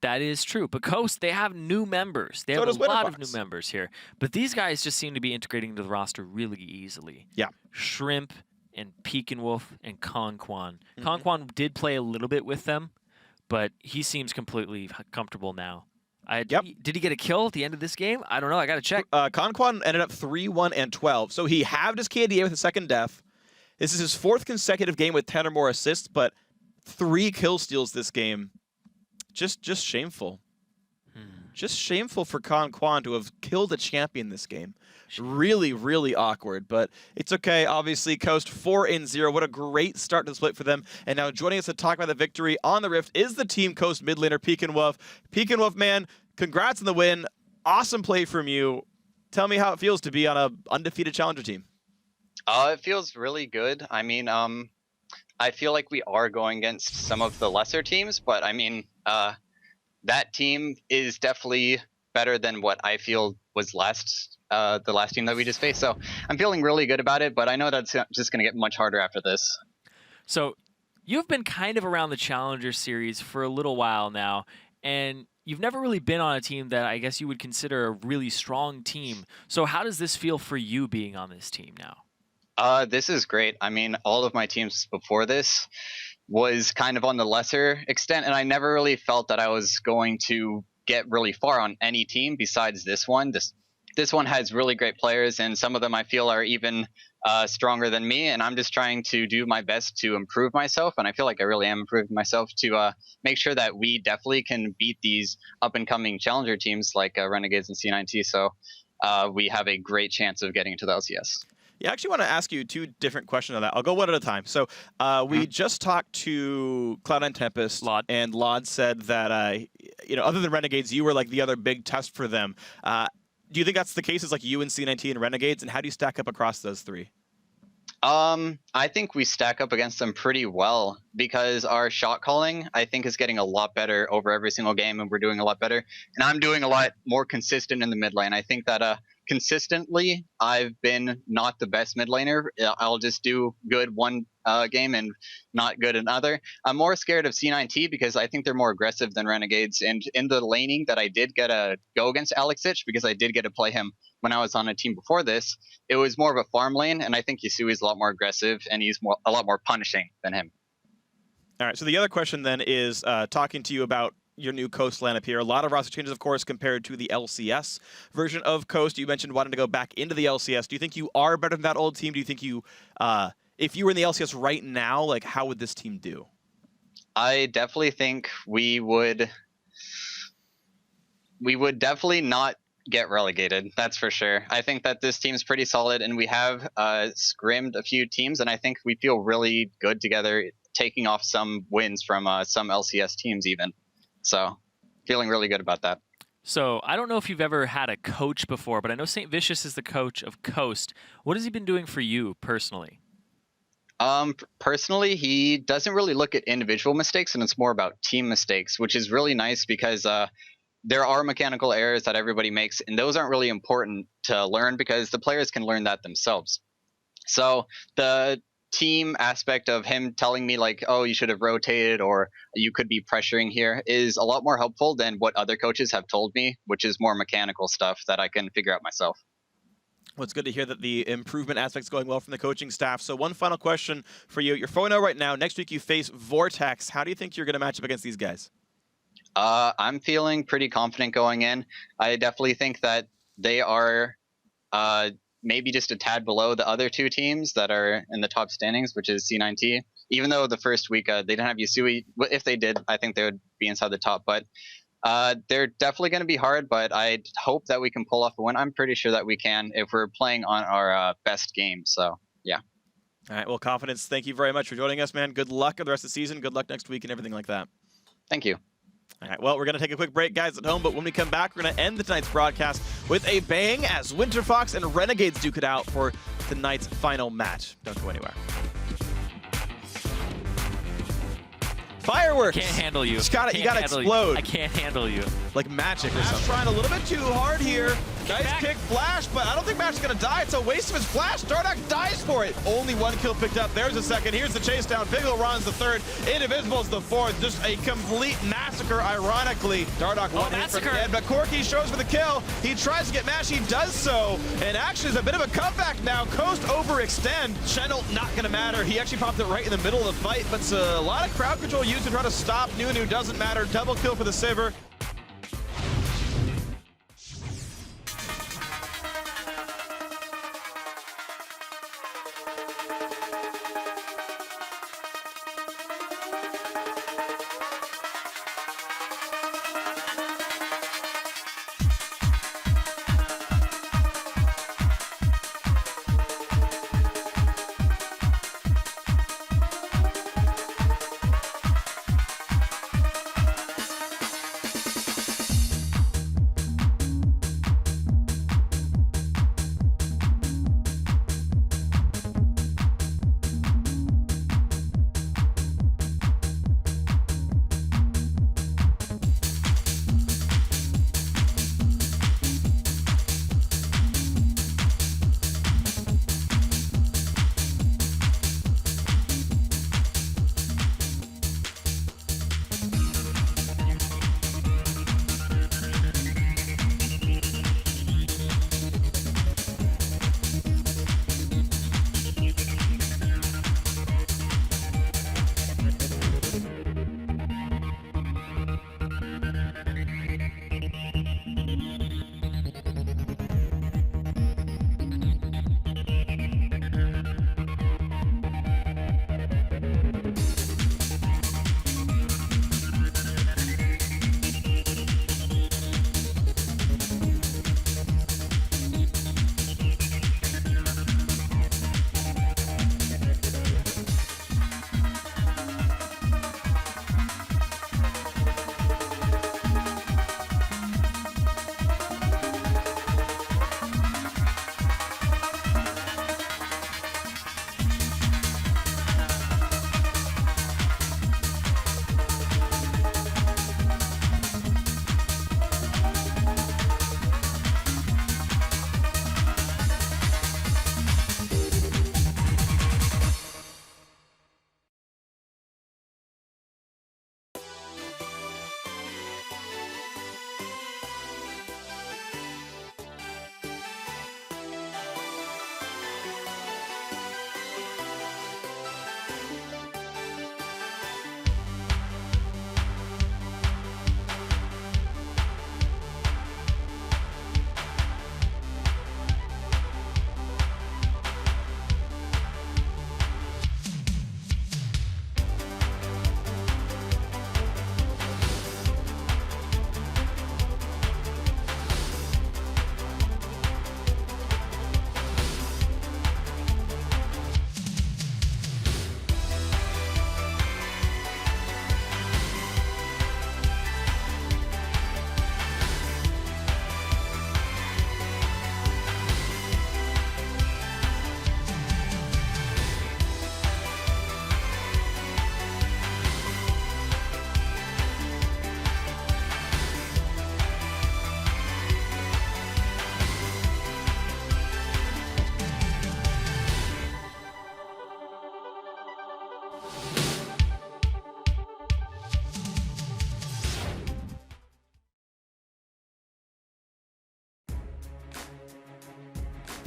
That is true. But Coast, they have new members. They have a lot of new members here. But these guys just seem to be integrating into the roster really easily. Yeah. Shrimp and Peek and Wolf and Conquan. Conquan did play a little bit with them, but he seems completely comfortable now. Did he get a kill at the end of this game? I don't know. I got to check. Conquan ended up 3-1-12. So he halved his KDA with a second death. This is his 4th consecutive game with 10 or more assists, but 3 kill steals this game. Just shameful. Just shameful for Quan to have killed a champion this game. Really, really awkward, but it's okay. Obviously, Coast 4-0. What a great start to the split for them. And now joining us to talk about the victory on the Rift is the Team Coast mid laner, Peekinwolf. Peekinwolf, man, congrats on the win. Awesome play from you. Tell me how it feels to be on an undefeated challenger team. It feels really good. I mean, I feel like we are going against some of the lesser teams, but I mean, that team is definitely better than what I feel was the last team that we just faced. So I'm feeling really good about it, but I know that's just going to get much harder after this. So you've been kind of around the Challenger Series for a little while now, and you've never really been on a team that I guess you would consider a really strong team. So how does this feel for you being on this team now? This is great. I mean, all of my teams before this was kind of on the lesser extent, and I never really felt that I was going to get really far on any team besides this one. This one has really great players, and some of them I feel are even stronger than me, and I'm just trying to do my best to improve myself, and I feel like I really am improving myself to make sure that we definitely can beat these up-and-coming challenger teams like Renegades and C9T, so we have a great chance of getting to the LCS. Yeah, I actually want to ask you two different questions on that. I'll go one at a time. So we just talked to Cloud9 Tempest, and Lod said that, other than Renegades, you were like the other big test for them. Do you think that's the case? Is like you and C9T and Renegades, and how do you stack up across those three? I think we stack up against them pretty well because our shot calling, I think, is getting a lot better over every single game, and we're doing a lot better. And I'm doing a lot more consistent in the mid lane. I think that consistently, I've been not the best mid laner. I'll just do good one game and not good another. I'm more scared of C9T because I think they're more aggressive than Renegades. And in the laning that I did get to go against Alexich, because I did get to play him when I was on a team before this, it was more of a farm lane, and I think Yasui's a lot more aggressive, and he's a lot more punishing than him. All right, so the other question then is talking to you about your new Coast lineup here. A lot of roster changes, of course, compared to the LCS version of Coast. You mentioned wanting to go back into the LCS. Do you think you are better than that old team? Do you think you, if you were in the LCS right now, like how would this team do? I definitely think we would definitely not get relegated. That's for sure. I think that this team's pretty solid, and we have scrimmed a few teams, and I think we feel really good together, taking off some wins from some LCS teams even. So, feeling really good about that. So, I don't know if you've ever had a coach before, but I know St. Vicious is the coach of Coast. What has he been doing for you personally? Personally, he doesn't really look at individual mistakes, and it's more about team mistakes, which is really nice because there are mechanical errors that everybody makes, and those aren't really important to learn because the players can learn that themselves. So, the team aspect of him telling me like, oh, you should have rotated or you could be pressuring here is a lot more helpful than what other coaches have told me, which is more mechanical stuff that I can figure out myself. Well, it's good to hear that the improvement aspect's going well from the coaching staff. So one final question for you. You're 4-0 right now. Next week you face Vortex. How do you think you're going to match up against these guys? I'm feeling pretty confident going in. I definitely think that they are maybe just a tad below the other two teams that are in the top standings, which is C9T. Even though the first week they didn't have Yasui, if they did, I think they would be inside the top. But they're definitely going to be hard, but I hope that we can pull off a win. I'm pretty sure that we can if we're playing on our best game. So, yeah. All right, well, Confidence, thank you very much for joining us, man. Good luck in the rest of the season. Good luck next week and everything like that. Thank you. All right, well, we're going to take a quick break, guys, at home, but when we come back, we're going to end tonight's broadcast with a bang as Winterfox and Renegades duke it out for tonight's final match. Don't go anywhere. Fireworks! Can't handle you. You gotta explode. I can't handle you. Like magic or something. Trying a little bit too hard here. Nice kick Flash, but I don't think Mash is gonna die. It's a waste of his Flash. Dardoch dies for it. Only one kill picked up. There's a second. Here's the chase down. Pickle runs the third. Indivisible's the fourth. Just a complete massacre, ironically. Dardoch one hit from the end, but Corky shows for the kill. He tries to get Mash. He does so. And actually, it's a bit of a comeback now. Coast overextend. Channel not gonna matter. He actually popped it right in the middle of the fight, but it's a lot of crowd control used to try to stop Nunu. Doesn't matter. Double kill for the Sivir.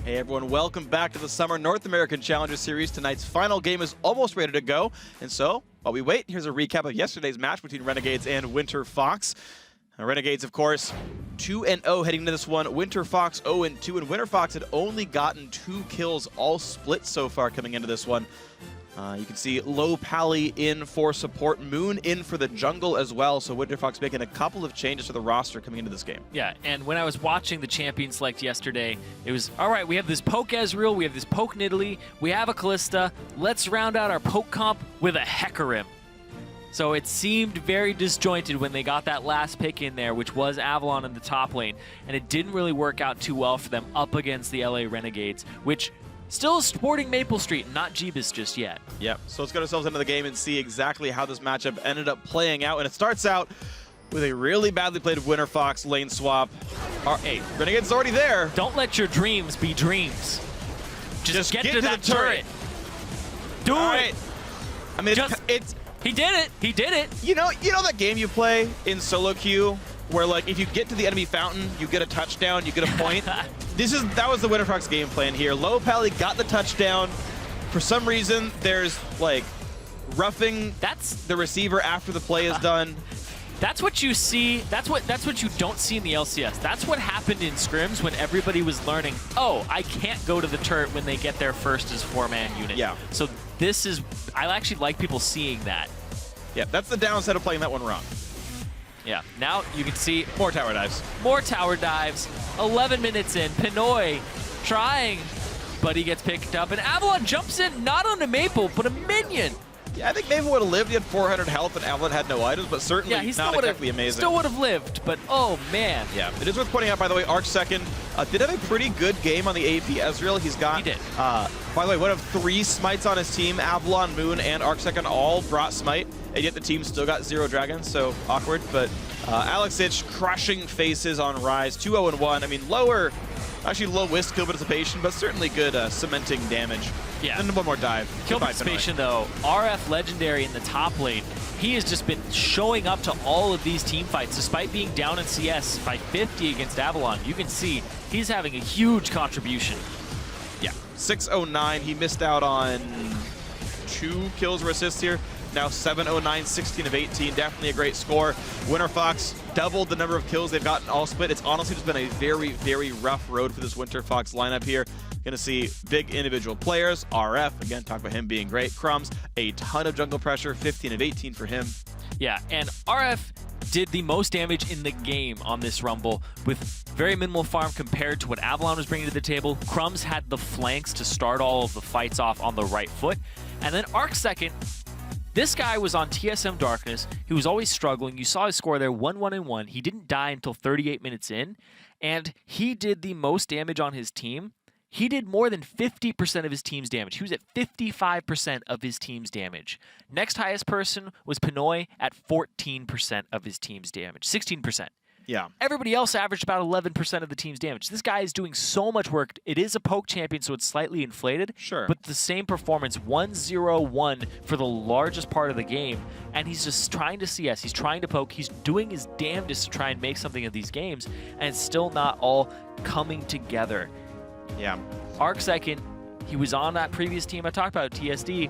Hey everyone, welcome back to the Summer North American Challenger Series. Tonight's final game is almost ready to go. And so, while we wait, here's a recap of yesterday's match between Renegades and Winter Fox. Renegades, of course, 2-0 heading into this one. Winter Fox 0-2, and Winter Fox had only gotten 2 kills all split so far coming into this one. You can see Low Pally in for support, Moon in for the jungle as well, so Winter Fox making a couple of changes to the roster coming into this game. Yeah, and when I was watching the champion select yesterday, it was, all right, we have this Poke Ezreal, we have this Poke Nidalee, we have a Kalista, let's round out our Poke comp with a Hecarim. So it seemed very disjointed when they got that last pick in there, which was Avalon in the top lane, and it didn't really work out too well for them up against the LA Renegades, which still sporting Maple Street, not Jeebus just yet. Yep, so let's get ourselves into the game and see exactly how this matchup ended up playing out. And it starts out with a really badly played Winter Fox lane swap. Hey, Renegade's already there. Don't let your dreams be dreams. Just get to that turret. Do it. Right. I mean, he did it. He did it. You know that game you play in solo queue where, like, if you get to the enemy fountain, you get a touchdown, you get a point? That was the Winter Fox game plan here. Low Pally got the touchdown. For some reason, there's, like, roughing the receiver after the play is done. That's what you see. That's what you don't see in the LCS. That's what happened in scrims when everybody was learning, oh, I can't go to the turret when they get there first as 4-man unit. Yeah. So I actually like people seeing that. Yeah, that's the downside of playing that one wrong. Yeah, now you can see more tower dives. More tower dives. 11 minutes in, Pinoy trying, but he gets picked up, and Avalon jumps in, not on a Maple, but a minion. Yeah, I think Maple would have lived. He had 400 health, and Avalon had no items, but certainly not exactly amazing. Still would have lived, but oh man. Yeah, it is worth pointing out, by the way, Arc Second did have a pretty good game on the AP Ezreal. He's got, he did. By the way, one of 3 smites on his team. Avalon, Moon, and Arc Second all brought smite, and yet the team still got 0 dragons, so awkward. But Alex Itch crushing faces on Rise, 2-0-1. I mean, actually low whisk kill participation, but certainly good cementing damage. Yeah. And one more dive. Kill participation, though. RF Legendary in the top lane. He has just been showing up to all of these team fights, despite being down in CS by 50 against Avalon. You can see he's having a huge contribution. Yeah, 609. He missed out on 2 kills or assists here. Now 709, 16 of 18. Definitely a great score. Winter Fox doubled the number of kills they've gotten all split. It's honestly just been a very, very rough road for this Winter Fox lineup here. Gonna see big individual players. RF, again, talk about him being great. Crumbs, a ton of jungle pressure, 15 of 18 for him. Yeah, and RF did the most damage in the game on this Rumble with very minimal farm compared to what Avalon was bringing to the table. Crumbs had the flanks to start all of the fights off on the right foot. And then Arc Second, this guy was on TSM Darkness. He was always struggling. You saw his score there, 1-1-1. He didn't die until 38 minutes in, and he did the most damage on his team. He did more than 50% of his team's damage. He was at 55% of his team's damage. Next highest person was Pinoy at 14% of his team's damage, 16%. Yeah. Everybody else averaged about 11% of the team's damage. This guy is doing so much work. It is a poke champion, so it's slightly inflated. Sure. But the same performance, 1-0-1 for the largest part of the game, and he's just trying to CS. He's trying to poke. He's doing his damnedest to try and make something of these games, and it's still not all coming together. Yeah. Arc Second, he was on that previous team I talked about, TSD.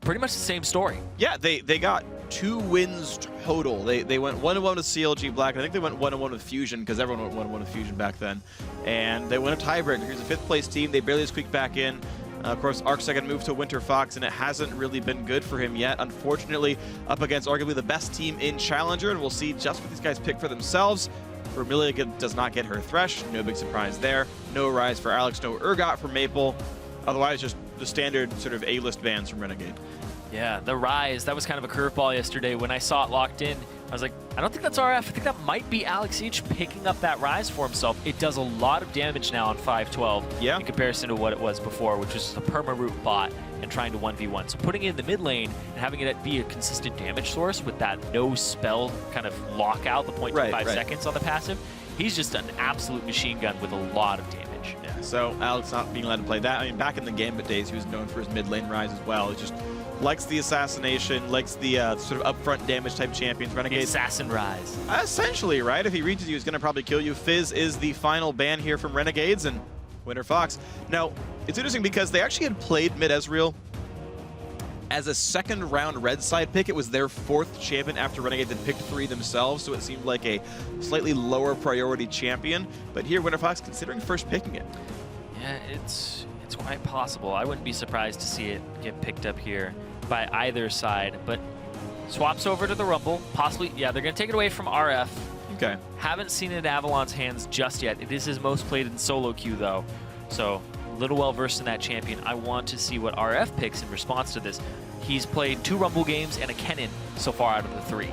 Pretty much the same story. Yeah, they got 2 wins total. They went 1-1 with CLG Black. I think they went 1-1 with Fusion because everyone went 1-1 with Fusion back then. And they won a tiebreaker. Here's a 5th place team. They barely squeaked back in. Of course, Arc Second moved to Winter Fox, and it hasn't really been good for him yet. Unfortunately, up against arguably the best team in Challenger, and we'll see just what these guys pick for themselves. Vermilion does not get her Thresh. No big surprise there. No Rise for Alex, no Urgot for Maple. Otherwise, just the standard sort of A-list bans from Renegade. Yeah, the Rise, that was kind of a curveball yesterday. When I saw it locked in, I was like, I don't think that's RF. I think that might be Alex H picking up that Rise for himself. It does a lot of damage now on 512 in comparison to what it was before, which was a perma-root bot and trying to 1v1. So putting it in the mid lane and having it be a consistent damage source with that no spell kind of lockout, the 0.25 seconds on the passive, he's just an absolute machine gun with a lot of damage. Yeah, so Alex not being allowed to play that. I mean, back in the Gambit days, he was known for his mid lane Rise as well. It's just likes the assassination, likes the sort of upfront damage type champions. The Renegades. assassin rise. Essentially, right? If he reaches you, he's going to probably kill you. Fizz is the final ban here from Renegades and Winter Fox. Now, it's interesting because they actually had played mid Ezreal as a second round red side pick. It was their 4th champion after Renegades had picked 3 themselves, so it seemed like a slightly lower priority champion. But here, Winter Fox considering first picking it. Yeah, it's quite possible. I wouldn't be surprised to see it get picked up here by either side, but swaps over to the Rumble. Possibly, yeah, they're going to take it away from RF. Okay. Haven't seen it in Avalon's hands just yet. It is his most played in solo queue, though, so a little well-versed in that champion. I want to see what RF picks in response to this. He's played 2 Rumble games and a Kennen so far out of the 3.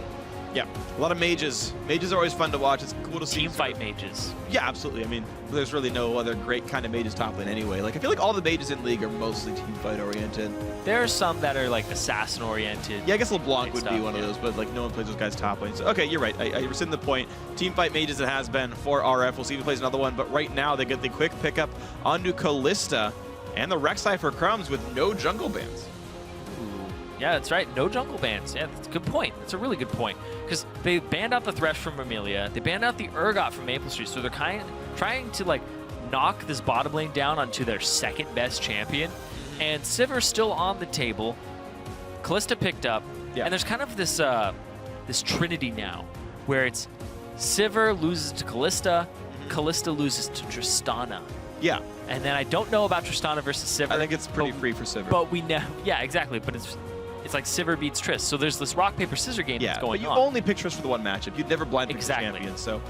Yeah, a lot of mages. Mages are always fun to watch. It's cool to see. Team fight mages. Yeah, absolutely. I mean, there's really no other great kind of mages top lane anyway. Like, I feel like all the mages in League are mostly team fight oriented. There are some that are like assassin oriented. Yeah, I guess LeBlanc would stuff, be one of those, but like no one plays those guys top lane. So, okay, you're right. I rescind the point. Team fight mages it has been for RF. We'll see if he plays another one, but right now they get the quick pickup onto Callista and the Rek'Sai for Crumbs with no jungle bans. Yeah, that's right. No jungle bans. Yeah, that's a good point. That's a really good point. Because they banned out the Thresh from Amelia. They banned out the Urgot from Maple Street. So they're kind of trying to like knock this bottom lane down onto their second best champion. And Sivir's still on the table. Callista picked up. Yeah. And there's kind of this this trinity now where it's Sivir loses to Callista, Callista loses to Tristana. Yeah. And then I don't know about Tristana versus Sivir. I think it's pretty free for Sivir. But we know, yeah, exactly. But it's like Sivir beats Triss. So there's this rock paper scissors game that's going but you on. only pick Triss for the one matchup. You'd never blind pick Exactly. the champion. So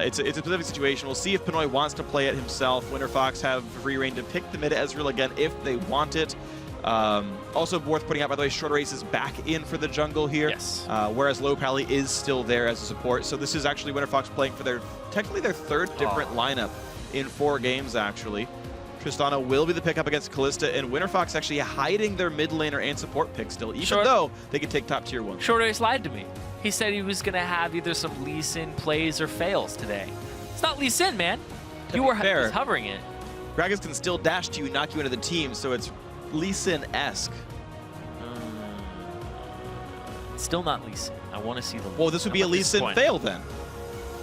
it's a specific situation. We'll see if Pinoy wants to play it himself. Winter Fox have free reign to pick the mid Ezreal again if they want it. Also worth putting out, by the way, Short Race is back in for the jungle here. Yes. Whereas Low Pally is still there as a support. So this is actually Winter Fox playing for technically their 3rd different lineup in 4 games, actually. Tristana will be the pickup against Callista, and Winter Fox actually hiding their mid laner and support pick still, even though they can take top tier 1. Short Race lied to me. He said he was going to have either some Lee Sin plays or fails today. It's not Lee Sin, man. You were just hovering it. Gragas can still dash to you, knock you into the team, so it's Lee Sin-esque. Still not Lee Sin. I want to see the. Well, this would be a Lee Sin fail then.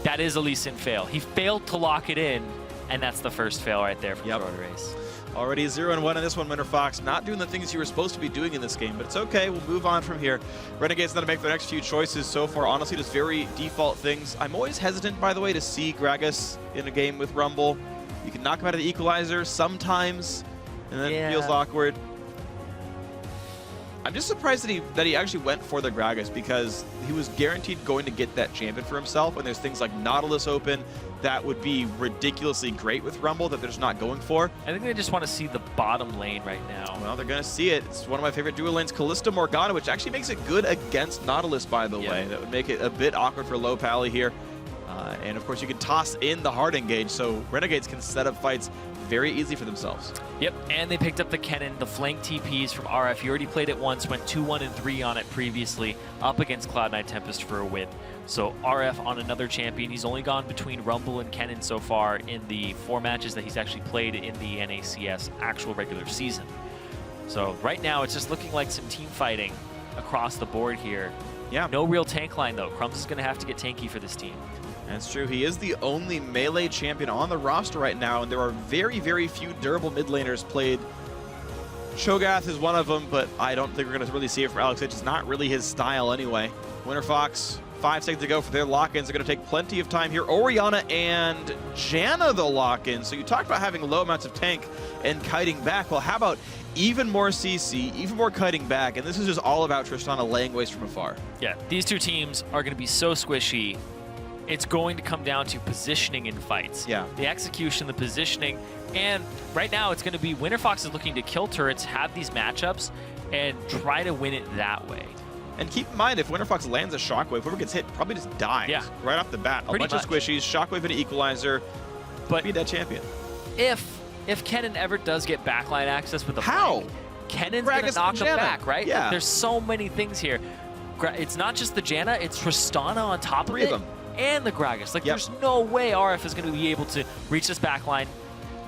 That is a Lee Sin fail. He failed to lock it in, and that's the first fail right there from Short Race. Already 0-1 in this one, Winter Fox. Not doing the things you were supposed to be doing in this game, but it's okay. We'll move on from here. Renegades going to make their next few choices so far. Honestly, just very default things. I'm always hesitant, by the way, to see Gragas in a game with Rumble. You can knock him out of the equalizer sometimes, and then it feels awkward. I'm just surprised that he actually went for the Gragas because he was guaranteed going to get that champion for himself, and there's things like Nautilus open that would be ridiculously great with Rumble that they're just not going for. I think they just want to see the bottom lane right now. Well, they're going to see it. It's one of my favorite dual lanes, Callista Morgana, which actually makes it good against Nautilus, by the way. That would make it a bit awkward for Low Pally here. And of course, you can toss in the hard engage, so Renegades can set up fights very easy for themselves. Yep, and they picked up the Kennen, the flank TPs from RF. He already played it once, went 2-1-3 on it previously, up against Cloud9 Tempest for a win. So RF on another champion. He's only gone between Rumble and Kennen so far in the 4 matches that he's actually played in the NACS actual regular season. So right now, it's just looking like some team fighting across the board here. Yeah. No real tank line, though. Crumbs is going to have to get tanky for this team. That's true. He is the only melee champion on the roster right now, and there are very, very few durable mid laners played. Cho'Gath is one of them, but I don't think we're going to really see it from Alex. It's not really his style anyway. Winter Fox, 5 seconds to go for their lock-ins. They're going to take plenty of time here. Orianna and Janna the lock-in. So you talked about having low amounts of tank and kiting back. Well, how about even more CC, even more kiting back, and this is just all about Tristana laying waste from afar. Yeah, these two teams are going to be so squishy. It's going to come down to positioning in fights. Yeah. The execution, the positioning, and right now it's going to be Winter Fox is looking to kill turrets, have these matchups, and try to win it that way. And keep in mind, if Winter Fox lands a Shockwave, whoever gets hit probably just dies right off the bat. A bunch of squishies, Shockwave and Equalizer, but be that champion. If Kennen ever does get backline access with the flank, Kennen's going to knock him back, right? Yeah. There's so many things here. It's not just the Janna, it's Tristana on top of it. And the Gragas. Like, there's no way RF is going to be able to reach this backline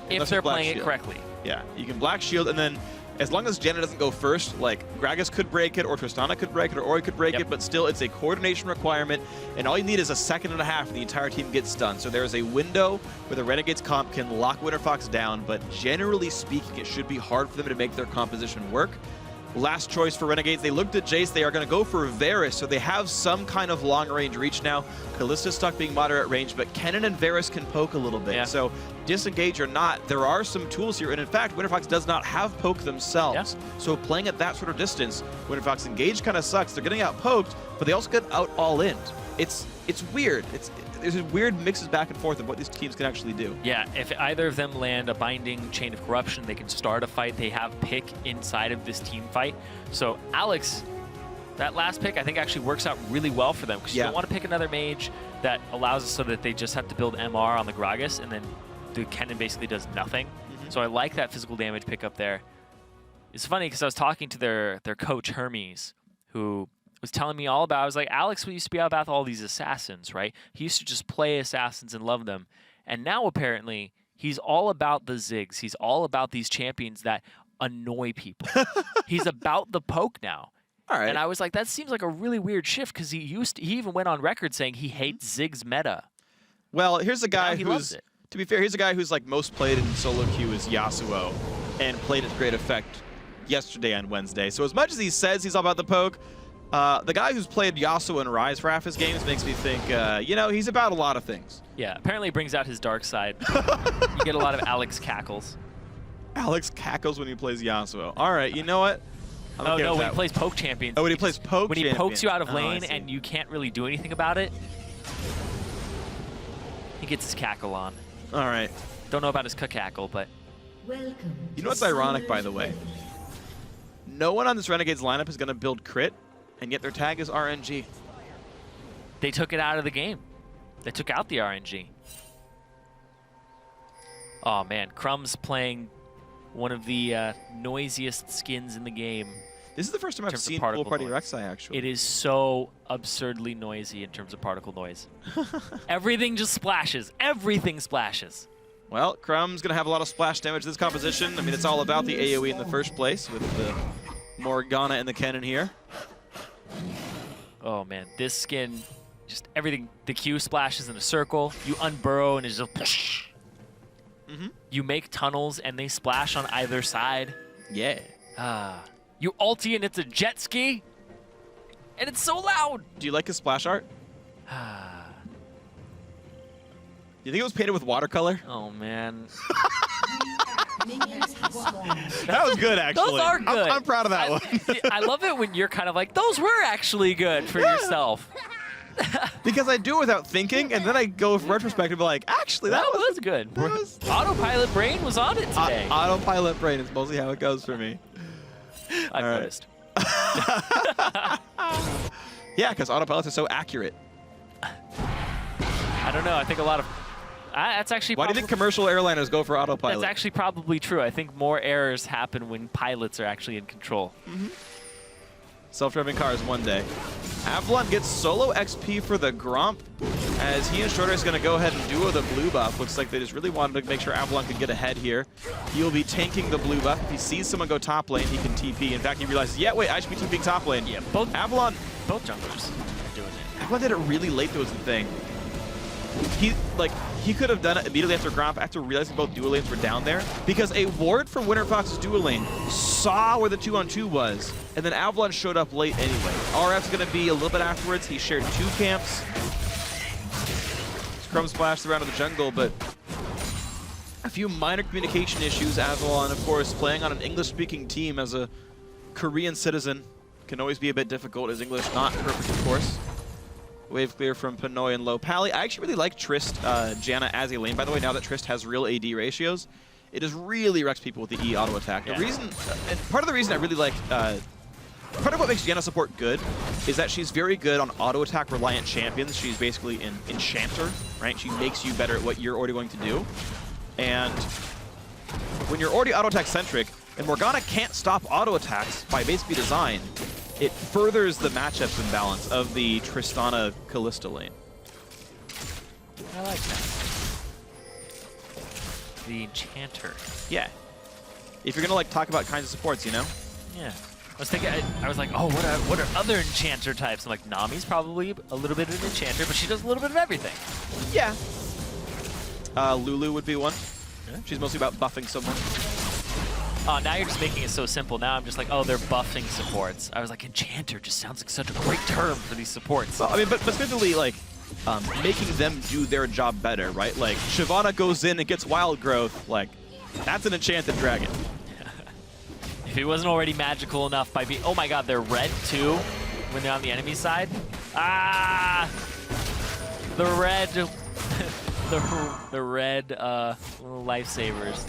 if they're playing it correctly. Yeah, you can Black Shield, and then as long as Janna doesn't go first, like Gragas could break it, or Tristana could break it, or Ori could break it, but still it's a coordination requirement, and all you need is a second and a half and the entire team gets stunned. So there's a window where the Renegades comp can lock Winterfox down, but generally speaking, it should be hard for them to make their composition work. Last choice for Renegades, they looked at Jace, they are going to go for Varus, so they have some kind of long-range reach now. Kallista's stuck being moderate range, but Kennen and Varus can poke a little bit. So disengage or not, there are some tools here, and in fact, Winterfox does not have poke themselves. So playing at that sort of distance, Winterfox engage kind of sucks. They're getting out poked, but they also get out all in. It's weird. There's weird mixes back and forth of what these teams can actually do. Yeah, if either of them land a binding chain of corruption, they can start a fight. They have pick inside of this team fight. So Alex, that last pick I think actually works out really well for them, because you don't want to pick another mage that allows us so that they just have to build MR on the Gragas, and then the Kennen basically does nothing. So I like that physical damage pickup there. It's funny because I was talking to their coach Hermes, who was telling me all about, I was like, Alex used to be about all these assassins, right? He used to just play assassins and love them. And now apparently he's all about the Ziggs. He's all about these champions that annoy people. He's about the poke now. All right. And I was like, that seems like a really weird shift, because he even went on record saying he hates Ziggs meta. Well, here's a guy he loves who's, it. to be fair, here's a guy who's like most played in solo queue is Yasuo, and played at great effect yesterday on Wednesday. So as much as he says he's all about the poke, the guy who's played Yasuo and Ryze for half his games makes me think, you know, he's about a lot of things. Yeah, apparently brings out his dark side. You get a lot of Alex cackles. Alex cackles when he plays Yasuo. All right, you know what? I'm okay with when that. he plays poke champions. Oh, when he plays poke When he champion. pokes you out of Oh, I lane see. and you can't really do anything about it, he gets his cackle on. All right. Don't know about his cackle, but Welcome. You know what's ironic, by the way? No one on this Renegades lineup is going to build crit, and yet their tag is RNG. they took it out of the game. They took out the RNG. Oh man, Crumb's playing one of the noisiest skins in the game. This is the first time I've terms of seen Pool particle Party noise. Rek'Sai, actually. It is so absurdly noisy in terms of particle noise. Everything just splashes. Everything splashes. Well, Crumb's going to have a lot of splash damage this composition. I mean, it's all about the AoE in the first place with the Morgana and the Kennen here. Oh man, this skin, just everything. The Q splashes in a circle. You unburrow and it's just. You make tunnels and they splash on either side. Yeah. You ulti and it's a jet ski. And it's so loud. Do you like his splash art? Do you think it was painted with watercolor? Oh man. Minions have spawned. That was good, actually. Those are good. I'm proud of that one. I love it when you're kind of like, those were actually good for yourself. Because I do it without thinking, and then I go with retrospective, like, actually, that was good. that was- Autopilot brain was on it today. autopilot brain is mostly how it goes for me. I've all right. noticed. Yeah, because autopilots are so accurate. I don't know. I think a lot of that's actually. Why do you think commercial airliners go for autopilot? That's actually probably true. I think more errors happen when pilots are actually in control. Self-driving cars one day. Avalon gets solo XP for the Gromp, as he and Shorter is going to go ahead and duo the blue buff. Looks like they just really wanted to make sure Avalon could get ahead here. He will be tanking the blue buff. If he sees someone go top lane, he can TP. In fact, he realizes, yeah, wait, I should be TPing top lane. Yeah, both Avalon junglers are doing it. Avalon did it really late, though, is the thing. He could have done it immediately after Gromp, after realizing both dual lanes were down there, because a ward from Winterfox's dual lane saw where the 2-on-2 was, and then Avalon showed up late anyway. RF's going to be a little bit afterwards. He shared 2 camps. Scrum splashed around to the jungle, but a few minor communication issues. Avalon, of course, playing on an English-speaking team as a Korean citizen can always be a bit difficult. His English not perfect, of course. Wave clear from Pinoy and Low Pally. I actually really like Trist, Janna as a lane, by the way, now that Trist has real AD ratios. It just really wrecks people with the E auto attack. The reason, and part of the reason I really like, part of what makes Janna support good is that she's very good on auto attack reliant champions. She's basically an enchanter, right? She makes you better at what you're already going to do. And when you're already auto attack centric, and Morgana can't stop auto attacks by basically design, it furthers the matchups imbalance of the Tristana Callista lane. I like that. The enchanter. Yeah. if you're gonna like talk about kinds of supports, you know? Yeah. I was thinking, I was like, oh, what are other enchanter types? I'm like, Nami's probably a little bit of an enchanter, but she does a little bit of everything. Yeah. Lulu would be one. Yeah. She's mostly about buffing someone. Oh, now you're just making it so simple. Now I'm just like, oh, they're buffing supports. I was like, enchanter just sounds like such a great term for these supports. Well, I mean, but specifically, like, making them do their job better, right? Like, Shyvana goes in and gets wild growth. Like, that's an enchanted dragon. If it wasn't already magical enough by being, oh my god, they're red too when they're on the enemy side. Ah, the red, the red little lifesavers.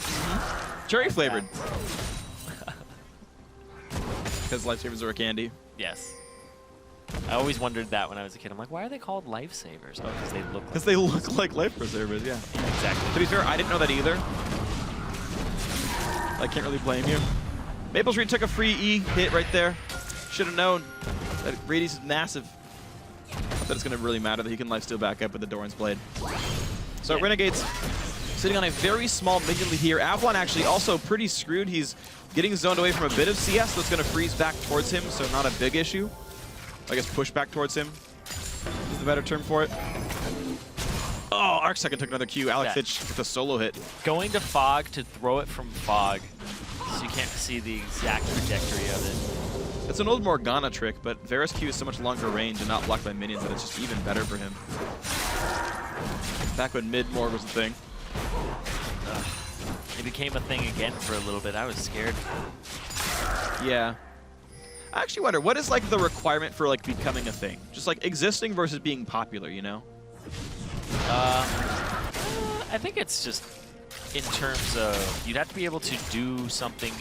Cherry flavored. Because lifesavers are a candy. Yes. I always wondered that when I was a kid. I'm like, why are they called lifesavers? Oh, because they look like. Because they look like life preservers, yeah. Exactly. To be fair, I didn't know that either. I can't really blame you. Maple Street took a free E hit right there. Should have known that Radius is massive. Not that it's going to really matter that he can lifesteal back up with the Doran's Blade. So yeah. Renegade's sitting on a very small minion lead here. Avalon actually also pretty screwed. He's getting zoned away from a bit of CS, so it's going to freeze back towards him, so not a big issue. I guess push back towards him is the better term for it. Oh, Arcsecond took another Q. Alex Fitch with a solo hit. Going to Fog to throw it from Fog, so you can't see the exact trajectory of it. It's an old Morgana trick, but Varus Q is so much longer range and not blocked by minions that it's just even better for him. Back when mid-Morg was a thing. It became a thing again for a little bit. I was scared. Yeah. I actually wonder, what is like the requirement for like becoming a thing? Just like existing versus being popular, you know? I think it's just in terms of you'd have to be able to do something,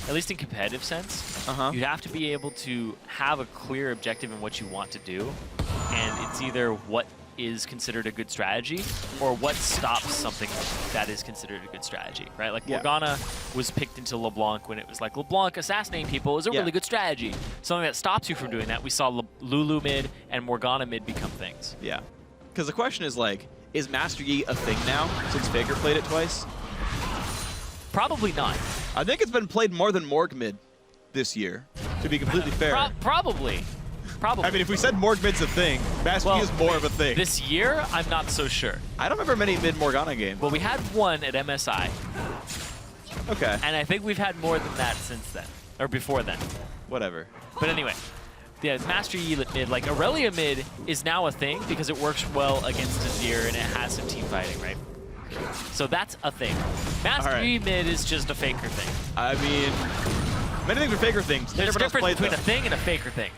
at least in competitive sense. You'd have to be able to have a clear objective in what you want to do, and it's either what is considered a good strategy or what stops something that is considered a good strategy, right? Like Morgana was picked into LeBlanc when it was like LeBlanc assassinating people is a really good strategy. Something that stops you from doing that. We saw Lulu mid and Morgana mid become things. Yeah. Because the question is like, is Master Yi a thing now since FLICKR played it twice? Probably not. I think it's been played more than Morg mid this year, to be completely fair. Probably. Probably. I mean, if we said Morg mid's a thing, Master Yi is more of a thing. This year, I'm not so sure. I don't remember many mid Morgana games. Well, we had one at MSI. Okay. And I think we've had more than that since then. Or before then. Whatever. But anyway. Yeah, Master Yi mid, like Aurelia mid is now a thing because it works well against Azir and it has some team fighting, right? So that's a thing. Master Yi mid is just a FLICKR thing. I mean, many things are FLICKR things. There's a difference between a thing and a FLICKR thing.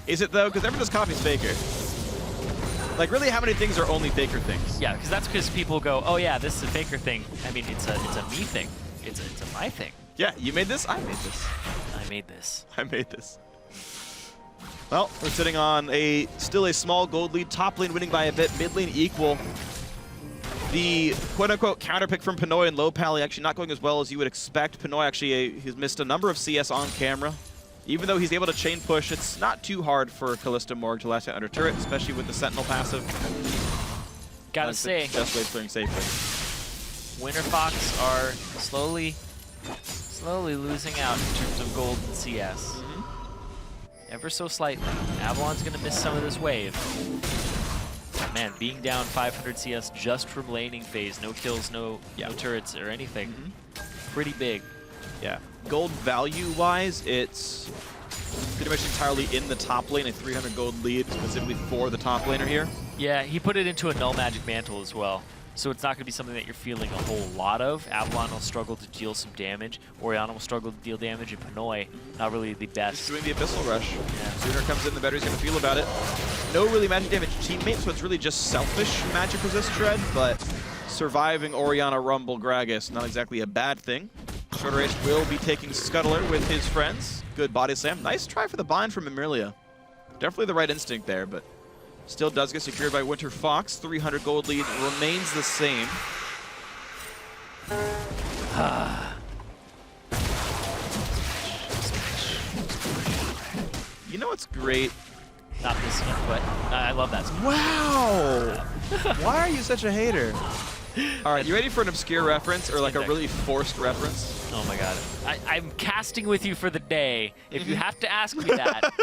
Is it though? Because everyone just copies FLICKR. Like, really, how many things are only FLICKR things? Yeah, because that's because people go, oh yeah, this is a FLICKR thing. I mean, it's a me thing. It's a my thing. Yeah, you made this. I made this. I made this. I made this. Well, we're sitting on still a small gold lead. Top lane winning by a bit. Mid lane equal. The quote-unquote counterpick from Pinoy and Low Pally actually not going as well as you would expect. Pinoy actually he's missed a number of CS on camera. Even though he's able to chain push, it's not too hard for Kalista Morg to last out under turret, especially with the Sentinel passive. Gotta say, just wait clearing safely. Winter Fox are slowly losing out in terms of gold and CS. Ever so slightly. Avalon's gonna miss some of this wave. Man, being down 500 CS just from laning phase, no kills, no turrets or anything, pretty big. Yeah. Gold value-wise, it's pretty much entirely in the top lane, a 300 gold lead specifically for the top laner here. Yeah, he put it into a null magic mantle as well. So it's not going to be something that you're feeling a whole lot of. Avalon will struggle to deal some damage. Orianna will struggle to deal damage, and Pinoy, not really the best. Just doing the Abyssal Rush. Yeah. Sooner it comes in, the better he's going to feel about it. No really magic damage teammates, so it's really just selfish magic resist shred, but surviving Orianna, Rumble, Gragas, not exactly a bad thing. Shorter H will be taking Scuttler with his friends. Good body slam. Nice try for the bind from Emilia. Definitely the right instinct there, but still does get secured by Winter Fox. 300 gold lead remains the same. You know what's great? Not this one, but I love that song. Wow! Why are you such a hater? All right, you ready for an obscure reference or like a really forced reference? Oh my god. I'm casting with you for the day. If you have to ask me that,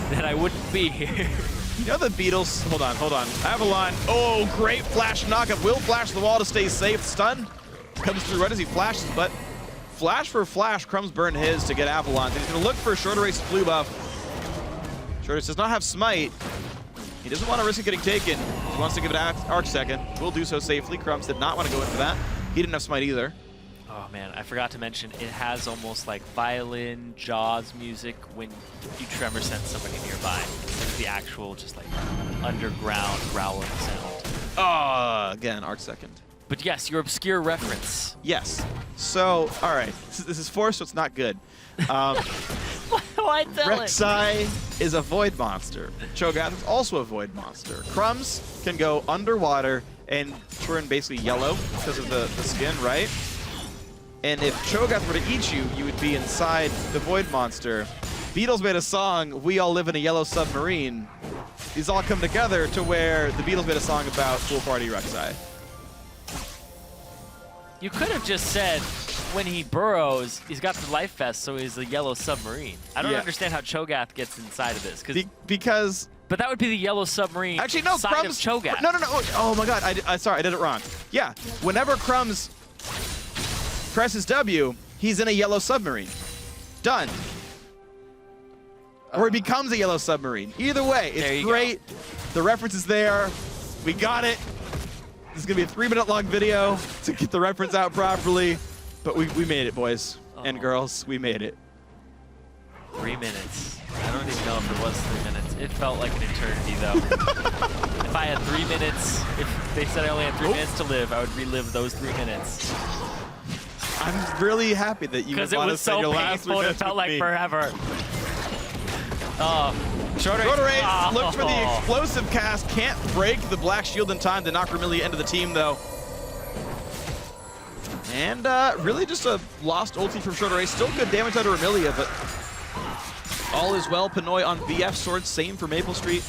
then I wouldn't be here. You know the Beatles? Hold on. Avalon. Oh, great flash knockup. Will flash the wall to stay safe. Stun comes through right as he flashes, but flash for flash, Crumbs burn his to get Avalon. He's going to look for a shorter race blue buff. Shorter does not have smite. He doesn't want to risk it getting taken. He wants to give it Arc second. Will do so safely. Crumbs did not want to go in for that. He didn't have smite either. Oh man, I forgot to mention, it has almost like violin, Jaws music when you tremor sense somebody nearby. Instead of the actual just like underground growling sound. Again, Arc second. But yes, your obscure reference. Yes. So, all right. This is forced, so it's not good. Why tell it? Rek'Sai is a void monster. Cho'Gath is also a void monster. Crumbs can go underwater and turn basically yellow because of the skin, right? And if Cho'Gath were to eat you, you would be inside the void monster. Beatles made a song, We All Live in a Yellow Submarine. These all come together to where the Beatles made a song about Pool Party Rek'Sai. You could have just said, when he burrows, he's got the life vest, so he's a yellow submarine. I don't understand how Cho'Gath gets inside of this. Because... But that would be the yellow submarine actually, no, side Crumbs, of Cho'Gath. No. Oh my god, sorry, I did it wrong. Yeah, whenever Crumbs presses W, he's in a yellow submarine. Done. Or he becomes a yellow submarine. Either way, it's great. The reference is there. We got it. This is going to be a 3-minute long video to get the reference out properly. But we made it, boys and girls. We made it. 3 minutes. I don't even know if it was 3 minutes. It felt like an eternity, though. If I had 3 minutes, if they said I only had 3 minutes to live, I would relive those 3 minutes. I'm really happy that you because it was so painful. It felt like forever. Shorter race looks for the explosive cast. Can't break the black shield in time to knock Remilia into the team, though. And really just a lost ulti from Shorter Race. Still good damage out of Remilia, but all is well. Pinoy on BF sword. Same for Maple Street.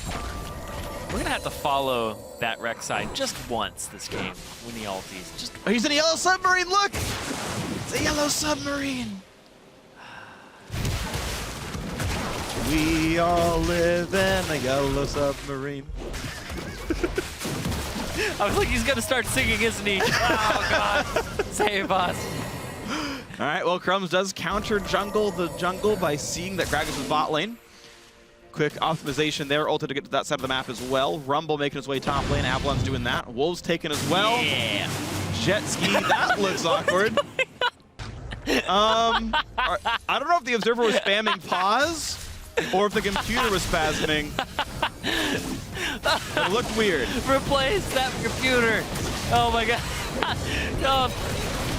We're going to have to follow that Rek'Sai just once this game when he ulties. Just he's in a yellow submarine. Look! It's a yellow submarine. We all live in a yellow submarine. I was like, he's going to start singing, isn't he? Oh, God. Save us. All right, well, Crumbs does counter the jungle by seeing that Gragas is bot lane. Quick optimization there, ulted to get to that side of the map as well. Rumble making his way top lane. Avalon's doing that. Wolves taken as well. Yeah. Jet ski, that looks awkward. I don't know if the observer was spamming pause or if the computer was spasming. It looked weird. Replace that computer. Oh my god.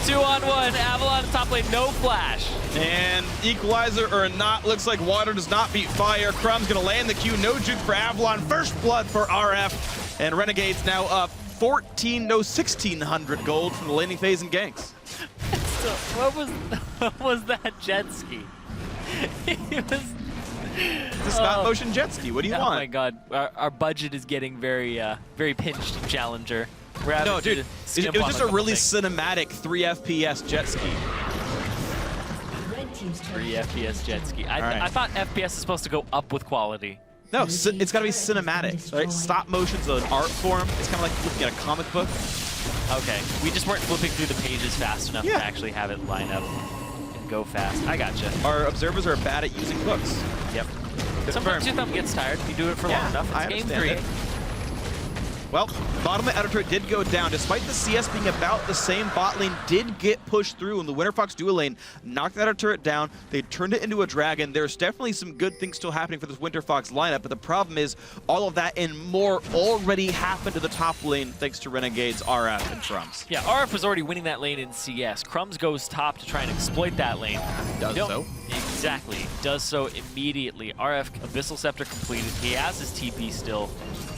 2-on-1. Avalon top lane, no flash. And equalizer or not, looks like water does not beat fire. Crumb's gonna land the Q. No juke for Avalon. First blood for RF. And Renegade's now up 1600 gold from the laning phase and ganks. So, what was that jet ski? It was... It's a stop motion jet ski. What do you want? Oh my god, our budget is getting very pinched in Challenger. No, dude, it was just a really cinematic 3 FPS jet ski. 3 FPS jet ski. I thought FPS is supposed to go up with quality. No, it's got to be cinematic, right? Stop motion's an art form. It's kind of like looking at a comic book. Okay, we just weren't flipping through the pages fast enough to actually have it line up and go fast. I gotcha. Our observers are bad at using books. Yep. Sometimes your thumb gets tired if you do it for long enough. It's game 3. Well, bottom lane outer turret did go down. Despite the CS being about the same, bot lane did get pushed through, and the Winterfox duo lane knocked that outer turret down. They turned it into a dragon. There's definitely some good things still happening for this Winterfox lineup, but the problem is all of that and more already happened to the top lane thanks to Renegade's RF and Crumbs. Yeah, RF was already winning that lane in CS. Crumbs goes top to try and exploit that lane. Does so. Exactly. Does so immediately. RF Abyssal Scepter completed. He has his TP still.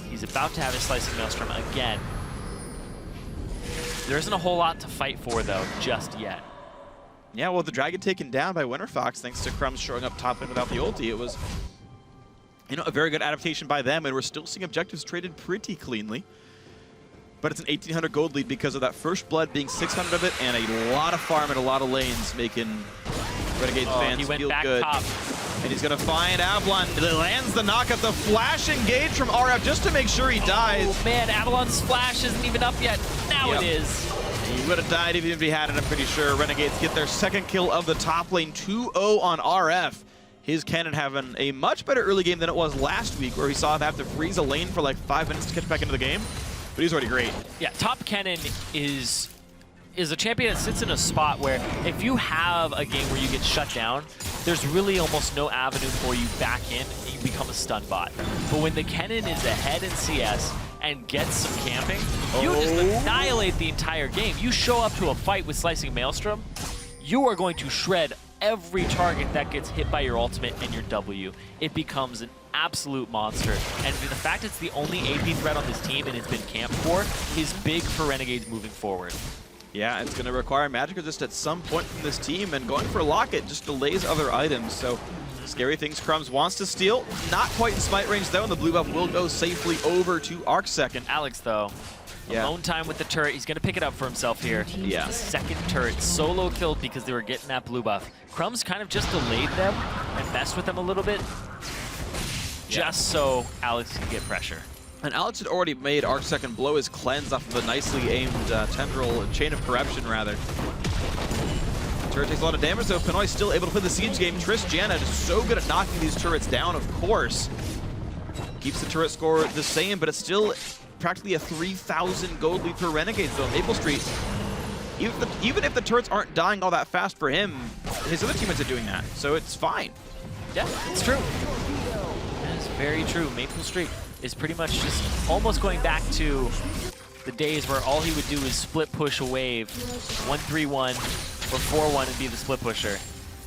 He's about to have his Slicing Maelstrom again. There isn't a whole lot to fight for, though, just yet. Yeah, well, the Dragon taken down by Winterfox thanks to Crumbs showing up top lane without the ulti. It was, a very good adaptation by them, and we're still seeing objectives traded pretty cleanly. but it's an 1,800 gold lead because of that first blood being 600 of it and a lot of farm and a lot of lanes, making Renegade fans feel good. Top. And he's going to find Avalon. Lands the knock at the flash engage from RF just to make sure he dies. Oh man, Avalon's flash isn't even up yet. Now it is. He would have died even if he had it, I'm pretty sure. Renegades get their second kill of the top lane, 2-0 on RF. His Cannon having a much better early game than it was last week, where he saw him have to freeze a lane for like 5 minutes to catch back into the game. But he's already great. Yeah, top Cannon is a champion that sits in a spot where if you have a game where you get shut down, there's really almost no avenue for you back in, and you become a stun bot. But when the Cannon is ahead in CS and gets some camping, you just annihilate the entire game. You show up to a fight with Slicing Maelstrom, you are going to shred every target that gets hit by your ultimate and your W. It becomes an absolute monster. And the fact it's the only AP threat on this team and it's been camped for is big for Renegades moving forward. Yeah, it's going to require Magic Resist at some point from this team, and going for Locket just delays other items. So, scary things Crumbs wants to steal. Not quite in smite range, though, and the blue buff will go safely over to ArcSecond. Alex, though, alone time with the turret. He's going to pick it up for himself here. Yeah. The second turret solo killed because they were getting that blue buff. Crumbs kind of just delayed them and messed with them a little bit just so Alex can get pressure. And Alex had already made ArcSecond blow his cleanse off of a nicely aimed tendril, chain of corruption rather. Turret takes a lot of damage, though. Pinoy still able to play the siege game. Janna just so good at knocking these turrets down, of course. Keeps the turret score the same, but it's still practically a 3,000 gold lead for Renegades, though. Maple Street, even if the turrets aren't dying all that fast for him, his other teammates are doing that, so it's fine. Yeah, it's true. That is very true. Maple Street is pretty much just almost going back to the days where all he would do is split push a wave, 1-3-1 or 4-1 and be the split pusher.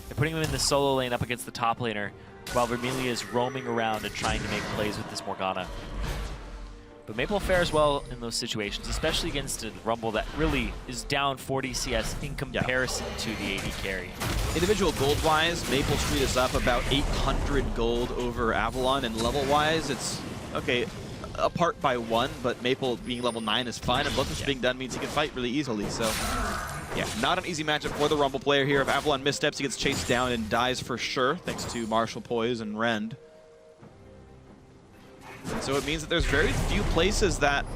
They're putting him in the solo lane up against the top laner while Vermilion is roaming around and trying to make plays with this Morgana. But Maple fares well in those situations, especially against a Rumble that really is down 40 CS in comparison to the AD carry. Individual gold-wise, Maple Street is up about 800 gold over Avalon, and level-wise, it's, okay, apart by 1, but Maple being level 9 is fine, and both this being done means he can fight really easily, so yeah, not an easy matchup for the Rumble player here. If Avalon missteps, he gets chased down and dies for sure, thanks to Marshall Poise and Rend. And so it means that there's very few places that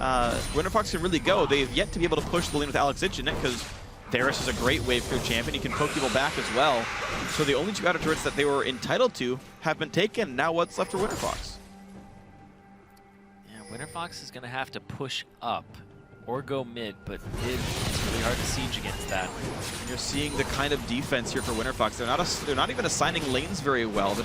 Winterfox can really go. They've yet to be able to push the lane with Alex Itch in it, because Varus is a great wave clear champion. He can poke people back as well. So the only 2 outer turrets that they were entitled to have been taken. Now what's left for Winterfox? Yeah, Winterfox is going to have to push up or go mid, but mid is really hard to siege against that. And you're seeing the kind of defense here for Winterfox. They're not even assigning lanes very well. The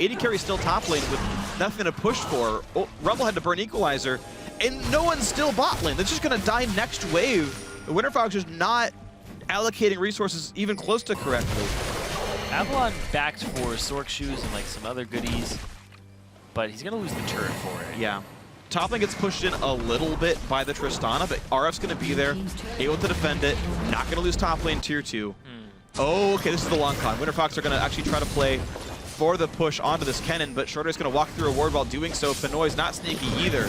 AD carry is still top lane with nothing to push for. Oh, Rumble had to burn Equalizer, and no one's still bot lane. They're just going to die next wave. The Winterfox is not allocating resources even close to correctly. Avalon backed for Sork shoes and like some other goodies, but he's going to lose the turret for it. Yeah. Top lane gets pushed in a little bit by the Tristana, but RF's going to be there, able to defend it, not going to lose top lane tier 2. Oh, okay, this is the long con. Winterfox are going to actually try to play for the push onto this Kennen, but Shorter's going to walk through a ward while doing so. Pinoy's not sneaky either.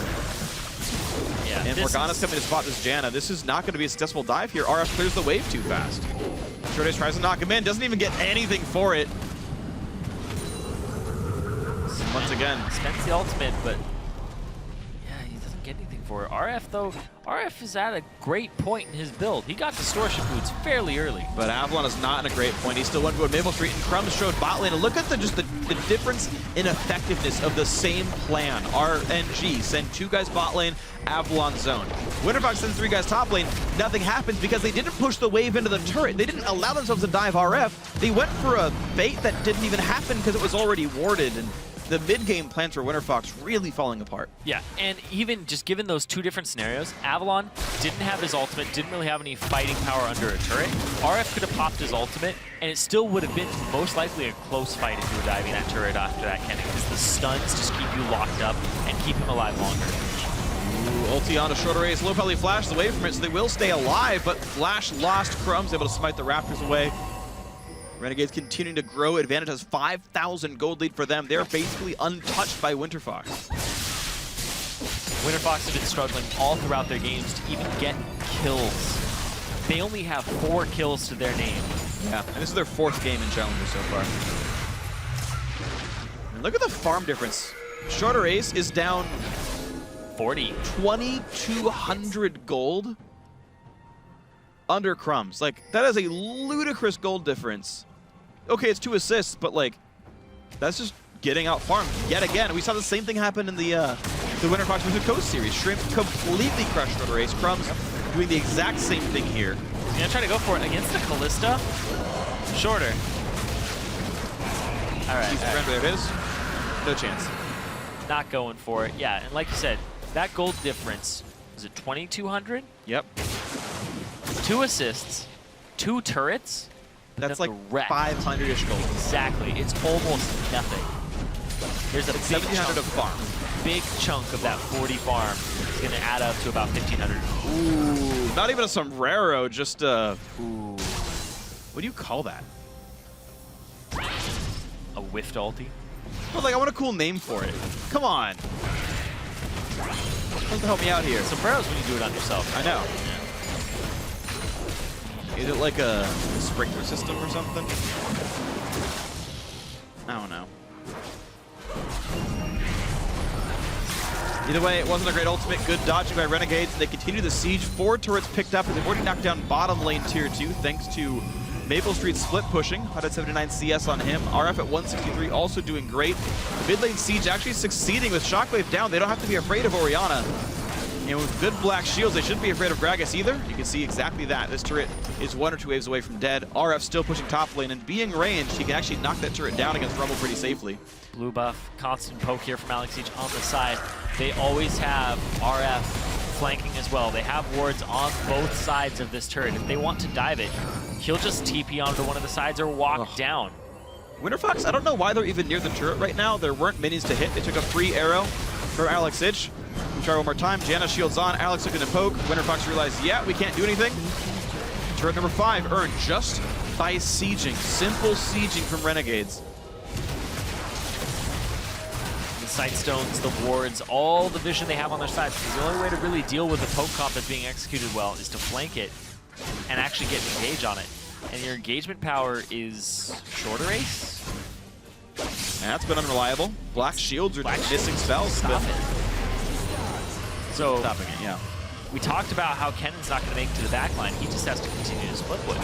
Yeah, and Morgana's coming to spot this Janna. This is not going to be a successful dive here. RF clears the wave too fast. Shorter tries to knock him in, doesn't even get anything for it. Once again. Spends the ultimate, but get anything for it. RF, though, RF is at a great point in his build. He got distortion boots fairly early. But Avalon is not in a great point. He's still one good Maple Street, and Crumbs showed bot lane. And look at the difference in effectiveness of the same plan. RNG send 2 guys bot lane, Avalon zone. Winterfox sends 3 guys top lane. Nothing happens because they didn't push the wave into the turret. They didn't allow themselves to dive RF. They went for a bait that didn't even happen because it was already warded. And the mid-game plans for Winterfox really falling apart. Yeah, and even just given those 2 different scenarios, Avalon didn't have his ultimate, didn't really have any fighting power under a turret. RF could have popped his ultimate, and it still would have been most likely a close fight if you were diving that turret after that Kennen, because the stuns just keep you locked up and keep him alive longer. Ooh, ulti on a short array. Low probably flashed away from it, so they will stay alive, but Flash lost. Crumbs able to smite the Raptors away. Renegades continuing to grow. Advantage has 5,000 gold lead for them. They're basically untouched by Winterfox. Winter Fox have been struggling all throughout their games to even get kills. They only have 4 kills to their name. Yeah, and this is their 4th game in Challenger so far. And look at the farm difference. Shorter Ace is down 40. 2,200 gold under Crumbs. Like, that is a ludicrous gold difference. Okay, it's 2 assists, but like, that's just getting out farmed yet again. We saw the same thing happen in the Winter Fox vs. Coast series. Shrimp completely crushed Shorter Ace. Crumbs doing the exact same thing here. He's gonna try to go for it against the Callista. Shorter. All right. There it is. No chance. Not going for it. Yeah, and like you said, that gold difference, is it 2,200? Yep. 2 assists, 2 turrets. but That's then like the rest. 500-ish gold. Exactly. It's almost nothing. There's a big 1,700 chunk, of farm. big chunk of that 40 farm is going to add up to about 1,500. Ooh, not even a sombrero, just a... Ooh. What do you call that? A whiffed ulti. Well, like, I want a cool name for it. Come on. Supposed to help me out here. Sombreros when you do it on yourself. I know. Is it like a sprinkler system or something? I don't know. Either way, it wasn't a great ultimate. Good dodging by Renegades. They continue the siege. 4 turrets picked up, and they've already knocked down bottom lane tier 2 thanks to Maple Street split pushing. 179 CS on him. RF at 163 also doing great. The mid lane siege actually succeeding with Shockwave down. They don't have to be afraid of Orianna. And with good black shields, they shouldn't be afraid of Gragas either. You can see exactly that. This turret is 1 or 2 waves away from dead. RF still pushing top lane, and being ranged, he can actually knock that turret down against Rumble pretty safely. Blue buff, constant poke here from Alex Siege on the side. They always have RF flanking as well. They have wards on both sides of this turret. If they want to dive it, he'll just TP onto one of the sides or walk down. Winter Fox, I don't know why they're even near the turret right now. There weren't minions to hit. They took a free arrow from Alex Siege. We try one more time. Janna shields on. Alex looking to poke. Winter Fox realized, yeah, we can't do anything. Turret number 5 earned just by sieging. Simple sieging from Renegades. The sight stones, the wards, all the vision they have on their sides. Because the only way to really deal with the poke comp that's being executed well is to flank it and actually get an engage on it. And your engagement power is Shorter Ace. And that's been unreliable. Black shields are just missing spells. Stop it. So Stopping it, yeah. we talked about how Kennan's not going to make it to the back line. He just has to continue to split push.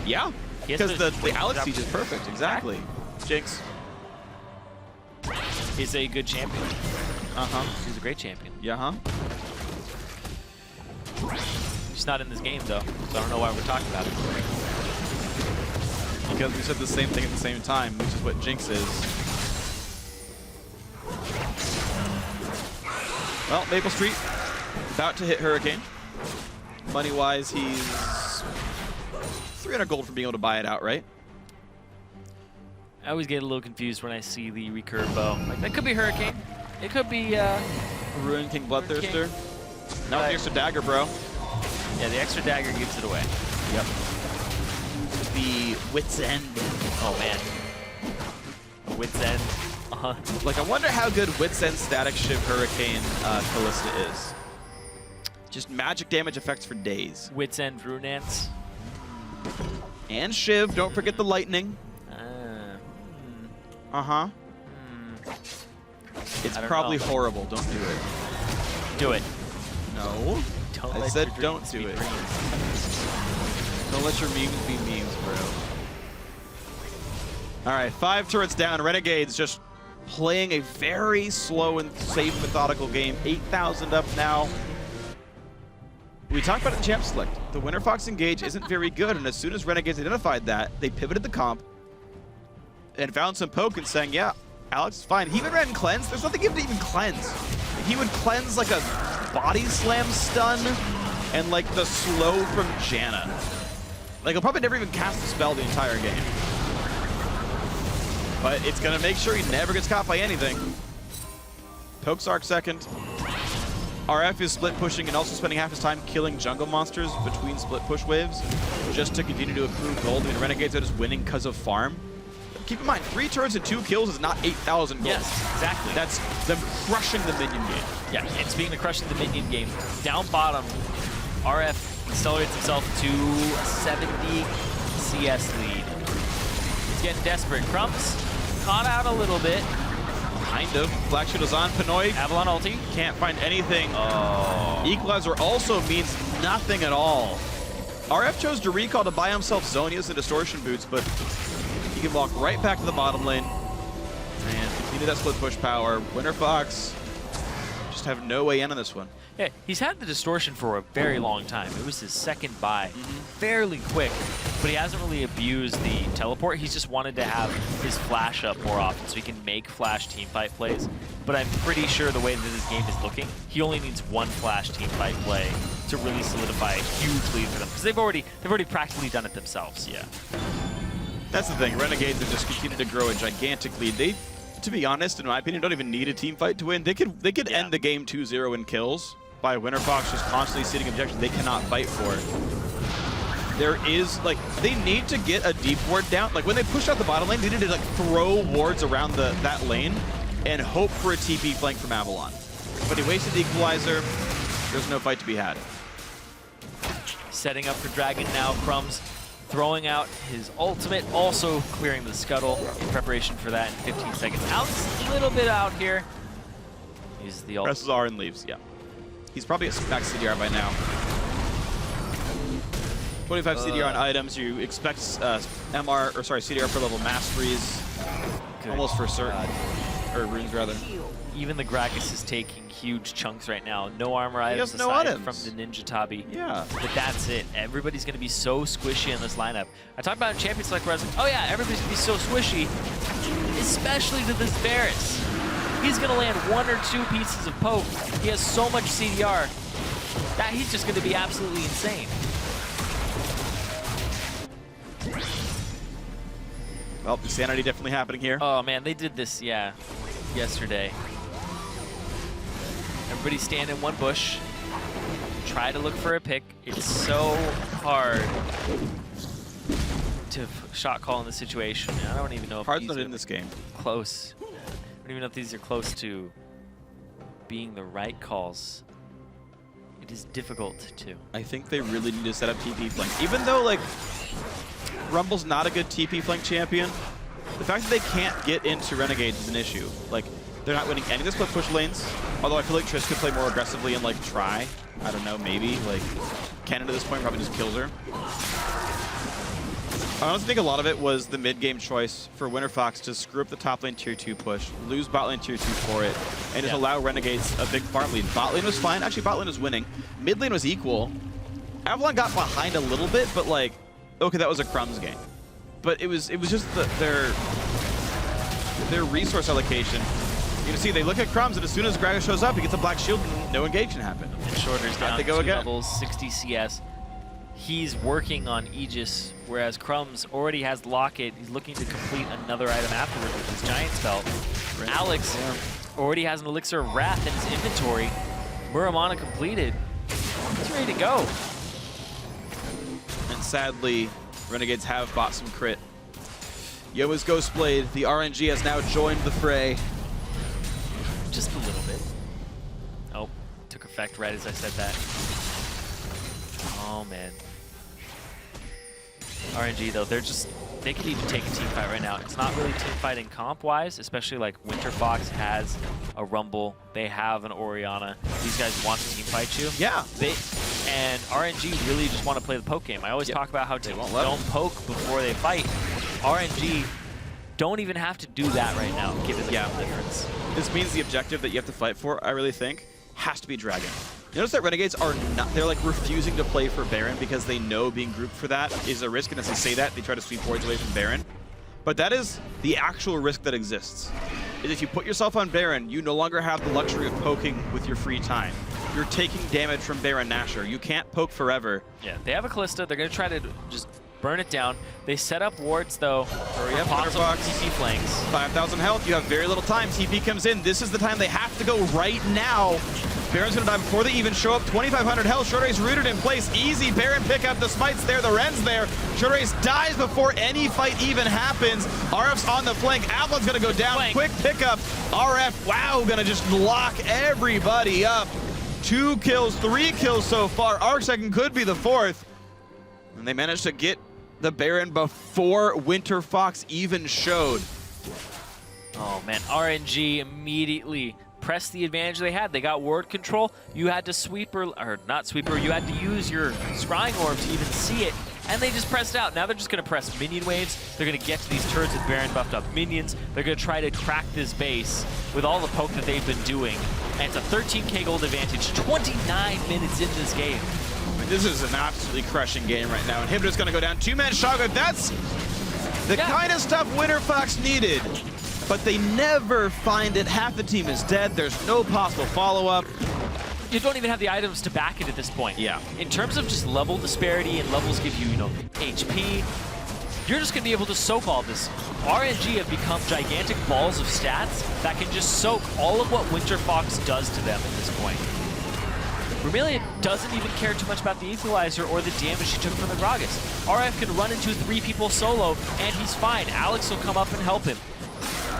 Yeah, He has because to the Alex siege is perfect. Exactly. Jinx. He's a good champion. Uh-huh. He's a great champion. Yeah, huh? He's not in this game, though, so I don't know why we're talking about it. Because we said the same thing at the same time, which is what Jinx is. Well, Maple Street about to hit Hurricane. Money-wise, he's 300 gold for being able to buy it outright. I always get a little confused when I see the recurve bow. Like, that could be Hurricane. It could be, Ruin King Bloodthirster. King. Now with the extra dagger, bro. Yeah, the extra dagger gives it away. Yep. The Wit's End. Oh, man. A Wit's End. Uh-huh. Like, I wonder how good Wit's End Static Shiv Hurricane Callista is. Just magic damage effects for days. Wit's End Runance. And Shiv, don't forget the lightning. Uh-huh. It's I don't probably know. horrible. Don't do it. Do it. No. Don't I let said your don't dreams do be it. dreams. Don't let your memes be memes, bro. All right, 5 turrets down. Renegades just playing a very slow and safe, methodical game. 8,000 up now. We talked about it in Champ Select. The Winter Fox engage isn't very good, and as soon as Renegades identified that, they pivoted the comp and found some poke and saying, yeah, Alex is fine. He even ran cleanse. There's nothing to even cleanse. He would cleanse like a body slam stun and like the slow from Janna. Like, he'll probably never even cast a spell the entire game. But it's gonna make sure he never gets caught by anything. Poke's Arc second. RF is split pushing and also spending half his time killing jungle monsters between split push waves just to continue to accrue gold. And Renegades are just winning because of farm. keep in mind, 3 turns and 2 kills is not 8,000 gold. Yes, exactly. That's them crushing the minion game. Yeah, and speaking of crushing the minion game, down bottom, RF accelerates himself to a 70 CS lead. He's getting desperate. Crumbs caught out a little bit. Kind of. Black Shield is on. Pinoy Avalon ulti. can't find anything. Oh. Equalizer also means nothing at all. RF chose to recall to buy himself Zonias and Distortion Boots, but he can walk right back to the bottom lane and continue that split push power. Winter Fox just have no way in on this one. Yeah, he's had the distortion for a very long time. It was his second buy, fairly quick, but he hasn't really abused the teleport. He's just wanted to have his flash up more often so he can make flash teamfight plays. But I'm pretty sure the way that this game is looking, he only needs one flash teamfight play to really solidify a huge lead for them, because they've already practically done it themselves. Yeah. That's the thing. Renegades have just continued to grow a gigantic lead. They, to be honest, in my opinion, don't even need a team fight to win. They could end the game 2-0 in kills by Winter Fox just constantly sitting objections they cannot fight for. There is, like, they need to get a deep ward down. Like, when they pushed out the bottom lane, they needed to, like, throw wards around that lane and hope for a TP flank from Avalon. But he wasted the equalizer. There's no fight to be had. Setting up for Dragon now. Crumbs throwing out his ultimate, also clearing the scuttle in preparation for that in 15 seconds. Alex a little bit out here. Uses the ult. Presses R and leaves, yeah. He's probably at max CDR by now. 25 CDR on items. You expect CDR per level masteries. Good Almost for certain. Or runes, rather. Even the Gragas is taking huge chunks right now. No armor items has no aside items. from the Ninja Tabi. Yeah. But that's it. Everybody's going to be so squishy in this lineup. I talked about in Champions Select where I was like, oh yeah, everybody's going to be so squishy, especially to this Varus. He's going to land 1 or 2 pieces of poke. He has so much CDR that he's just going to be absolutely insane. Well, insanity definitely happening here. Oh man, they did this, yeah, yesterday. Everybody stand in one bush. Try to look for a pick. It's so hard to shot call in this situation. I don't even know if Hard's these not are in this game. close. I don't even know if these are close to being the right calls. It is difficult to. I think they really need to set up TP flank. Even though, like, Rumble's not a good TP flank champion, the fact that they can't get into Renegades is an issue. Like, they're not winning any of the split push lanes. Although I feel like Triss could play more aggressively and, like, try. I don't know, maybe. Like, Cannon at this point probably just kills her. I honestly think a lot of it was the mid-game choice for Winter Fox to screw up the top lane tier 2 push, lose bot lane tier 2 for it, and just allow Renegades a big farm lead. Bot lane was fine. Actually, bot lane was winning. Mid lane was equal. Avalon got behind a little bit, but, like, okay, that was a Crumbs game. But it was just their resource allocation. You can see they look at Crumbs, and as soon as Gragas shows up, he gets a black shield, and no engagement happened. And Shorter's down they go 2 again. levels, 60 CS. He's working on Aegis, whereas Crumbs already has Locket. He's looking to complete another item afterwards with his Giant Spell. Alex already has an Elixir of Wrath in his inventory. Muramana completed. He's ready to go. And sadly, Renegades have bought some crit. Yoa's Ghostblade, the RNG has now joined the fray. Just a little bit. Oh, took effect right as I said that. Oh, man. RNG, though, they could even take a team fight right now. It's not really team fighting comp-wise, especially like Winter Fox has a Rumble. They have an Orianna. These guys want to team fight you. Yeah. And RNG really just want to play the poke game. I always talk about how teams won't let don't poke before they fight. RNG don't even have to do that right now, given the difference. This means the objective that you have to fight for, I really think, has to be Dragon. Notice that Renegades are not, they're like refusing to play for Baron because they know being grouped for that is a risk, and as they say that, they try to sweep wards away from Baron. But that is the actual risk that exists. Is if you put yourself on Baron, you no longer have the luxury of poking with your free time. You're taking damage from Baron Nashor. You can't poke forever. Yeah, they have a Callista. They're going to try to just burn it down. They set up wards, though. Hurry up, possible Winter Fox. TP flanks. 5,000 health. You have very little time. TP comes in. This is the time they have to go right now. Baron's gonna die before they even show up. 2,500 health. Shortrace rooted in place. Easy. Baron pick up. The smite's there. The Ren's there. Shortrace dies before any fight even happens. RF's on the flank. Avalon's gonna go down. Quick pickup. RF, wow, gonna just lock everybody up. 2 kills, 3 kills so far. Arcsecond could be the 4th. And they managed to get the Baron before Winter Fox even showed. Oh man, RNG immediately pressed the advantage they had. They got ward control. You had to sweeper, or not sweeper, you had to use your scrying orb to even see it, and they just pressed out. Now they're just gonna press minion waves. They're gonna get to these turrets with Baron buffed up minions. They're gonna try to crack this base with all the poke that they've been doing. And it's a 13k gold advantage, 29 minutes in this game. I mean, this is an absolutely crushing game right now. Inhibitor's gonna go down. 2-man shotgun. That's the kind of stuff Winter Fox needed. But they never find it. Half the team is dead. There's no possible follow-up. You don't even have the items to back it at this point. Yeah. In terms of just level disparity, and levels give you, HP, you're just going to be able to soak all this. RNG have become gigantic balls of stats that can just soak all of what Winter Fox does to them at this point. Vermilion doesn't even care too much about the Equalizer or the damage he took from the Gragas. RF can run into 3 people solo, and he's fine. Alex will come up and help him.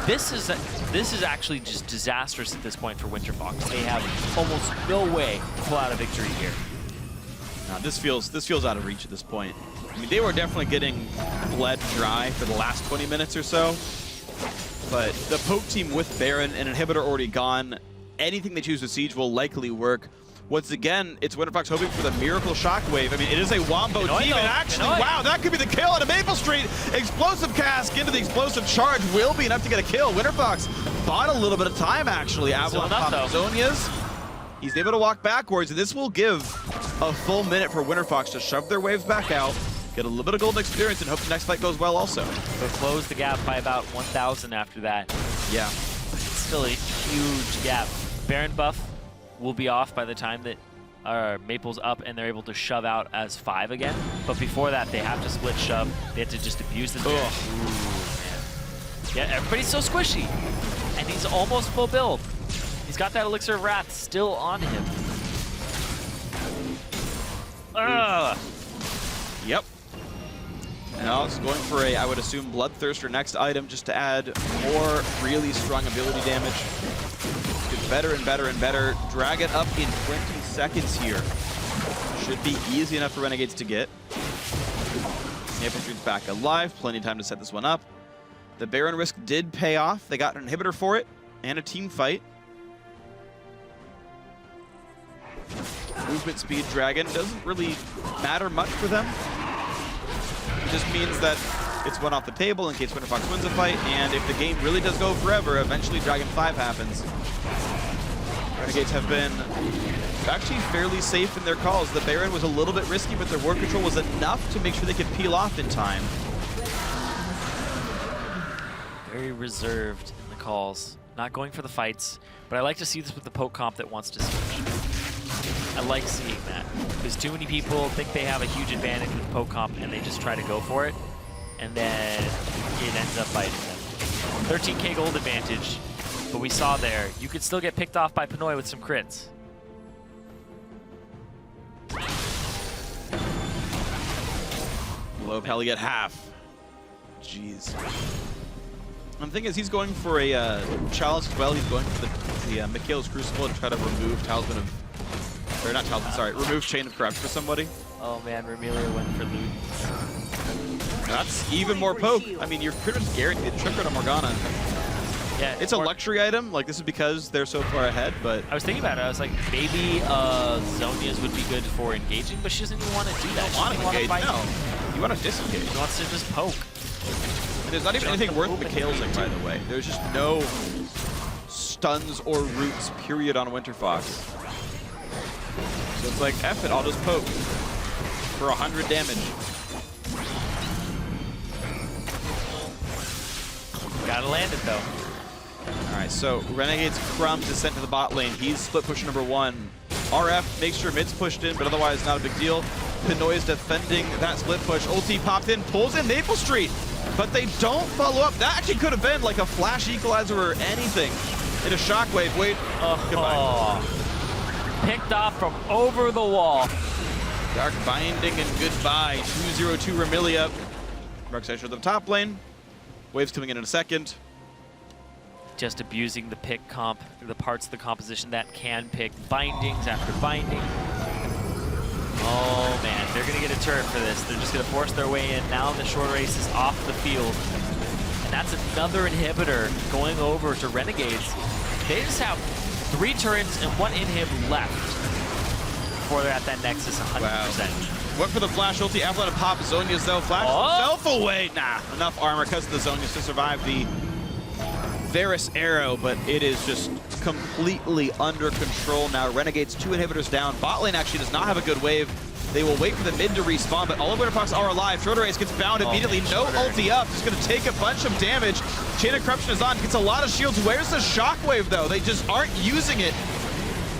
This is actually just disastrous at this point for Winter Fox. They have almost no way to pull out a victory here. Now, this feels out of reach at this point. I mean, they were definitely getting bled dry for the last 20 minutes or so. But the poke team with Baron and Inhibitor already gone, anything they choose to siege will likely work. Once again, it's Winter Fox hoping for the miracle shockwave. I mean, it is a Wombo team, and actually, wow, that could be the kill out of Maple Street. Explosive cask into the explosive charge will be enough to get a kill. Winter Fox bought a little bit of time, actually. Avalon popped Zonia's. He's able to walk backwards, and this will give a full minute for Winter Fox to shove their waves back out, get a little bit of golden experience, and hope the next fight goes well also. They'll close the gap by about 1,000 after that. Yeah. It's still a huge gap. Baron buff will be off by the time that Maple's up and they're able to shove out as 5 again. But before that, they have to split shove. They have to just abuse this. Ooh, man. Yeah, everybody's so squishy. And he's almost full build. He's got that Elixir of Wrath still on him. Yep. And Alex going for a, I would assume, Bloodthirster next item just to add more really strong ability damage. Get better and better and better. Drag it up in 20 seconds here. Should be easy enough for Renegades to get. Maple Street's back alive. Plenty of time to set this one up. The Baron risk did pay off. They got an inhibitor for it and a team fight. Movement speed Dragon doesn't really matter much for them. It just means that it's one off the table in case Winter Fox wins a fight, and if the game really does go forever, eventually Dragon 5 happens. Renegades have been actually fairly safe in their calls. The Baron was a little bit risky, but their ward control was enough to make sure they could peel off in time. Very reserved in the calls. Not going for the fights, but I like to see this with the poke comp that wants to switch. I like seeing that, because too many people think they have a huge advantage with poke comp and they just try to go for it, and then it ends up biting them. 13k gold advantage, but we saw there, you could still get picked off by Pinoy with some crits. Low Pally at half. Jeez. And the thing is, he's going for a chalice as well. He's going for the Mikhail's Crucible to try to remove Talisman of... Or not Talisman, sorry. Remove Chain of Corruption for somebody. Oh man, Remelia went for loot. That's even more poke. I mean, you're pretty much guaranteed to trick on Morgana. Yeah, It's a luxury item. Like, this is because they're so far ahead, but... I was thinking about it. I was like, maybe Zonia's would be good for engaging, but she doesn't even want to do that. You don't want to engage, no. You want to disengage. She wants to just poke. And there's not even anything worth Mikhail's, like, by the way. There's just no stuns or roots, period, on Winter Fox. So it's like, F it, I'll just poke for 100 damage. Gotta land it, though. Alright, so Renegade's Crumbs is sent to the bot lane. He's split push number 1. RF makes sure mid's pushed in, but otherwise not a big deal. Pinoy is defending that split push. Ulti popped in, pulls in Maple Street, but they don't follow up. That actually could have been like a flash equalizer or anything. Hit a shockwave, wait, goodbye. picked off from over the wall. Dark binding and goodbye. 2-0-2 Remilia. Darkseid shows the top lane. Waves coming in a second. Just abusing the pick comp, the parts of the composition that can pick. Bindings after binding. Oh man, they're gonna get a turret for this. They're just gonna force their way in. Now the short race is off the field. And that's another inhibitor going over to Renegades. They just have 3 turrets and 1 inhib left before they're at that Nexus 100%. Wow. Went for the flash ulti. Avalon to pop Zonia's though. Flash himself away. Nah, enough armor because of the Zonia's to survive the Varus arrow, but it is just completely under control now. Renegades 2 inhibitors down. Bot lane actually does not have a good wave. They will wait for the mid to respawn, but all of Winterfox are alive. Shorter Race gets bound immediately. No ulti up. Just going to take a bunch of damage. Chain of Corruption is on. Gets a lot of shields. Where's the shockwave, though? They just aren't using it.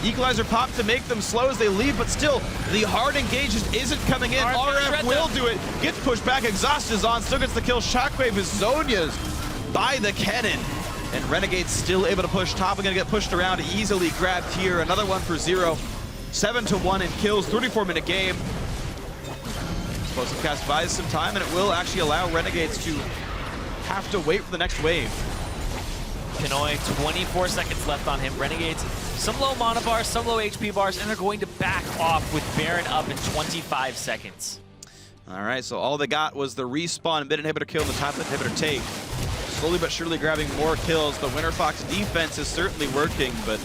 Equalizer pop to make them slow as they leave, but still, the hard engage just isn't coming in. RF will do it. Gets pushed back. Exhaust is on. Still gets the kill. Shockwave is Zonia's by the cannon. And Renegade's still able to push top. We're going to get pushed around, easily grabbed here. Another one for 0. 7-1 in kills, 34-minute game. Explosive cast buys some time, and it will actually allow Renegades to have to wait for the next wave. Pinoy, 24 seconds left on him. Renegades, some low mana bars, some low HP bars, and they're going to back off with Baron up in 25 seconds. All right, so all they got was the respawn mid inhibitor kill and the top inhibitor take. Slowly but surely grabbing more kills. The Winterfox defense is certainly working, but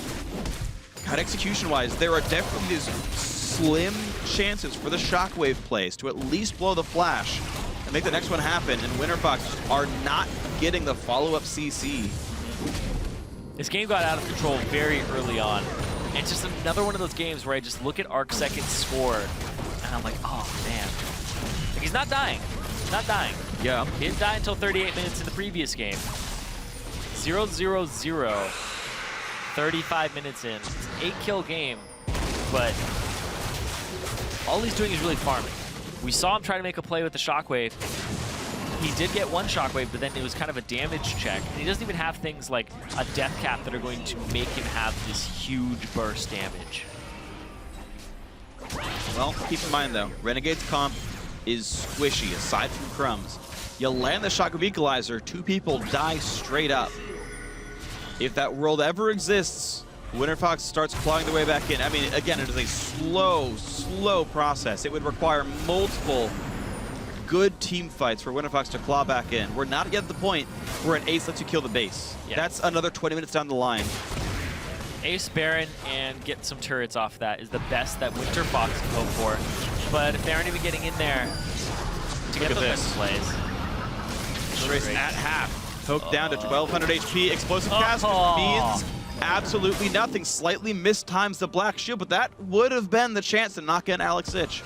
God, execution-wise, there are definitely these slim chances for the shockwave plays to at least blow the flash and make the next one happen, and Winterfox are not getting the follow-up CC. This game got out of control very early on. And it's just another one of those games where I just look at ArcSecond's score, and I'm like, oh man. Like, he's not dying. He's not dying. Yeah. He didn't die until 38 minutes in the previous game. 0-0-0. 35 minutes in. It's an 8-kill game, but all he's doing is really farming. We saw him try to make a play with the shockwave. He did get one shockwave, but then it was kind of a damage check. And he doesn't even have things like a death cap that are going to make him have this huge burst damage. Well, keep in mind though, Renegade's comp is squishy, aside from Crumbs. You land the shockwave equalizer, 2 people die straight up. If that world ever exists, Winterfox starts clawing their way back in. I mean, again, it is a slow process. It would require multiple good team fights for Winterfox to claw back in. We're not yet at the point where an ace lets you kill the base. Yeah. That's another 20 minutes down the line. Ace Baron and get some turrets off that is the best that Winterfox can hope for. But if they aren't even getting in there to get those types of plays. Race at half. Poked down to 1200 HP. Explosive cast means absolutely nothing. Slightly mistimes the black shield, but that would have been the chance to knock in Alex Ich.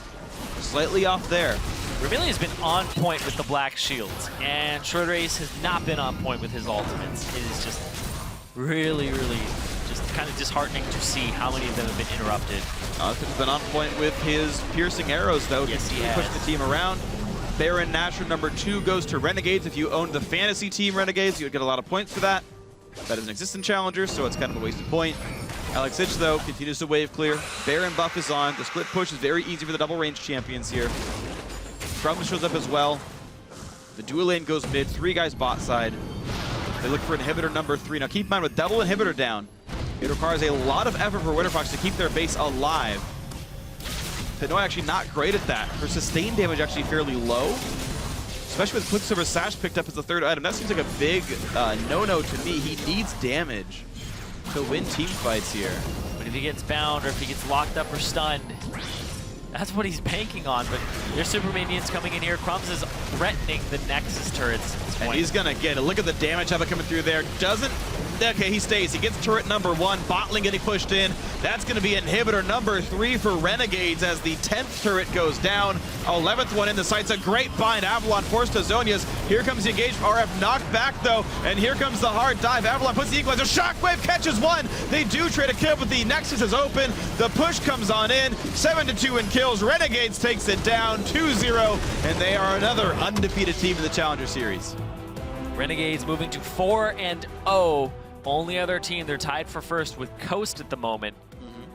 Slightly off there. Remilia has been on point with the black shields, and Short Race has not been on point with his ultimates. It is just really just kind of disheartening to see how many of them have been interrupted. He's been on point with his piercing arrows, though. Yes, he has. Push the team around. Baron Nashor number 2 goes to Renegades. If you owned the fantasy team Renegades, you would get a lot of points for that. That is an existing challenger, so it's kind of a wasted point. Alex Ich, though, continues to wave clear. Baron buff is on. The split push is very easy for the double range champions here. Crumbs shows up as well. The dual lane goes mid. 3 guys bot side. They look for inhibitor number 3. Now keep in mind, with double inhibitor down, it requires a lot of effort for Winterfox to keep their base alive. Pinoy actually not great at that. Her sustained damage actually fairly low, especially with Quicksilver Sash picked up as the 3rd item. That seems like a big no-no to me. He needs damage to win team fights here. But if he gets bound or if he gets locked up or stunned, that's what he's banking on. But there's super minions coming in here. Crumbs is threatening the Nexus turrets at this point. And he's gonna get it. Look at the damage of it coming through there. Doesn't. Okay, he stays. He gets turret number 1. Botling getting pushed in. That's going to be inhibitor number 3 for Renegades as the 10th turret goes down. 11th one in the sights. A great bind. Avalon forced to Zonia's. Here comes the engagement. RF knocked back, though. And here comes the hard dive. Avalon puts the equalizer. Shockwave catches 1. They do trade a kill, but the Nexus is open. The push comes on in. 7-2 in kills. Renegades takes it down 2-0. And they are another undefeated team in the Challenger Series. Renegades moving to 4-0. Only other team, they're tied for first with Coast at the moment.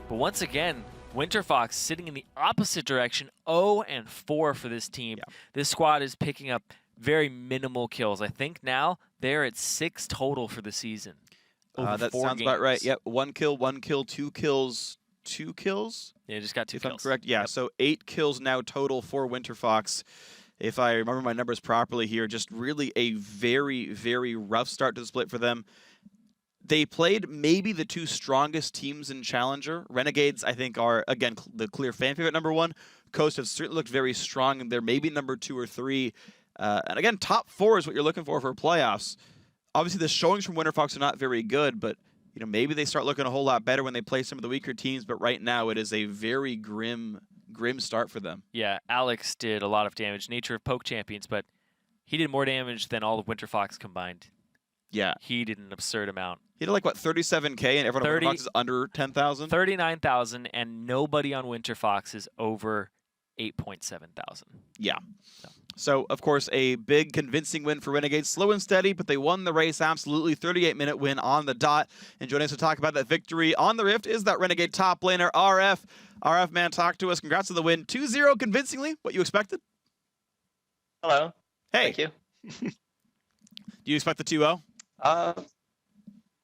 But once again, Winterfox sitting in the opposite direction, 0-4 for this team. Yeah. This squad is picking up very minimal kills. I think now they're at 6 total for the season. That sounds about right. Yep, 1 kill, 2 kills, 2 kills. Yeah, just got 2 If kills. I'm correct, yeah. Yep. So 8 kills now total for Winterfox. If I remember my numbers properly here, just really a very, very rough start to the split for them. They played maybe the 2 strongest teams in Challenger. Renegades, I think, are, again, the clear fan favorite #1. Coast have certainly looked very strong, and they're maybe number 2 or 3. And again, top 4 is what you're looking for playoffs. Obviously, the showings from Winterfox are not very good, but maybe they start looking a whole lot better when they play some of the weaker teams. But right now, it is a very grim start for them. Yeah, Alex did a lot of damage. Nature of Poke Champions, but he did more damage than all of Winterfox combined. Yeah. He did an absurd amount. He did like, what, 37K, and everyone on Winterfox is under 10,000? 39,000, and nobody on Winterfox is over 8.7 thousand. Yeah. So, of course, a big convincing win for Renegades. Slow and steady, but they won the race absolutely. 38-minute win on the dot. And joining us to talk about that victory on the Rift is that Renegade top laner, RF. RF, man, talk to us. Congrats on the win. 2-0 convincingly. What you expected? Hello. Hey. Thank you. Do you expect the 2-0?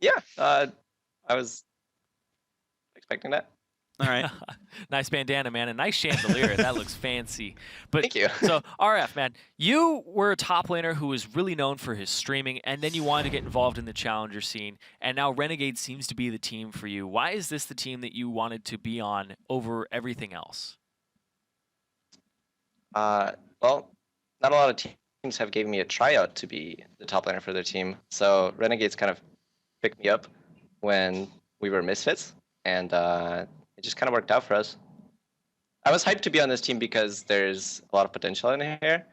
Yeah. I was expecting that. All right. Nice bandana, man. A nice chandelier. That looks fancy. But Thank you. So, RF, man, you were a top laner who was really known for his streaming, and then you wanted to get involved in the challenger scene, and now Renegade seems to be the team for you. Why is this the team that you wanted to be on over everything else? Well, not a lot of teams have given me a tryout to be the top laner for their team, so Renegades kind of picked me up when we were misfits, and it just kind of worked out for us. I was hyped to be on this team because there's a lot of potential in here,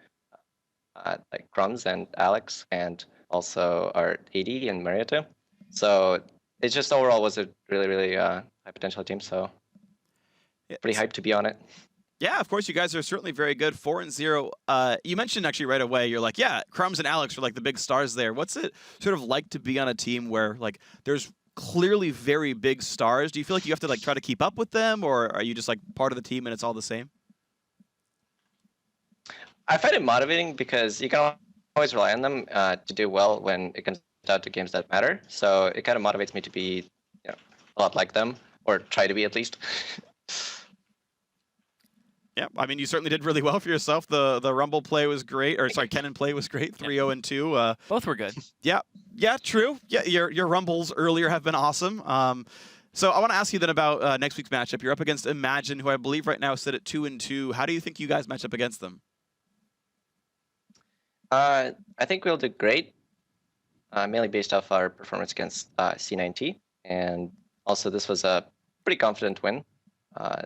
like Crumbs and Alex, and also our AD and Marietta. So it just overall was a really, really high potential team. So pretty hyped to be on it. Yeah, of course, you guys are certainly very good. 4-0. You mentioned actually right away, you're like, yeah, Crumbs and Alex are like the big stars there. What's it sort of like to be on a team where like there's clearly very big stars? Do you feel like you have to like try to keep up with them, or are you just like part of the team and it's all the same? I find it motivating because you can always rely on them to do well when it comes down to games that matter. So it kind of motivates me to be a lot like them, or try to be at least. Yeah, I mean, you certainly did really well for yourself. The Rumble play was great, or sorry, Kennen play was great. 3-0-2. Both were good. Yeah, true. Yeah, your Rumbles earlier have been awesome. So I want to ask you then about next week's matchup. You're up against Imagine, who I believe right now sit at 2-2. How do you think you guys match up against them? I think we'll do great, mainly based off our performance against C9T, and also this was a pretty confident win.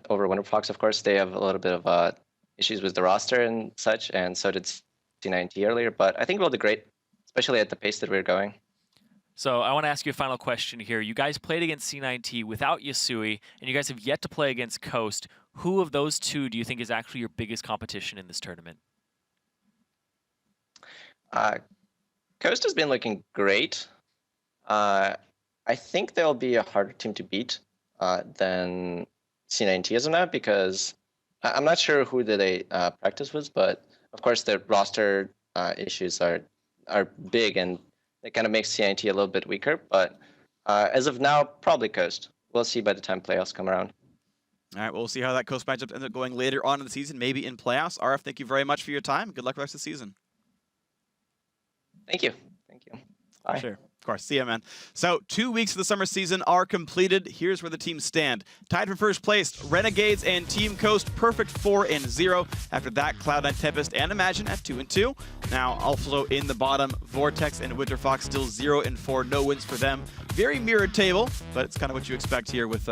Over Winterfox, of course, they have a little bit of issues with the roster and such, and so did C9T earlier. But I think we'll do great, especially at the pace that we're going. So I want to ask you a final question here. You guys played against C9T without Yasui, and you guys have yet to play against Coast. Who of those two do you think is actually your biggest competition in this tournament? Coast has been looking great. I think they'll be a harder team to beat than C9T as of now, because I'm not sure who they practice with, but of course their roster issues are big, and it kind of makes C9T a little bit weaker. But as of now, probably Coast. We'll see by the time playoffs come around. All right, we'll see how that Coast matchup ends up going later on in the season, maybe in playoffs. RF, thank you very much for your time. Good luck with the rest of the season. Thank you. Thank you. Bye. Sure. Of course. See ya, man. So 2 weeks of the summer season are completed. Here's where the teams stand. Tied for first place, Renegades and Team Coast, perfect 4-0. After that, Cloud9, Tempest, and Imagine at 2-2. Now, also in the bottom, Vortex and Winterfox still 0-4. No wins for them. Very mirrored table, but it's kind of what you expect here with,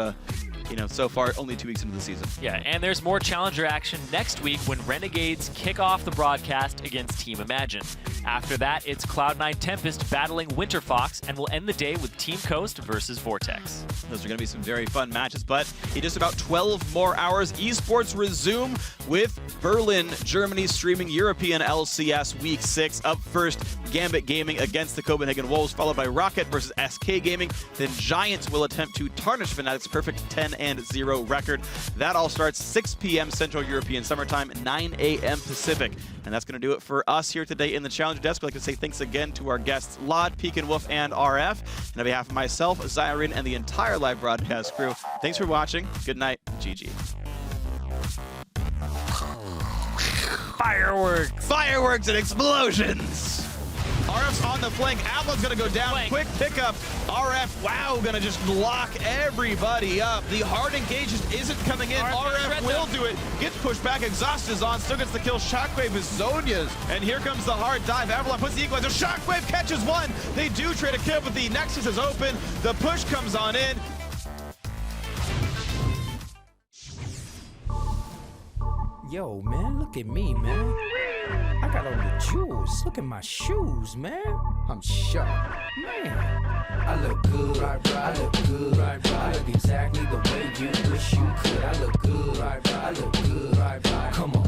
so far only 2 weeks into the season. Yeah, and there's more Challenger action next week when Renegades kick off the broadcast against Team Imagine. After that, it's Cloud9 Tempest battling Winter Fox, and we'll end the day with Team Coast versus Vortex. Those are going to be some very fun matches, but in just about 12 more hours, esports resume with Berlin, Germany streaming European LCS Week 6. Up first, Gambit Gaming against the Copenhagen Wolves, followed by Rocket versus SK Gaming. Then Giants will attempt to tarnish Fnatic's perfect 10-0 record. That all starts 6 p.m. Central European Summertime, 9 a.m. Pacific. And that's going to do it for us here today in the Challenger Desk. We'd like to say thanks again to our guests, Lod, Pekin Wolf, and RF. And on behalf of myself, Zyrin, and the entire live broadcast crew, thanks for watching. Good night. GG. Fireworks! Fireworks and explosions! RF's on the flank. Avalon's gonna go down. Flank. Quick pickup. RF, wow, gonna just lock everybody up. The hard engage just isn't coming in. RF will do it. Gets pushed back. Exhaust is on. Still gets the kill. Shockwave is Zonya's. And here comes the hard dive. Avalon puts the equalizer. Shockwave catches one. They do trade a kill, but the Nexus is open. The push comes on in. Yo, man, look at me, man. I got all the jewels. Look at my shoes, man. I'm sharp, man. I look good, right, I look good, right, I look exactly the way you wish you could. I look good, right, I look good, right, come on.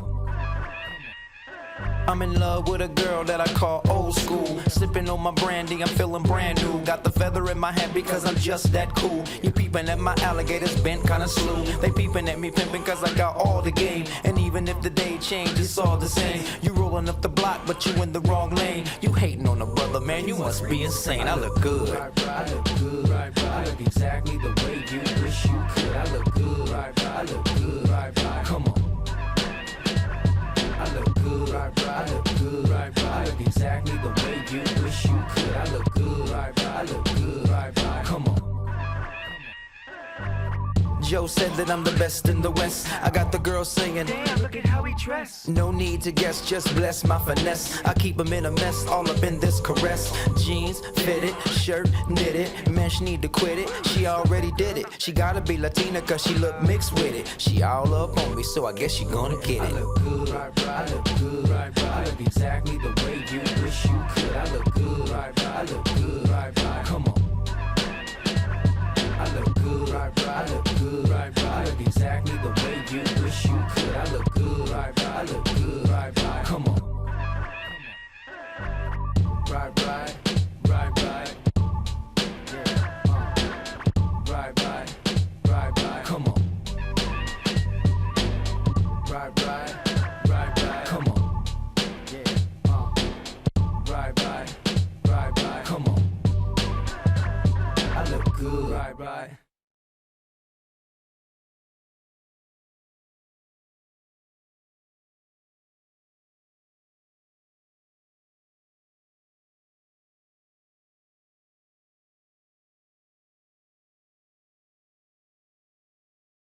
I'm in love with a girl that I call old school. Sipping on my brandy, I'm feeling brand new. Got the feather in my hat because I'm just that cool. You peeping at my alligators bent kinda slow. They peeping at me pimping cause I got all the game. And even if the day change, it's all the same. You rolling up the block, but you in the wrong lane. You hating on a brother, man, you must be insane. I look good. I look good, I look exactly the way you wish you could. I look good, I look good, come on. I look good, I look good, I look exactly the way you wish you could. I look good, I look good, come on. Joe said that I'm the best in the West. I got the girls singing, damn, look at how he dressed. No need to guess, just bless my finesse. I keep him in a mess, all up in this caress. Jeans, fitted, shirt, knitted. Man, she need to quit it, she already did it. She gotta be Latina cause she look mixed with it. She all up on me, so I guess she gonna get it. I look good, I look good, I look exactly the way you wish you could. I look good, I look good, come on. I look good, I look good, I look exactly